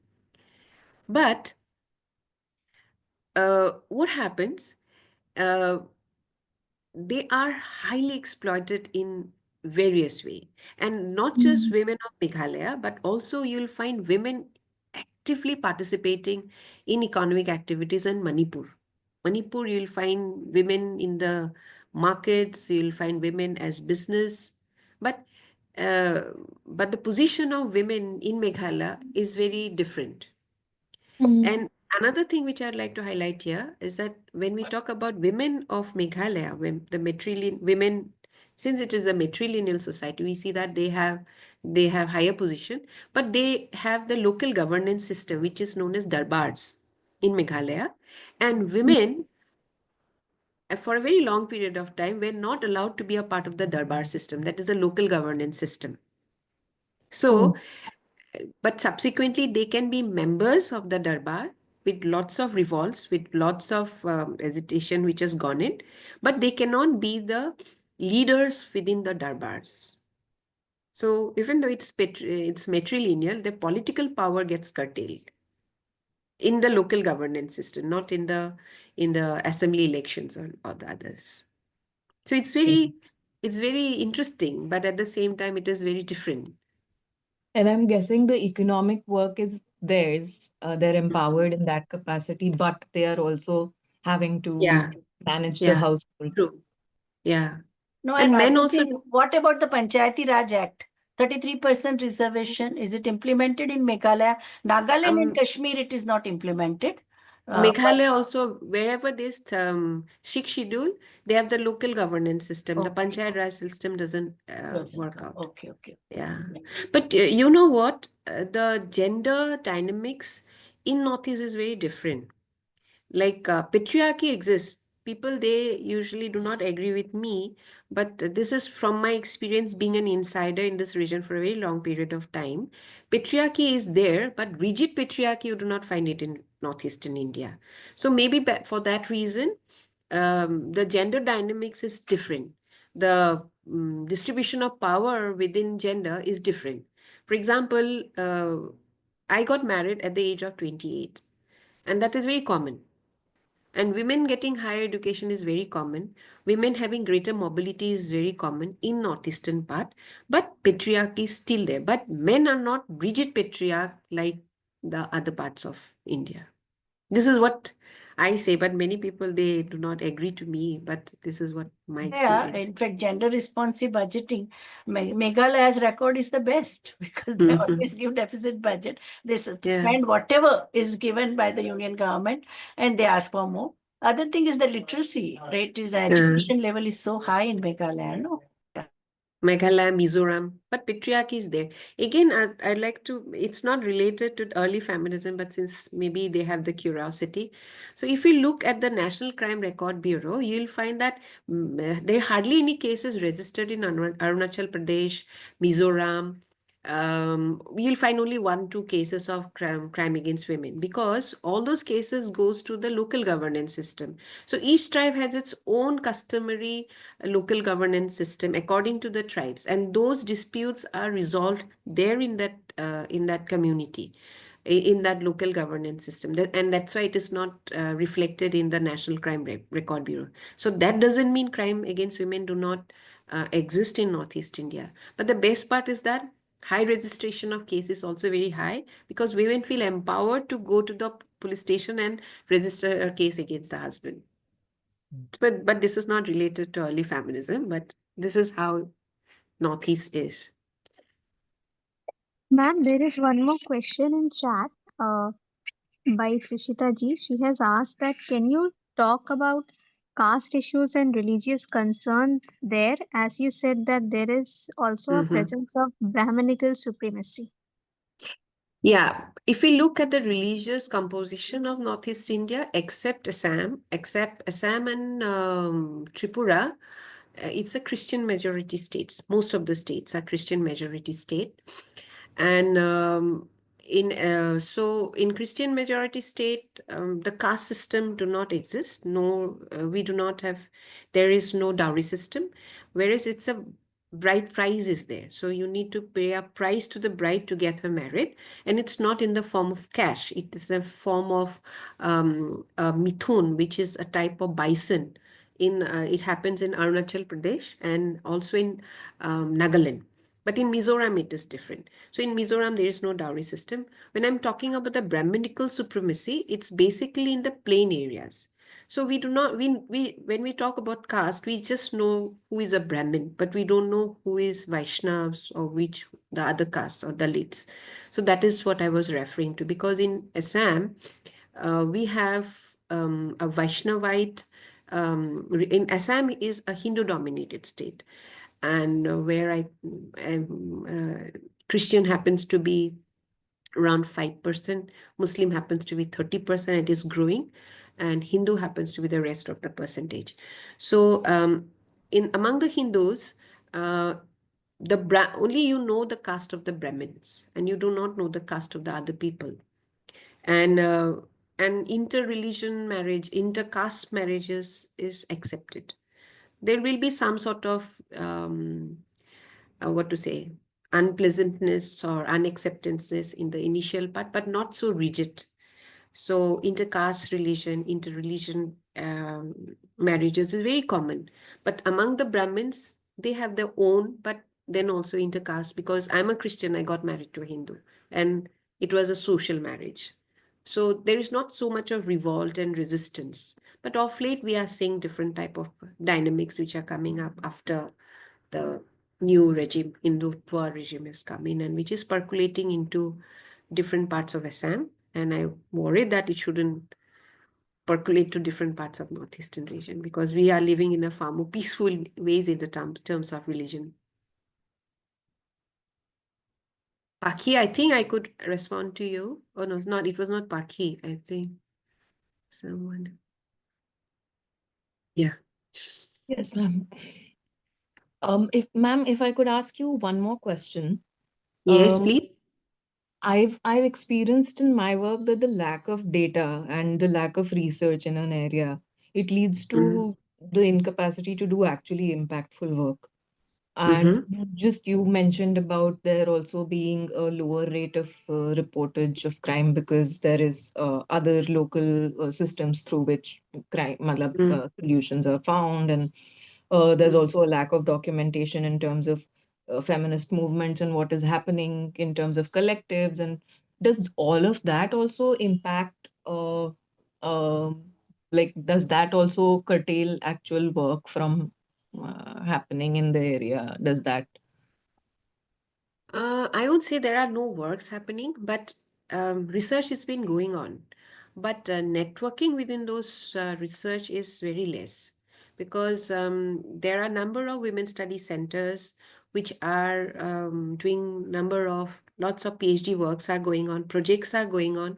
But what happens? They are highly exploited in various way, and not just women of Meghalaya, but also you'll find women actively participating in economic activities in Manipur. Manipur, you'll find women in the markets, you'll find women as business, but the position of women in Meghalaya is very different. And another thing which I'd like to highlight here is that when we talk about women of Meghalaya, when the women, since it is a matrilineal society, we see that they have higher position, but they have the local governance system, which is known as darbars in Meghalaya, and women for a very long period of time were not allowed to be a part of the darbar system, that is a local governance system. So but subsequently they can be members of the darbar with lots of revolts, with lots of hesitation which has gone in, but they cannot be the leaders within the darbars. So even though it's matrilineal, the political power gets curtailed in the local governance system, not in the assembly elections or the others. So it's very interesting, but at the same time it is very different. And I'm guessing the economic work is theirs. They're empowered in that capacity, but they are also having to manage the household. True. Yeah. No, And men another also thing, what about the Panchayati Raj Act? 33% reservation, is it implemented in Meghalaya? Nagaland and Kashmir, it is not implemented. Meghalaya also, wherever this Sikh schedule, they have the local governance system. The Panchayat Raj system doesn't work out. Okay. Yeah. But you know what? The gender dynamics in Northeast is very different. Like patriarchy exists. People, they usually do not agree with me, but this is from my experience being an insider in this region for a very long period of time. Patriarchy is there, but rigid patriarchy, you do not find it in Northeastern India. So maybe for that reason, the gender dynamics is different. The distribution of power within gender is different. For example, I got married at the age of 28, and that is very common. And women getting higher education is very common. Women having greater mobility is very common in northeastern part. But patriarchy is still there. But men are not rigid patriarch like the other parts of India. This is what I say, but many people, they do not agree to me. But this is what my experience. Yeah, in fact, gender responsive budgeting, Meghalaya's record is the best because they always give deficit budget. They spend whatever is given by the union government and they ask for more. Other thing is the literacy rate is education level is so high in Meghalaya, no? Meghalaya, Mizoram, but patriarchy is there. Again, I'd like to, it's not related to early feminism, but since maybe they have the curiosity. So if you look at the National Crime Record Bureau, you'll find that there are hardly any cases registered in Arunachal Pradesh, Mizoram. You'll find only 1-2 cases of crime against women, because all those cases goes to the local governance system. So each tribe has its own customary local governance system according to the tribes, and those disputes are resolved there in that community, in that local governance system. And that's why it is not reflected in the National Crime Record Bureau. So that doesn't mean crime against women do not exist in Northeast India. But the best part is that high registration of cases also very high, because women feel empowered to go to the police station and register a case against the husband. But this is not related to early feminism, but this is how Northeast is. Ma'am, there is one more question in chat by Trishita ji. She has asked that can you talk about caste issues and religious concerns there, as you said that there is also a presence of Brahminical supremacy. Yeah, if we look at the religious composition of Northeast India, except Assam and Tripura, it's a Christian majority states. Most of the states are Christian majority state. And in Christian majority state, the caste system do not exist. No, we do not have, there is no dowry system, whereas it's a bride price is there. So you need to pay a price to the bride to get her married. And it's not in the form of cash. It is a form of mithun, which is a type of bison. It happens in Arunachal Pradesh and also in Nagaland. But in Mizoram, it is different. So in Mizoram, there is no dowry system. When I'm talking about the Brahminical supremacy, it's basically in the plain areas. So we do not, when we talk about caste, we just know who is a Brahmin, but we don't know who is Vaishnavas or which the other castes or Dalits. So that is what I was referring to, because in Assam, we have a Vaishnavite, in Assam is a Hindu-dominated state. And where Christian happens to be around 5%, Muslim happens to be 30%, it is growing, and Hindu happens to be the rest of the percentage. So among the Hindus, only you know the caste of the Brahmins, and you do not know the caste of the other people. And inter-religion marriage, inter-caste marriages is accepted. There will be some sort of unpleasantness or unacceptance in the initial part, but not so rigid. So inter-caste inter-religion marriages is very common. But among the Brahmins, they have their own, but then also inter-caste, because I'm a Christian, I got married to a Hindu, and it was a social marriage. So there is not so much of revolt and resistance. But of late, we are seeing different type of dynamics which are coming up after the new regime, Hindutva regime is coming, and which is percolating into different parts of Assam. And I worry that it shouldn't percolate to different parts of Northeastern region, because we are living in a far more peaceful ways in the terms of religion. Paki, I think I could respond to you. Oh no, it was not Paki, I think someone. Yeah. Yes, ma'am. If I could ask you one more question. Yes, please. I've experienced in my work that the lack of data and the lack of research in an area, it leads to the incapacity to do actually impactful work. And you mentioned about there also being a lower rate of reportage of crime because there is other local systems through which crime solutions are found, and there's also a lack of documentation in terms of feminist movements and what is happening in terms of collectives. And does all of that also impact, does that also curtail actual work from happening in the area? Does that? I would say there are no works happening, but research has been going on. But networking within those research is very less, because there are a number of women study centers which are doing lots of PhD works are going on, projects are going on,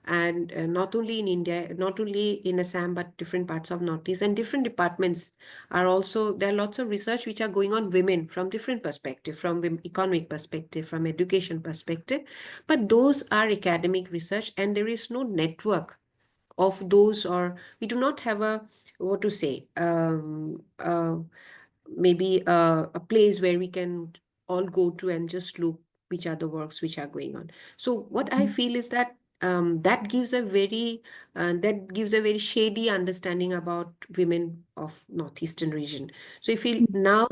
and not only in India, not only in Assam, but different parts of Northeast, and different departments are also, there are lots of research which are going on women from different perspective, from economic perspective, from education perspective, but those are academic research, and there is no network of those, or we do not have a, what to say, maybe a place where we can all go to and just look which are the works which are going on. So what I feel is that that gives a very shady understanding about women of Northeastern region. So if you now,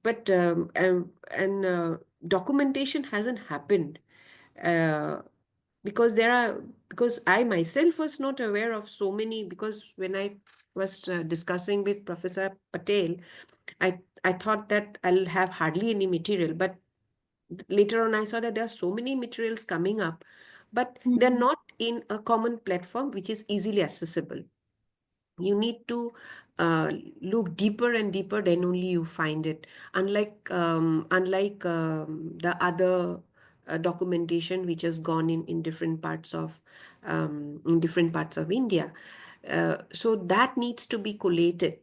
but and documentation hasn't happened. Because I myself was not aware of so many, because when I was discussing with Professor Patel, I thought that I'll have hardly any material, but later on I saw that there are so many materials coming up, but they're not in a common platform which is easily accessible. You need to look deeper and deeper, then only you find it. Unlike the other documentation which has gone in different parts of India. So that needs to be collated,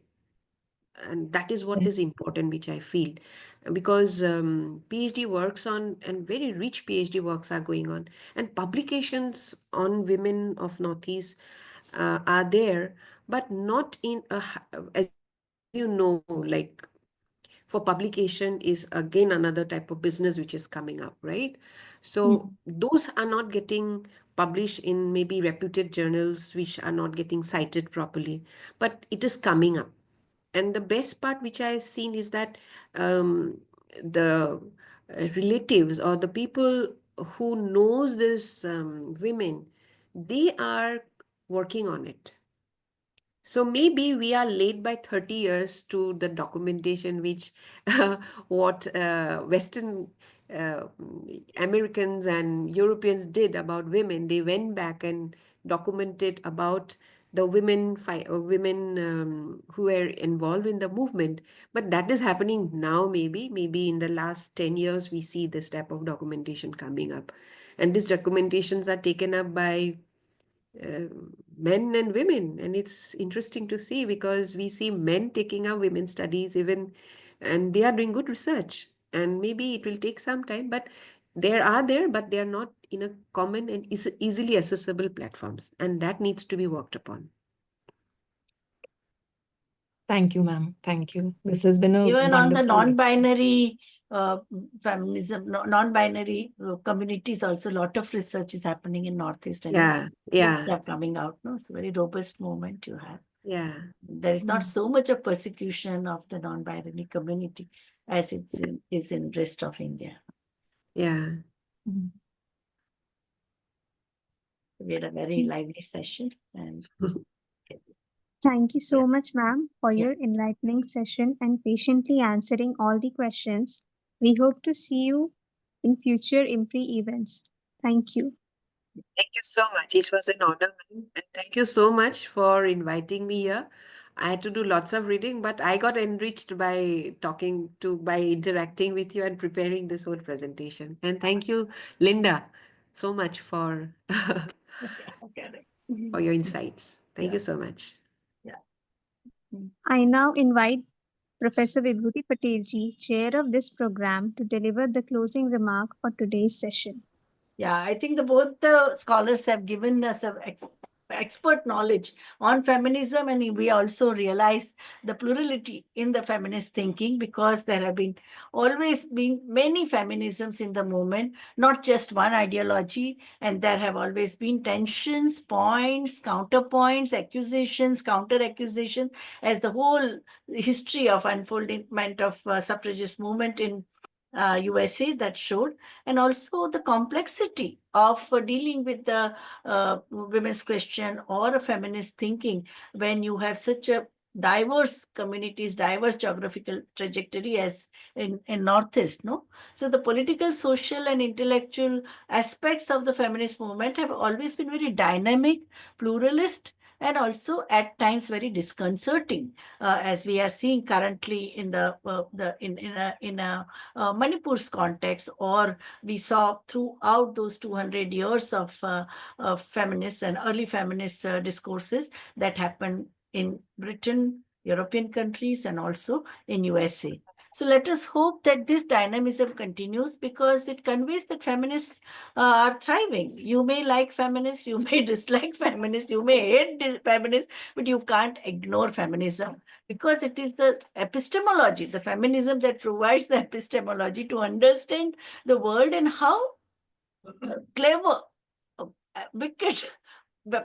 and that is what is important, which I feel, because PhD works on, and very rich PhD works are going on, and publications on women of Northeast are there, but not in as you know, like, for publication is again another type of business which is coming up, right? So those are not getting published in maybe reputed journals, which are not getting cited properly, but it is coming up. And the best part which I've seen is that the relatives or the people who knows this women, they are working on it. So maybe we are late by 30 years to the documentation which what Western Americans and Europeans did about women. They went back and documented about the women who were involved in the movement. But that is happening now, maybe in the last 10 years we see this type of documentation coming up. And these documentations are taken up by men and women, and it's interesting to see, because we see men taking up women's studies even, and they are doing good research, and maybe it will take some time, but but they are not in a common and easily accessible platforms, and that needs to be worked upon. Thank you, ma'am. Thank you. This has been a Even on the wonderful. non-binary feminism, non-binary communities, also a lot of research is happening in Northeast, and books are coming out. No, it's a very robust movement you have. Yeah, there is not so much of persecution of the non-binary community as it is in rest of India. Yeah. We had a very lively session, and Thank you so much, ma'am, for your enlightening session and patiently answering all the questions. We hope to see you in future IMPRI events. Thank you. Thank you so much. It was an honor, ma'am. And thank you so much for inviting me here. I had to do lots of reading, but I got enriched by interacting with you and preparing this whole presentation. And thank you, Linda, so much for your insights. Thank you so much. I now invite Professor Vibhuti Patel-ji, chair of this program, to deliver the closing remark for today's session. Yeah, I think both the scholars have given us expert knowledge on feminism, and we also realize the plurality in the feminist thinking, because there have always been many feminisms in the movement, not just one ideology, and there have always been tensions, points, counterpoints, accusations, counter-accusations, as the whole history of unfoldment of suffragist movement in USA that showed, and also the complexity of dealing with the women's question or a feminist thinking when you have such a diverse communities, diverse geographical trajectory as in Northeast, no? So the political, social, and intellectual aspects of the feminist movement have always been very dynamic, pluralist, and also at times very disconcerting, as we are seeing currently in Manipur's context, or we saw throughout those 200 years of feminist and early feminist discourses that happened in Britain, European countries, and also in USA. So let us hope that this dynamism continues, because it conveys that feminists are thriving. You may like feminists, you may dislike feminists, you may hate feminists, but you can't ignore feminism, because it is the epistemology, the feminism, that provides the epistemology to understand the world and how clever, wicked,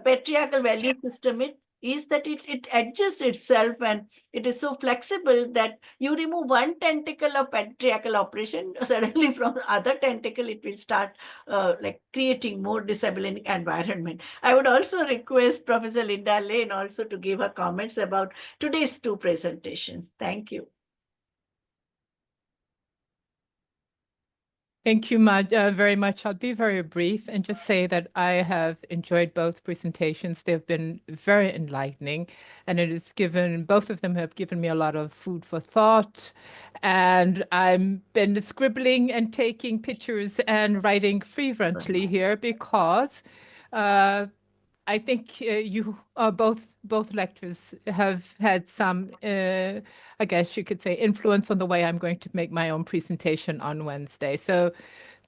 patriarchal value system it is, that it adjusts itself, and it is so flexible that you remove one tentacle of patriarchal oppression, suddenly from the other tentacle it will start like creating more disabling environment. I would also request Professor Linda Lane also to give her comments about today's two presentations. Thank you. Thank you very much. I'll be very brief and just say that I have enjoyed both presentations. They've been very enlightening, and both of them have given me a lot of food for thought. And I've been scribbling and taking pictures and writing frequently here, because I think you both lectures have had some, I guess you could say, influence on the way I'm going to make my own presentation on Wednesday. So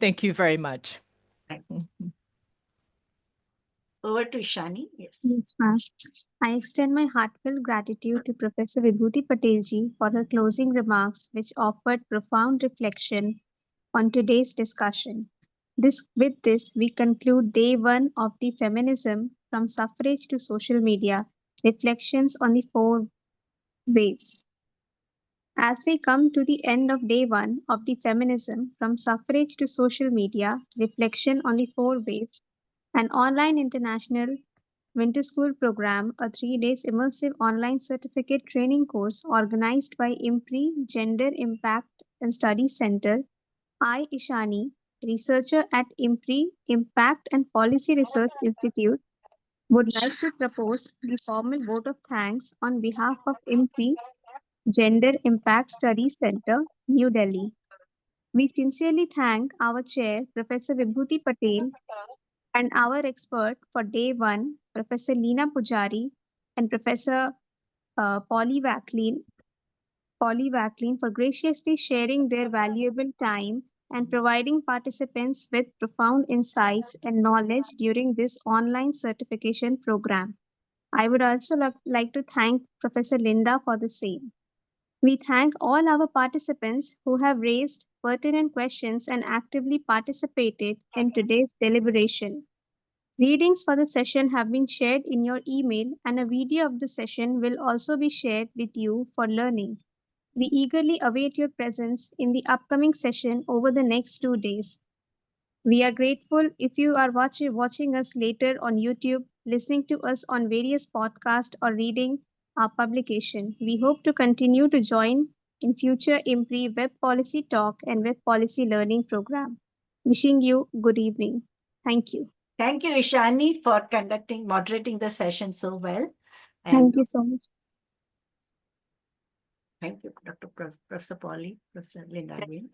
thank you very much. Over to Ishani. Yes. Yes, ma'am. I extend my heartfelt gratitude to Professor Vibhuti Patel-ji for her closing remarks, which offered profound reflection on today's discussion. With this, we conclude day one of the Feminism from Suffrage to Social Media, Reflections on the Four Waves. As we come to the end of day one of the Feminism from Suffrage to Social Media, Reflection on the Four Waves, an online international winter school program, a 3 days immersive online certificate training course organized by IMPRI Gender Impact and Studies Center. I, Ishani, researcher at IMPRI Impact and Policy Research Institute, would like to propose the formal vote of thanks on behalf of IMPRI Gender Impact Studies Center, New Delhi. We sincerely thank our chair, Professor Vibhuti Patel, and our expert for day one, Professor Leena Pujari and Professor Polly Vacklin, for graciously sharing their valuable time and providing participants with profound insights and knowledge during this online certification program. I would also like to thank Professor Linda for the same. We thank all our participants who have raised pertinent questions and actively participated in today's deliberation. Readings for the session have been shared in your email, and a video of the session will also be shared with you for learning. We eagerly await your presence in the upcoming session over the next 2 days. We are grateful if you are watching us later on YouTube, listening to us on various podcasts, or reading our publication. We hope to continue to join in future IMPRI Web Policy Talk and Web Policy Learning Program. Wishing you good evening. Thank you. Thank you, Ishani, for moderating the session so well. And thank you so much. Thank you, Dr. Professor Polly, Professor Linda Lane.